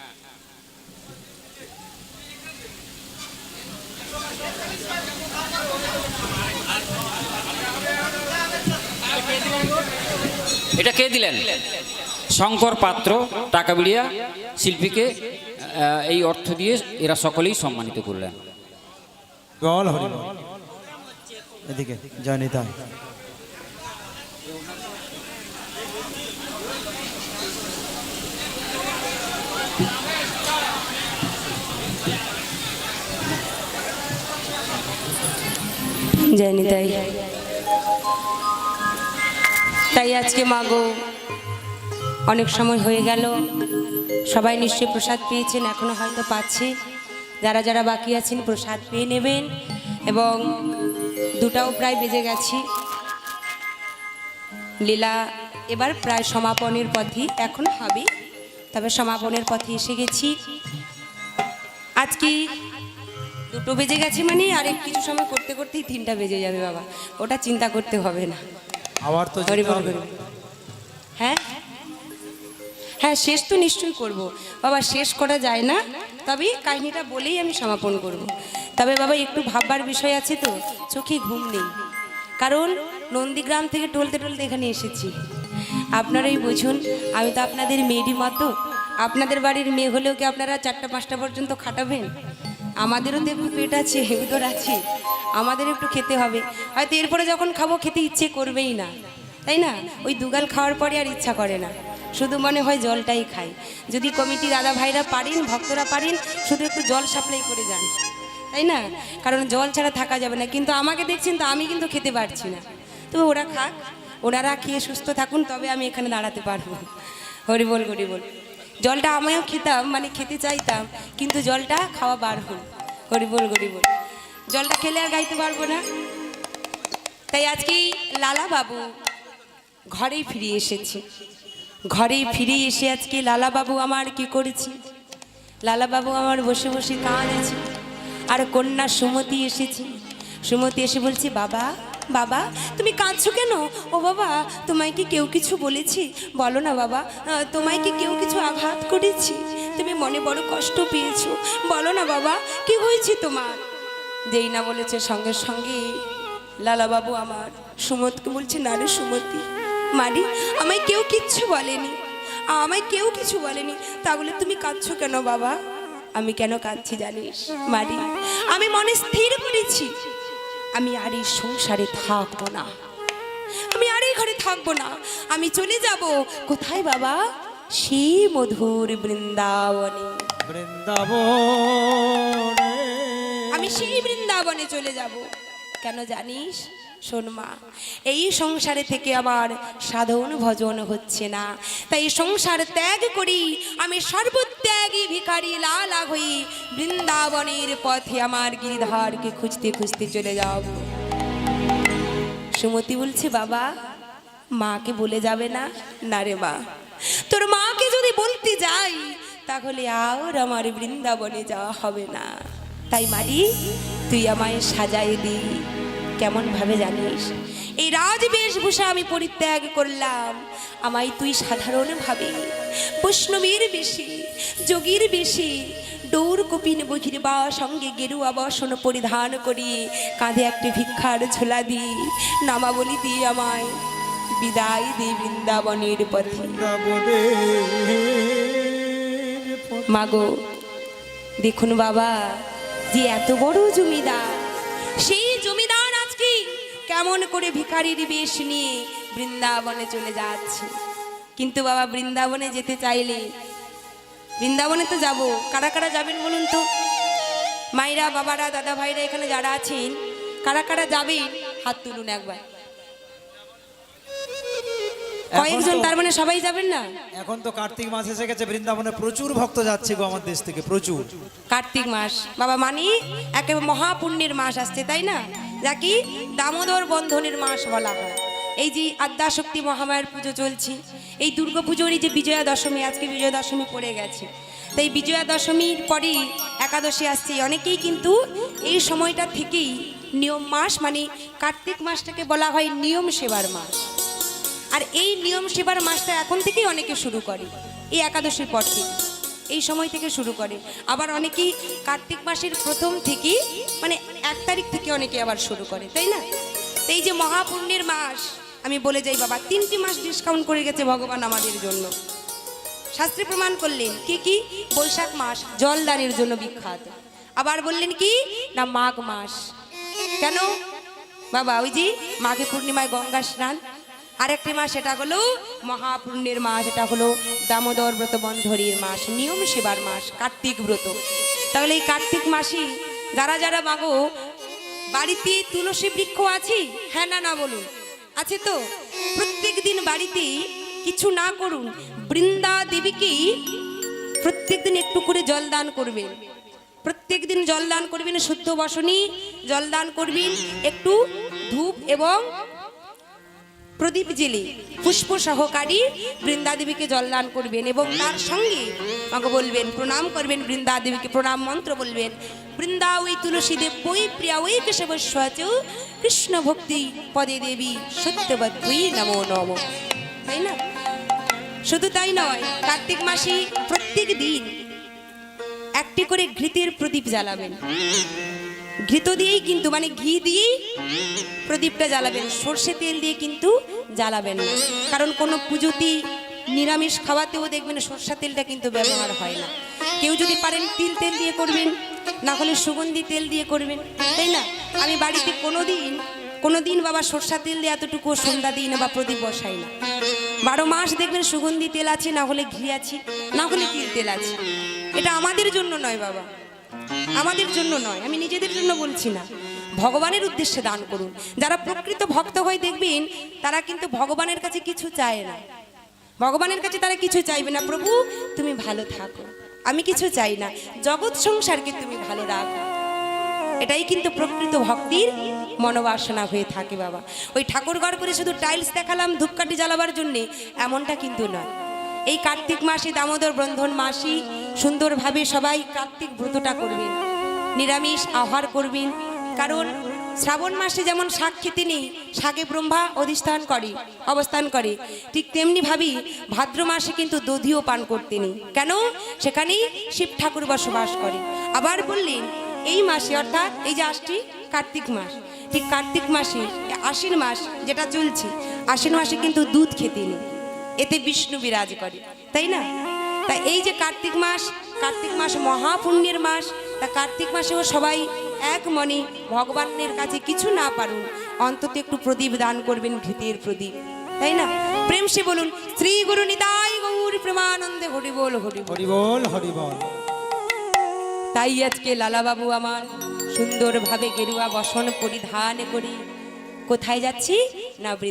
এটা কে দিলেন? শঙ্কর পাত্র টাকাবিড়িয়া শিল্পীকে এই অর্থ দিয়ে এরা সকলেই সম্মানিত করলেন। বল হরি বল। এদিকে জয় নিতাই। জয় নিতাই। তাই আজকে মাগো অনেক সময় হয়ে গেল, সবাই নিশ্চয়ই প্রসাদ পেয়েছেন, এখনো হয়তো পাচ্ছি, যারা যারা বাকি আছেন প্রসাদ পেয়ে নেবেন। এবং 2টাও প্রায় বেজে গেছি, লীলা এবার প্রায় সমাপনের পথে এখন হবে, তবে সমাপনের পথে এসে গেছি। আজকে 2টো বেজে গেছে মানে আরেক কিছু সময় করতে করতেই 3টা বেজে যাবে বাবা, ওটা চিন্তা করতে হবে না। আবার তো হরি বল হরি বল। হ্যাঁ হ্যাঁ শেষ তো নিশ্চয়ই করব বাবা, শেষ করা যায় না, তবে কাহিনীটা বলেই আমি সমাপন করব। তবে বাবা একটু ভাববার বিষয় আছে, তো চোখে ঘুম নেই, কারণ নন্দীগ্রাম থেকে টলতে টলতে এখানে এসেছি। আপনারাই বুঝুন, আমি তো আপনাদের মেয়েরই মতো, আপনাদের বাড়ির মেয়ে হলেও কি আপনারা 4টা 5টা পর্যন্ত খাটাবেন? আমাদেরও তো একটু পেট আছে, উদর আছে, আমাদের একটু খেতে হবে। হয়তো এরপরে যখন খাবো খেতে ইচ্ছে করবেই না, তাই না? ওই 2 গাল খাওয়ার পরে আর ইচ্ছা করে না, শুধু মনে হয় জলটাই খাই। যদি কমিটি দাদা ভাইরা পারেন, ভক্তরা পারেন, শুধু একটু জল সাপ্লাই করে যান, তাই না? কারণ জল ছাড়া থাকা যাবে না। কিন্তু আমাকে দেখছেন তো, আমি কিন্তু খেতে পারছি না, তবে ওরা খাক, ওনারা খেয়ে সুস্থ থাকুন, তবে আমি এখানে দাঁড়াতে পারবো। হরি বল হরি বল। জলটা আমিও খেতাম, মানে খেতে চাইতাম, কিন্তু জলটা খাওয়া বার হল। হরি বল হরি বল। জলটা খেলে আর গাইতে পারবো না। তাই আজকে লালা বাবু ঘরেই ফিরে এসেছে। ঘরেই ফিরে এসে আজকে লালা বাবু আমার কি করেছে, লালা বাবু আমার বসে বসে কাঁদেছে। আর কন্যা সুমতি এসেছে। সুমতি এসে বলছে, বাবা বাবা তুমি কাঁদছো কেন? ও বাবা, তোমায় কি কেউ কিছু বলেছি? বলো না বাবা, তোমায় কি কেউ কিছু আঘাত করেছি? তুমি মনে বড় কষ্ট পেয়েছো, বলো না বাবা, কি হয়েছে তোমার? যেই না বলেছে সঙ্গে সঙ্গে লালা বাবু আমার সুমতকে বলছে, না রে সুমতি, মারি আমায় কেউ কিচ্ছু বলেনি, আমায় কেউ কিছু বলেনি, তাহলে তুমি কাঁদছো কেন বাবা? আমি কেন কাঁদছি জানিস মারি? আমি মনে স্থির করেছি আমি আর এই সংসারে থাকবো না, আমি আর এই ঘরে থাকবো না। আমি চলে যাব কোথায় বাবা? সেই মধুর বৃন্দাবনে। বৃন্দাবনে আমি সেই বৃন্দাবনে চলে যাব। কেন জানিস? শোন মা, এই সংসারে থেকে আমার সাধন ভজন হচ্ছে না, তাই সংসার ত্যাগ করি আমি সর্বত্যাগী ভিখারি লালা হই বৃন্দাবনের পথে আমার গিরিধারকে খুঁজতে খুঁজতে চলে যাব। সুমতি বলছে বাবা, মাকে বলে যাবে না? না রে মা, তোর মাকে যদি বলতে যাই তাহলে আর আমার বৃন্দাবনে যাওয়া হবে না। তাই মারি, তুই আমায় সাজাই দি। কেমন ভাবে জানিস? এই রাজবেশভূষা আমি পরিত্যাগ করলাম, আমায় তুই সাধারণভাবে বৈষ্ণবীর বেশি, যোগীর বেশি, ডোর কপিন বহির বা সঙ্গে গেরুয়া বসন পরিধান করি, কাঁধে একটি ভিক্ষার ঝোলা দি, নামাবলি দিয়ে আমায় বিদায় দে বৃন্দাবনের পথে। মাগো, দেখুন বাবা, যে এত বড় জমিদার, সেই জমিদার আজকে কেমন করে ভিখারির বেশ নিয়ে বৃন্দাবনে চলে যাচ্ছে। কিন্তু বাবা, বৃন্দাবনে যেতে চাইলে বৃন্দাবনে তো যাব, কারা কারা যাবেন বলুন তো? মায়েরা, বাবারা, দাদা ভাইরা এখানে যারা আছেন, কারা কারা যাবেন হাত তুলুন একবার। কয়েকজন, তার মানে সবাই যাবেন না? এখন তো কার্তিক মাস এসে গেছে, বৃন্দাবনে প্রচুর ভক্ত যাচ্ছে গো আমার দেশ থেকে, প্রচুর। কার্তিক মাস বাবা মানে একেবারে মহাপুণ্যের মাস আসছে, তাই না? যা কি দামোদর বন্ধনের মাস বলা হয়। এই যে আদ্যাশক্তি মহামায়ের পুজো চলছে, এই দুর্গা পুজোর এই যে বিজয়া দশমী, আজকে বিজয়া দশমী পড়ে গেছে, তাই বিজয়া দশমীর পরেই একাদশী আসছে। অনেকেই কিন্তু এই সময়টা থেকেই নিয়ম মাস, মানে কার্তিক মাসটাকে বলা হয় নিয়ম সেবার মাস। আর এই নিয়ম সেবার মাসটা এখন থেকেই অনেকে শুরু করে, এই একাদশীর পর থেকে, এই সময় থেকে শুরু করে। আবার অনেকেই কার্তিক মাসের প্রথম থেকে, মানে 1 তারিখ থেকে অনেকে আবার শুরু করে, তাই না? তো এই যে মহাপুণ্যের মাস, আমি বলে যাই বাবা, 3টি মাস ডিসকাউন্ট করে গেছে ভগবান আমাদের জন্য। শাস্ত্রে প্রমাণ করলেন কি কি? বৈশাখ মাস জলদানের জন্য বিখ্যাত। আবার বললেন কি না, মাঘ মাস। কেন বাবা? ওই যে মাঘে পূর্ণিমায় গঙ্গা স্নান। আরেকটি মাস, এটা হলো মহাপুণ্যের মাস, এটা হলো দামোদর ব্রত বন্ধনীর মাস, নিয়ম সেবার মাস, কার্তিক ব্রত। তাহলে এই কার্তিক মাসে যারা যারা মাগো বাড়িতে তুলসী বৃক্ষ আছে? হ্যাঁ না না বলুন, আছে তো? প্রত্যেক দিন বাড়িতে কিছু না করুন, বৃন্দা দেবীকে প্রত্যেক দিন একটু করে জলদান করবেন। প্রত্যেক দিন জলদান করবেন, শুদ্ধ বসনী জলদান করবেন, একটু ধূপ এবং প্রদীপ জেলে পুষ্প সহকারী বৃন্দা দেবীকে জলদান করবেন। এবং তার সঙ্গে আমাকে বলবেন, প্রণাম করবেন বৃন্দা দেবীকে, প্রণাম মন্ত্র বলবেন, বৃন্দা ওই তুলসী দেব বই প্রিয়া ওই কেশবস্বাচ কৃষ্ণ ভক্তি পদে দেবী সত্যবতী নমো নমো। তাই না? শুধু তাই নয়, কার্তিক মাসে প্রত্যেক দিন একটি করে ঘৃতের প্রদীপ জ্বালাবেন। ঘৃত দিয়েই কিন্তু, মানে ঘি দিয়েই প্রদীপটা জ্বালাবেন, সর্ষে তেল দিয়ে কিন্তু জ্বালাবেন না। কারণ কোনো পুজোতে নিরামিষ খাওয়াতেও দেখবেন সর্ষা তেলটা কিন্তু ব্যবহার হয় না। কেউ যদি পারেন তিল তেল দিয়ে করবেন, না হলে সুগন্ধি তেল দিয়ে করবেন, তাই না? আমি বাড়িতে কোনোদিন বাবা সর্ষা তেল দিয়ে এতটুকু সন্ধ্যা দিই না বা প্রদীপ বসাই না। 12 মাস দেখবেন সুগন্ধি তেল আছে, না হলে ঘি আছে, না হলে তিল তেল আছে। এটা আমাদের জন্য নয় বাবা, আমাদের জন্য নয়, আমি নিজেদের জন্য বলছি না, ভগবানের উদ্দেশ্যে দান করুন। যারা প্রকৃত ভক্ত হয় দেখবেন তারা কিন্তু ভগবানের কাছে কিছু চায় না, ভগবানের কাছে তারা কিছু চাইবে না। প্রভু তুমি ভালো থাকো, আমি কিছু চাই না, জগৎ সংসারকে তুমি ভালো রাখো। এটাই কিন্তু প্রকৃত ভক্তির মনোবাসনা হয়ে থাকে বাবা। ওই ঠাকুর ঘর করে শুধু টাইলস দেখালাম ধূপকাঠি জ্বালাবার জন্যে, এমনটা কিন্তু নয়। এই কার্তিক মাসে, দামোদর বন্ধন মাসে সুন্দরভাবে সবাই কার্তিক ব্রতটা করবেন, নিরামিষ আহার করবেন। কারণ শ্রাবণ মাসে যেমন শাক খেতে নেই, শাকে ব্রহ্মা অবস্থান করে, ঠিক তেমনি ভাবি ভাদ্র মাসে কিন্তু দধিও পান করতে নেই। কেন? সেখানেই শিব ঠাকুর বসবাস করে। আবার বললেন এই মাসে, অর্থাৎ এই যে আসছে কার্তিক মাস, ঠিক কার্তিক মাসে আশ্বিন মাস যেটা চলছে, আশ্বিন মাসে কিন্তু দুধ খেতে নেই, এতে বিষ্ণু বিরাজ করে। তাই না? তা এই যে কার্তিক মাস মহাপুণ্যের মাস, তা কার্তিক মাসেও সবাই এক মনে ভগবানের কাছে কিছু না পারুন অন্তত একটু প্রদীপ দান করবেন, ঘৃতের প্রদীপ, তাই না? প্রেম সে বলুন শ্রী গুরু নিতাই গৌর প্রেমানন্দে হরি বল হরি বল। হরি বল হরি বল। তাই আজকে লালাবাবু আমার সুন্দরভাবে গেরুয়া বসন পরিধান করি কোথায় যাচ্ছি না